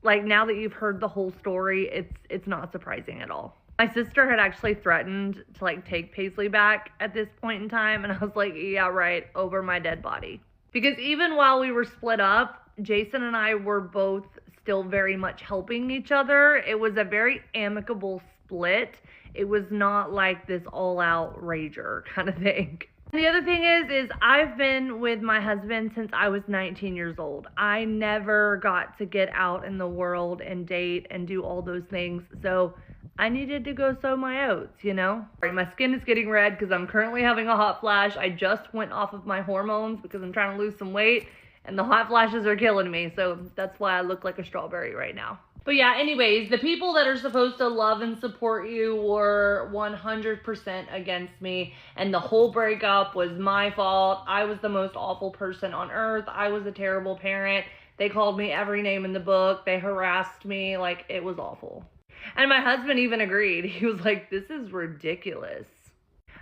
like, now that you've heard the whole story, it's not surprising at all. My sister had actually threatened to like take Paisley back at this point in time, and I was like, yeah, right, over my dead body. Because even while we were split up, Jason and I were both still very much helping each other. It was a very amicable split. It was not like this all-out rager kind of thing. And the other thing is I've been with my husband since I was 19 years old. I never got to get out in the world and date and do all those things. So I needed to go sow my oats, you know? My skin is getting red because I'm currently having a hot flash. I just went off of my hormones because I'm trying to lose some weight, and the hot flashes are killing me. So that's why I look like a strawberry right now. But yeah, anyways, the people that are supposed to love and support you were 100% against me, and the whole breakup was my fault. I was the most awful person on earth. I was a terrible parent. They called me every name in the book. They harassed me. Like, it was awful. And my husband even agreed. He was like, this is ridiculous.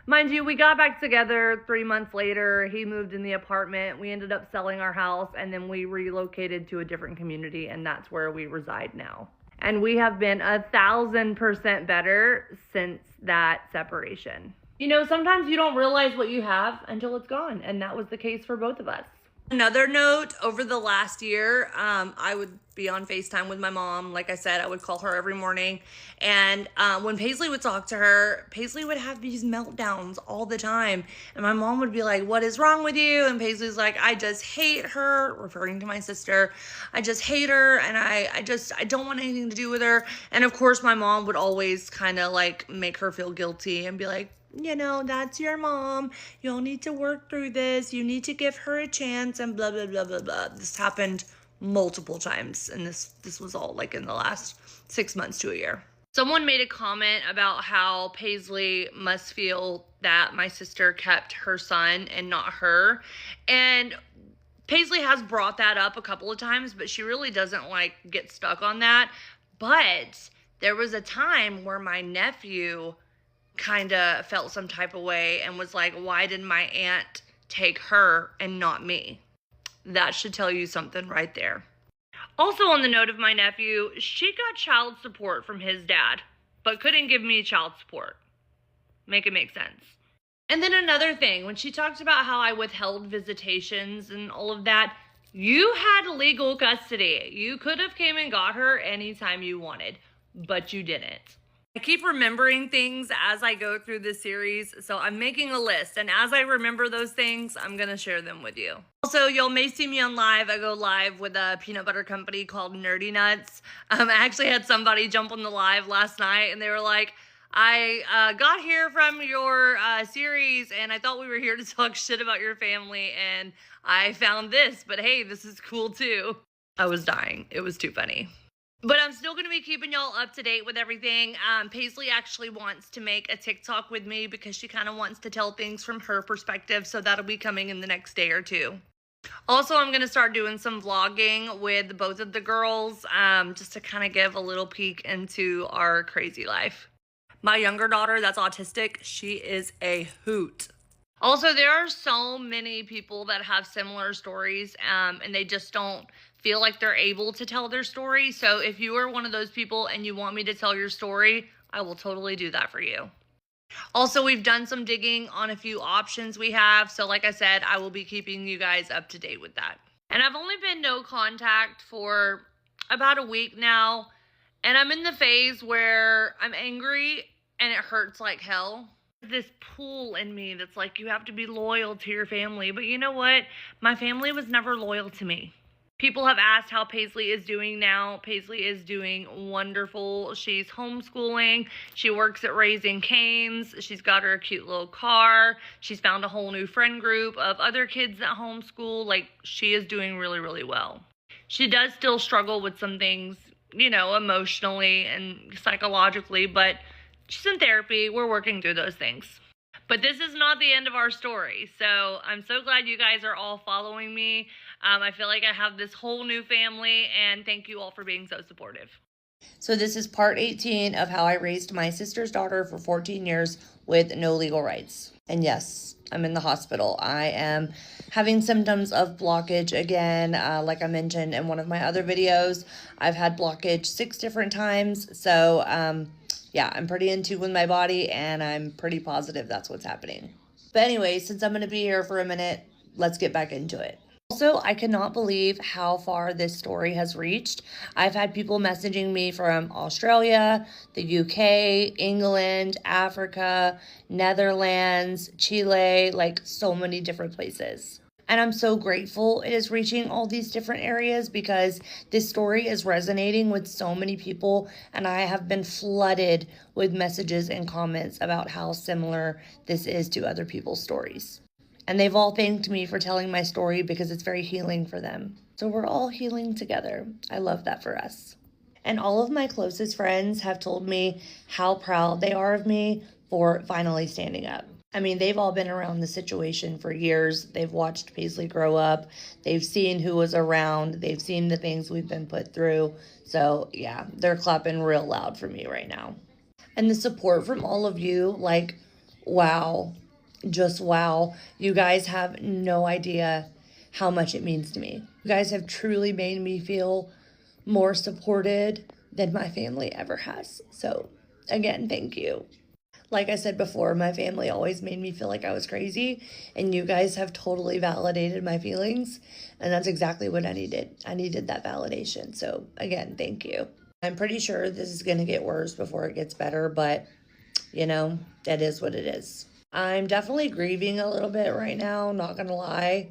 Mind you, we got back together 3 months later. He moved in the apartment. We ended up selling our house, and then we relocated to a different community, and that's where we reside now. And we have been 1,000% better since that separation. You know, sometimes you don't realize what you have until it's gone, and that was the case for both of us. Another note, over the last year, I would be on FaceTime with my mom. Like I said, I would call her every morning. And when Paisley would talk to her, Paisley would have these meltdowns all the time. And my mom would be like, what is wrong with you? And Paisley's like, I just hate her, referring to my sister. I just hate her, and I don't want anything to do with her. And of course, my mom would always kind of like make her feel guilty and be like, you know, that's your mom. You'll need to work through this. You need to give her a chance, and blah, blah, blah, blah, blah. This happened multiple times, and this was all like in the last 6 months to a year. Someone made a comment about how Paisley must feel that my sister kept her son and not her. And Paisley has brought that up a couple of times, but she really doesn't like get stuck on that. But there was a time where my nephew kind of felt some type of way and was like, why did my aunt take her and not me? That should tell you something right there. Also, on the note of my nephew, she got child support from his dad, but couldn't give me child support. Make it make sense. And then another thing, when she talked about how I withheld visitations and all of that, you had legal custody. You could have came and got her anytime you wanted, but you didn't. I keep remembering things as I go through this series, so I'm making a list, and as I remember those things, I'm going to share them with you. Also, y'all may see me on live. I go live with a peanut butter company called Nerdy Nuts. I actually had somebody jump on the live last night, and they were like, I got here from your series and I thought we were here to talk shit about your family and I found this, but hey, this is cool too. I was dying. It was too funny. But I'm still going to be keeping y'all up to date with everything. Paisley actually wants to make a TikTok with me because she kind of wants to tell things from her perspective. So that'll be coming in the next day or two. Also, I'm going to start doing some vlogging with both of the girls just to kind of give a little peek into our crazy life. My younger daughter that's autistic, she is a hoot. Also, there are so many people that have similar stories and they just don't feel like they're able to tell their story. So if you are one of those people and you want me to tell your story, I will totally do that for you. Also, we've done some digging on a few options we have. So like I said, I will be keeping you guys up to date with that. And I've only been no contact for about a week now. And I'm in the phase where I'm angry and it hurts like hell. This pull in me that's like, you have to be loyal to your family. But you know what? My family was never loyal to me. People have asked how Paisley is doing now. Paisley is doing wonderful. She's homeschooling. She works at Raising Cane's. She's got her a cute little car. She's found a whole new friend group of other kids that homeschool. Like, she is doing really, really well. She does still struggle with some things, you know, emotionally and psychologically, but she's in therapy. We're working through those things. But this is not the end of our story. So I'm so glad you guys are all following me. I feel like I have this whole new family, and thank you all for being so supportive. So this is part 18 of how I raised my sister's daughter for 14 years with no legal rights. And yes, I'm in the hospital. I am having symptoms of blockage again. Like I mentioned in one of my other videos, I've had blockage 6 different times. So yeah, I'm pretty in tune with my body and I'm pretty positive that's what's happening. But anyway, since I'm going to be here for a minute, let's get back into it. Also, I cannot believe how far this story has reached. I've had people messaging me from Australia, the UK, England, Africa, Netherlands, Chile, like so many different places. And I'm so grateful it is reaching all these different areas because this story is resonating with so many people. And I have been flooded with messages and comments about how similar this is to other people's stories. And they've all thanked me for telling my story because it's very healing for them. So we're all healing together. I love that for us. And all of my closest friends have told me how proud they are of me for finally standing up. I mean, they've all been around the situation for years. They've watched Paisley grow up. They've seen who was around. They've seen the things we've been put through. So yeah, they're clapping real loud for me right now. And the support from all of you, like, wow. Just wow. You guys have no idea how much it means to me. You guys have truly made me feel more supported than my family ever has. So again, thank you. Like I said before, my family always made me feel like I was crazy, and you guys have totally validated my feelings, and that's exactly what I needed. I needed that validation. So again, thank you. I'm pretty sure this is going to get worse before it gets better, but you know, that is what it is. I'm definitely grieving a little bit right now, not gonna lie.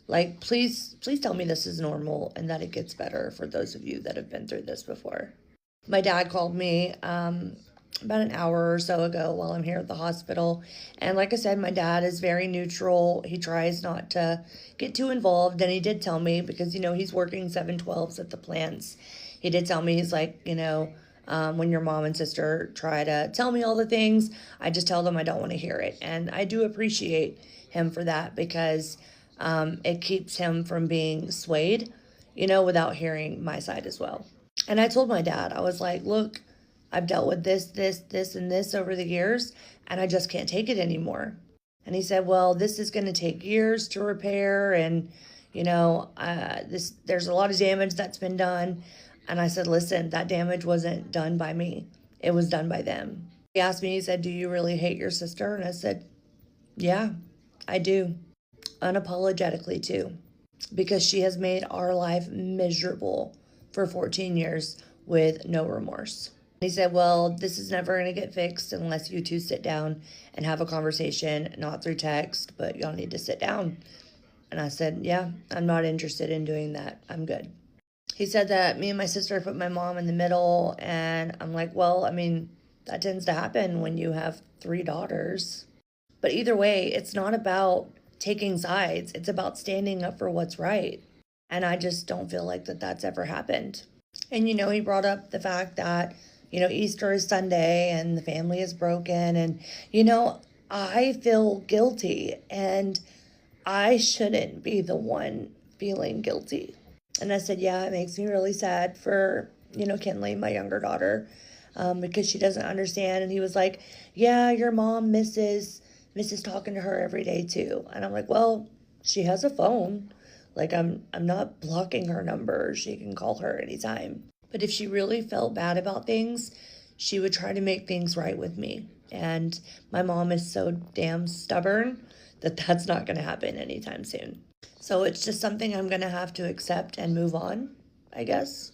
Like, please tell me this is normal and that it gets better for those of you that have been through this before. My dad called me about an hour or so ago while I'm here at the hospital. And like I said, my dad is very neutral. He tries not to get too involved. And he did tell me, because, you know, he's working 7/12s at the plants. He did tell me, he's like, you know, when your mom and sister try to tell me all the things, I just tell them I don't want to hear it. And I do appreciate him for that because it keeps him from being swayed, you know, without hearing my side as well. And I told my dad, I was like, look, I've dealt with this, and this over the years, and I just can't take it anymore. And he said, well, this is going to take years to repair. And, you know, there's a lot of damage that's been done. And I said, listen, that damage wasn't done by me. It was done by them. He asked me, he said, do you really hate your sister? And I said, yeah, I do. Unapologetically too. Because she has made our life miserable for 14 years with no remorse. He said, well, this is never going to get fixed unless you two sit down and have a conversation, not through text, but y'all need to sit down. And I said, yeah, I'm not interested in doing that. I'm good. He said that me and my sister put my mom in the middle, and I'm like, well, I mean, That tends to happen when you have 3 daughters. But either way, it's not about taking sides, it's about standing up for what's right. And I just don't feel like that's ever happened. And he brought up the fact that, Easter is Sunday and the family is broken. And, I feel guilty and I shouldn't be the one feeling guilty. And I said, yeah, it makes me really sad for, Kinley, my younger daughter, because she doesn't understand. And he was like, yeah, your mom misses talking to her every day too. And I'm like, well, she has a phone. Like I'm not blocking her number. She can call her anytime. But if she really felt bad about things, she would try to make things right with me. And my mom is so damn stubborn that that's not going to happen anytime soon. So it's just something I'm going to have to accept and move on, I guess.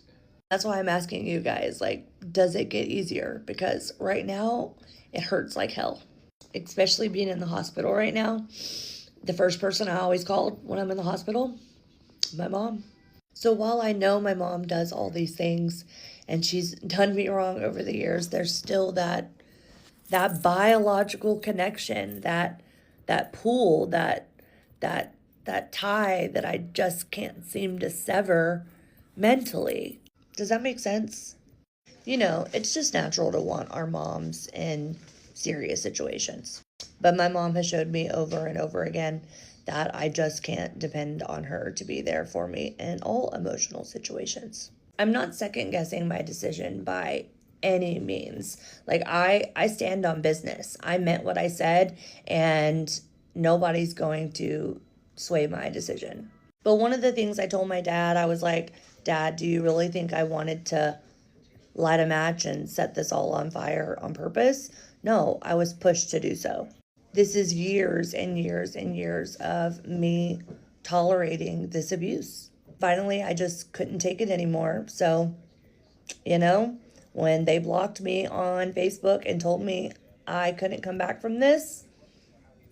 That's why I'm asking you guys, like, does it get easier? Because right now, it hurts like hell. Especially being in the hospital right now. The first person I always called when I'm in the hospital, my mom. So while I know my mom does all these things and she's done me wrong over the years, there's still that biological connection, that pull, that tie that I just can't seem to sever mentally. Does that make sense? It's just natural to want our moms in serious situations. But my mom has showed me over and over again that I just can't depend on her to be there for me in all emotional situations. I'm not second guessing my decision by any means. Like I stand on business. I meant what I said and nobody's going to sway my decision. But one of the things I told my dad, I was like, Dad, do you really think I wanted to light a match and set this all on fire on purpose? No, I was pushed to do so. This is years and years and years of me tolerating this abuse. Finally, I just couldn't take it anymore. So, when they blocked me on Facebook and told me I couldn't come back from this,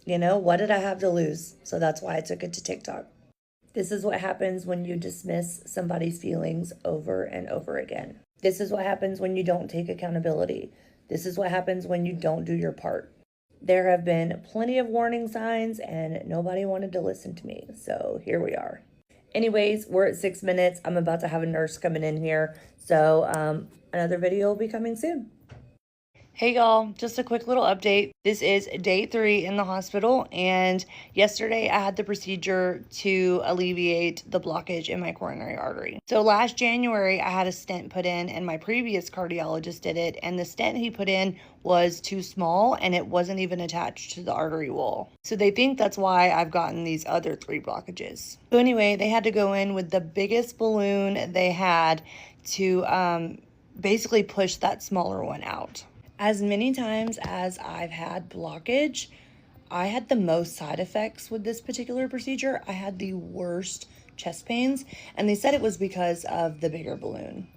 what did I have to lose? So that's why I took it to TikTok. This is what happens when you dismiss somebody's feelings over and over again. This is what happens when you don't take accountability. This is what happens when you don't do your part. There have been plenty of warning signs and nobody wanted to listen to me. So here we are. Anyways, we're at 6 minutes. I'm about to have a nurse coming in here. So another video will be coming soon. Hey y'all, just a quick little update. This is day 3 in the hospital, and yesterday I had the procedure to alleviate the blockage in my coronary artery. So last January I had a stent put in, and my previous cardiologist did it, and the stent he put in was too small and it wasn't even attached to the artery wall. So they think that's why I've gotten these other 3 blockages. So anyway, they had to go in with the biggest balloon they had to basically push that smaller one out. As many times as I've had blockage, I had the most side effects with this particular procedure. I had the worst chest pains, and they said it was because of the bigger balloon.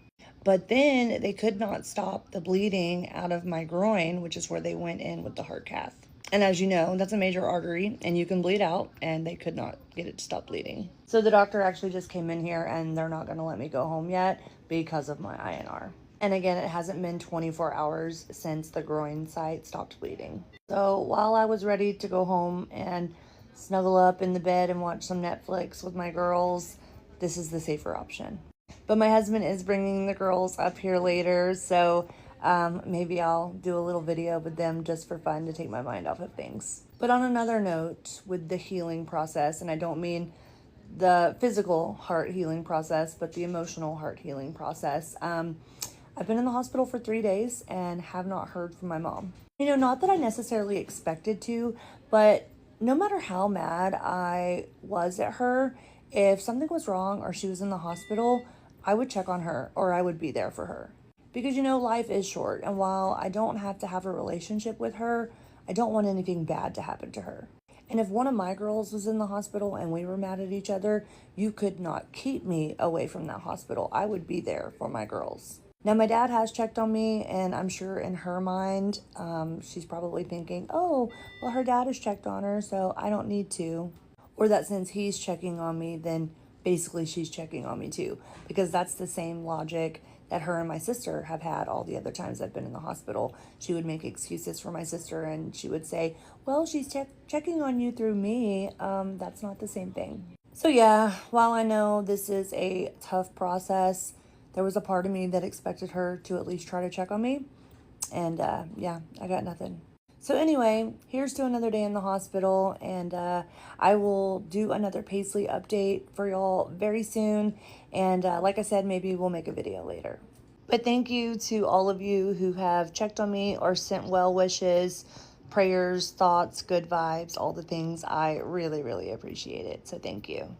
But then they could not stop the bleeding out of my groin, which is where they went in with the heart cath. And as you know, that's a major artery and you can bleed out, and they could not get it to stop bleeding. So the doctor actually just came in here and they're not going to let me go home yet because of my INR. And again, it hasn't been 24 hours since the groin site stopped bleeding. So while I was ready to go home and snuggle up in the bed and watch some Netflix with my girls, this is the safer option. But my husband is bringing the girls up here later, so maybe I'll do a little video with them just for fun to take my mind off of things. But on another note, with the healing process, and I don't mean the physical heart healing process, but the emotional heart healing process, I've been in the hospital for 3 days and have not heard from my mom. Not that I necessarily expected to, but no matter how mad I was at her, if something was wrong or she was in the hospital, I would check on her or I would be there for her. Because, life is short, and while I don't have to have a relationship with her, I don't want anything bad to happen to her. And if one of my girls was in the hospital and we were mad at each other, you could not keep me away from that hospital. I would be there for my girls. Now, my dad has checked on me, and I'm sure in her mind, she's probably thinking, oh, well, her dad has checked on her, so I don't need to. Or that since he's checking on me, then basically she's checking on me too. Because that's the same logic that her and my sister have had all the other times I've been in the hospital. She would make excuses for my sister, and she would say, well, she's checking on you through me. That's not the same thing. So yeah, while I know this is a tough process, there was a part of me that expected her to at least try to check on me. And yeah, I got nothing. So anyway, here's to another day in the hospital, and I will do another Paisley update for y'all very soon. And like I said, maybe we'll make a video later. But thank you to all of you who have checked on me or sent well wishes, prayers, thoughts, good vibes, all the things. I really, really appreciate it. So thank you.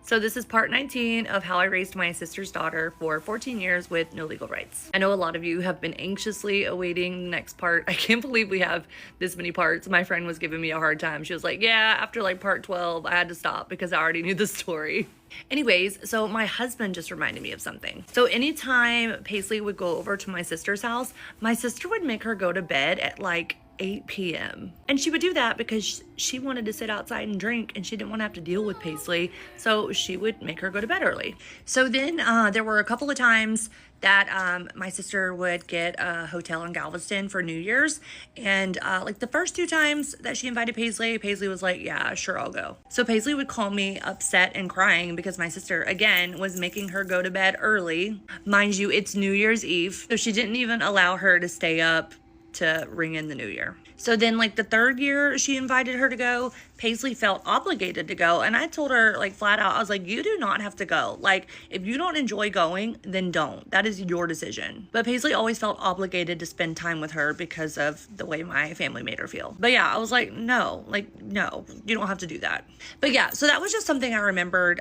So this is part 19 of how I raised my sister's daughter for 14 years with no legal rights. I know a lot of you have been anxiously awaiting the next part. I can't believe we have this many parts. My friend was giving me a hard time. She was like, yeah, after like part 12, I had to stop because I already knew the story. Anyways, so my husband just reminded me of something. So anytime Paisley would go over to my sister's house, my sister would make her go to bed at like 8 p.m. And she would do that because she wanted to sit outside and drink, and she didn't want to have to deal with Paisley. So she would make her go to bed early. So then there were a couple of times that my sister would get a hotel in Galveston for New Year's. And like the first 2 times that she invited Paisley, Paisley was like, yeah, sure, I'll go. So Paisley would call me upset and crying because my sister, again, was making her go to bed early. Mind you, it's New Year's Eve. So she didn't even allow her to stay up to ring in the new year. So then like the 3rd year she invited her to go, Paisley felt obligated to go. And I told her like flat out, I was like, you do not have to go. Like if you don't enjoy going, then don't. That is your decision. But Paisley always felt obligated to spend time with her because of the way my family made her feel. But yeah, I was like, no, you don't have to do that. But yeah, so that was just something I remembered.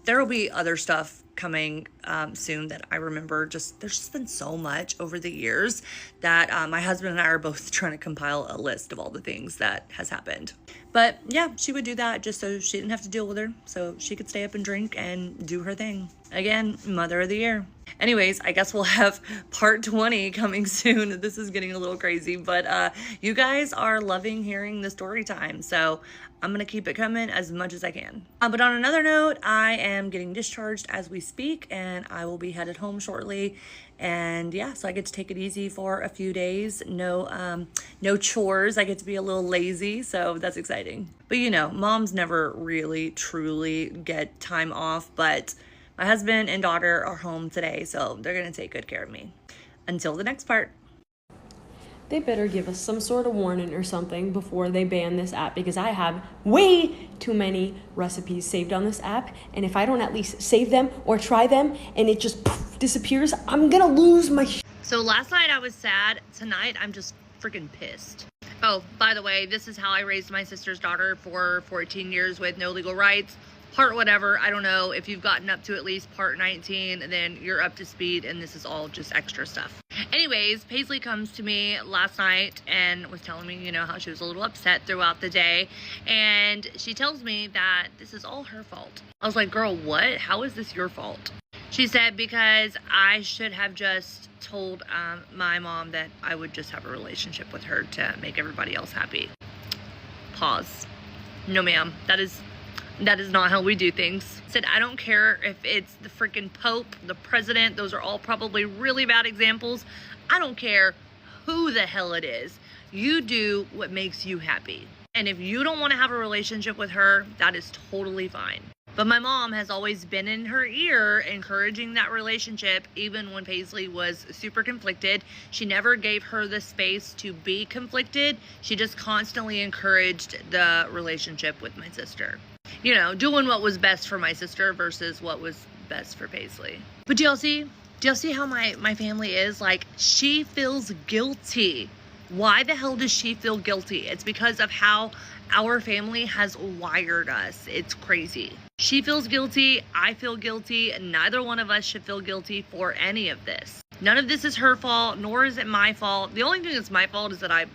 There will be other stuff coming soon that I remember. There's just been so much over the years that my husband and I are both trying to compile a list of all the things that has happened. But yeah, she would do that just so she didn't have to deal with her, so she could stay up and drink and do her thing. Again, mother of the year. Anyways, I guess we'll have part 20 coming soon. This is getting a little crazy, but you guys are loving hearing the story time, so I'm gonna keep it coming as much as I can. But on another note, I am getting discharged as we speak, and I will be headed home shortly. And yeah, so I get to take it easy for a few days. No chores. I get to be a little lazy, so that's exciting. But you know, moms never really truly get time off, but my husband and daughter are home today, so they're gonna take good care of me. Until the next part. They better give us some sort of warning or something before they ban this app, because I have way too many recipes saved on this app, and if I don't at least save them or try them and it just disappears, I'm gonna lose my So last night I was sad. Tonight I'm just freaking pissed. Oh, by the way, this is how I raised my sister's daughter for 14 years with no legal rights. Part whatever, I don't know. If you've gotten up to at least part 19, then you're up to speed, and this is all just extra stuff. Anyways, Paisley comes to me last night and was telling me, you know, how she was a little upset throughout the day. And she tells me that this is all her fault. I was like, girl, what? How is this your fault? She said, because I should have just told my mom that I would just have a relationship with her to make everybody else happy. Pause. No, ma'am. That is not how we do things. Said, I don't care if it's the freaking Pope, the president, those are all probably really bad examples. I don't care who the hell it is. You do what makes you happy. And if you don't want to have a relationship with her, that is totally fine. But my mom has always been in her ear encouraging that relationship, even when Paisley was super conflicted. She never gave her the space to be conflicted. She just constantly encouraged the relationship with my sister. You know, doing what was best for my sister versus what was best for Paisley. But do y'all see how my family is? Like, she feels guilty. Why the hell does she feel guilty? It's because of how our family has wired us. It's crazy. She feels guilty. I feel guilty. Neither one of us should feel guilty for any of this. None of this is her fault, nor is it my fault. The only thing that's my fault is that I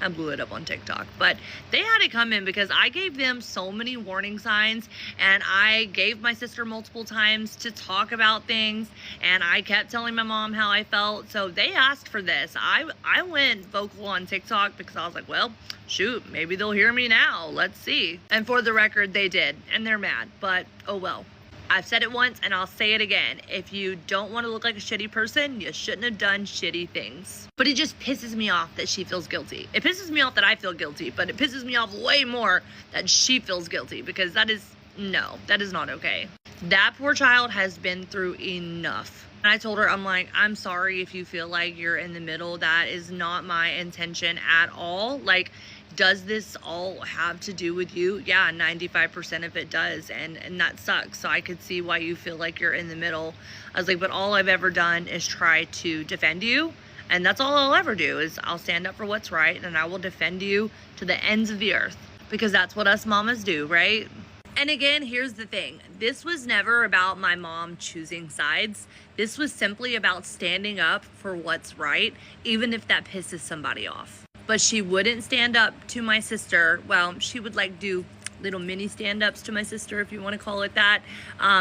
blew it up on TikTok. But they had to come in because I gave them so many warning signs, and I gave my sister multiple times to talk about things, and I kept telling my mom how I felt. So they asked for this. I went vocal on TikTok because I was like, well, shoot, maybe they'll hear me now. Let's see. And for the record, they did, and they're mad, but oh well. I've said it once and I'll say it again. If you don't want to look like a shitty person, you shouldn't have done shitty things. But it just pisses me off that she feels guilty. It pisses me off that I feel guilty, but it pisses me off way more that she feels guilty, because that is not okay. That poor child has been through enough. And I told her, I'm like, I'm sorry if you feel like you're in the middle. That is not my intention at all. Like, does this all have to do with you? Yeah, 95% of it does. And that sucks. So I could see why you feel like you're in the middle. I was like, but all I've ever done is try to defend you. And that's all I'll ever do, is I'll stand up for what's right, and I will defend you to the ends of the earth, because that's what us mamas do, right? And again, here's the thing. This was never about my mom choosing sides. This was simply about standing up for what's right, even if that pisses somebody off. But she wouldn't stand up to my sister. Well, she would like do little mini stand-ups to my sister, if you want to call it that.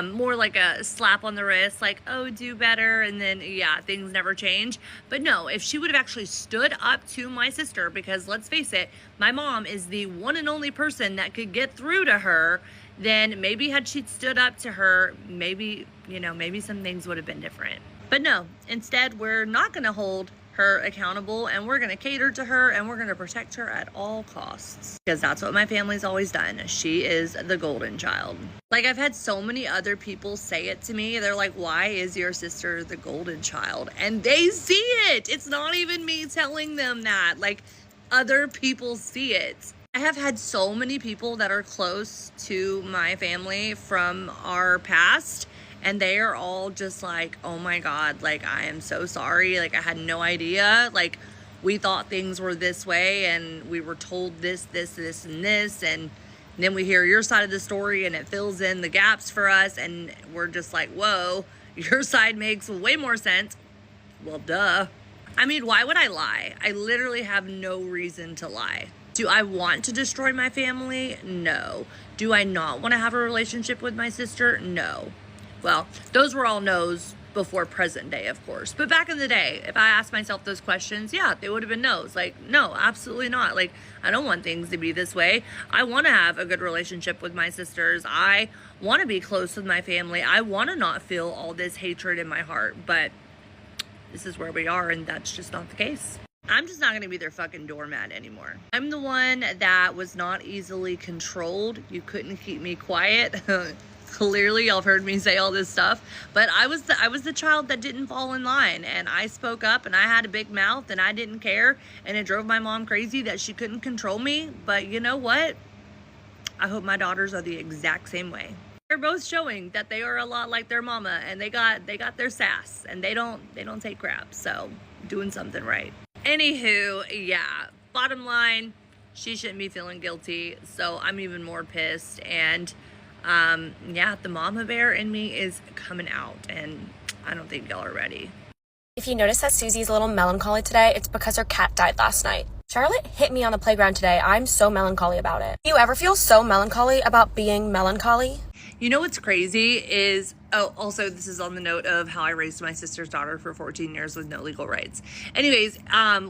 More like a slap on the wrist, like, oh, do better. And then, yeah, things never change. But no, if she would have actually stood up to my sister, because let's face it, my mom is the one and only person that could get through to her, then maybe had she stood up to her, maybe, maybe some things would have been different. But no, instead, we're not going to hold her accountable, and we're going to cater to her, and we're going to protect her at all costs, because that's what my family's always done. She is the golden child. Like, I've had so many other people say it to me. They're like, why is your sister the golden child? And they see it. It's not even me telling them that. Like, other people see it. I have had so many people that are close to my family from our past, and they are all just like, oh my God, like, I am so sorry. Like, I had no idea. Like, we thought things were this way, and we were told this, and this. And then we hear your side of the story, and it fills in the gaps for us. And we're just like, whoa, your side makes way more sense. Well, duh. I mean, why would I lie? I literally have no reason to lie. Do I want to destroy my family? No. Do I not want to have a relationship with my sister? No. Well, those were all no's before present day, of course. But back in the day, if I asked myself those questions, yeah, they would have been no's. Like, no, absolutely not. Like, I don't want things to be this way. I want to have a good relationship with my sisters. I want to be close with my family. I want to not feel all this hatred in my heart. But this is where we are, and that's just not the case. I'm just not going to be their fucking doormat anymore. I'm the one that was not easily controlled. You couldn't keep me quiet. Clearly, y'all have heard me say all this stuff, but I was the child that didn't fall in line, and I spoke up, and I had a big mouth, and I didn't care, and it drove my mom crazy that she couldn't control me. But you know what? I hope my daughters are the exact same way. They're both showing that they are a lot like their mama, and they got their sass, and they don't take crap. So, doing something right. Anywho, yeah, bottom line, she shouldn't be feeling guilty, so I'm even more pissed. And yeah, the mama bear in me is coming out, and I don't think y'all are ready. If you notice that Susie's a little melancholy today, it's because her cat died last night. Charlotte hit me on the playground today. I'm so melancholy about it. Do you ever feel so melancholy about being melancholy? You know what's crazy is, oh, also this is on the note of how I raised my sister's daughter for 14 years with no legal rights. Anyways,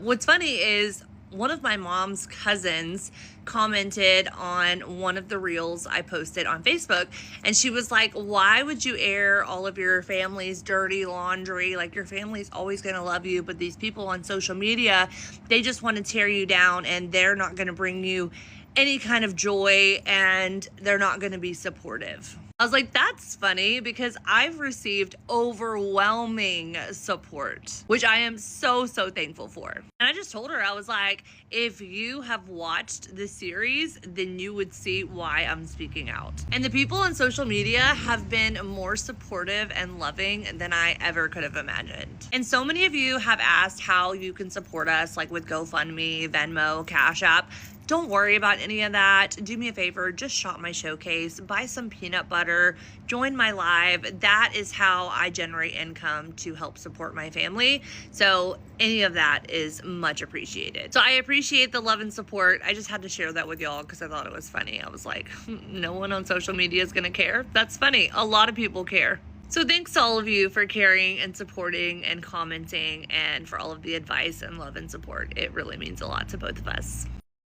what's funny is one of my mom's cousins commented on one of the reels I posted on Facebook, and she was like, why would you air all of your family's dirty laundry? Like, your family's always going to love you, but these people on social media, they just want to tear you down, and they're not going to bring you any kind of joy, and they're not going to be supportive. I was like, that's funny, because I've received overwhelming support, which I am so thankful for. And I just told her, I was like, if you have watched the series, then you would see why I'm speaking out. And the people on social media have been more supportive and loving than I ever could have imagined. And so many of you have asked how you can support us, like with GoFundMe, Venmo, Cash App. Don't worry about any of that. Do me a favor, just shop my showcase, buy some peanut butter, join my live. That is how I generate income to help support my family. So any of that is much appreciated. So I appreciate the love and support. I just had to share that with y'all because I thought it was funny. I was like, no one on social media is gonna care. That's funny. A lot of people care. So thanks to all of you for caring and supporting and commenting, and for all of the advice and love and support. It really means a lot to both of us.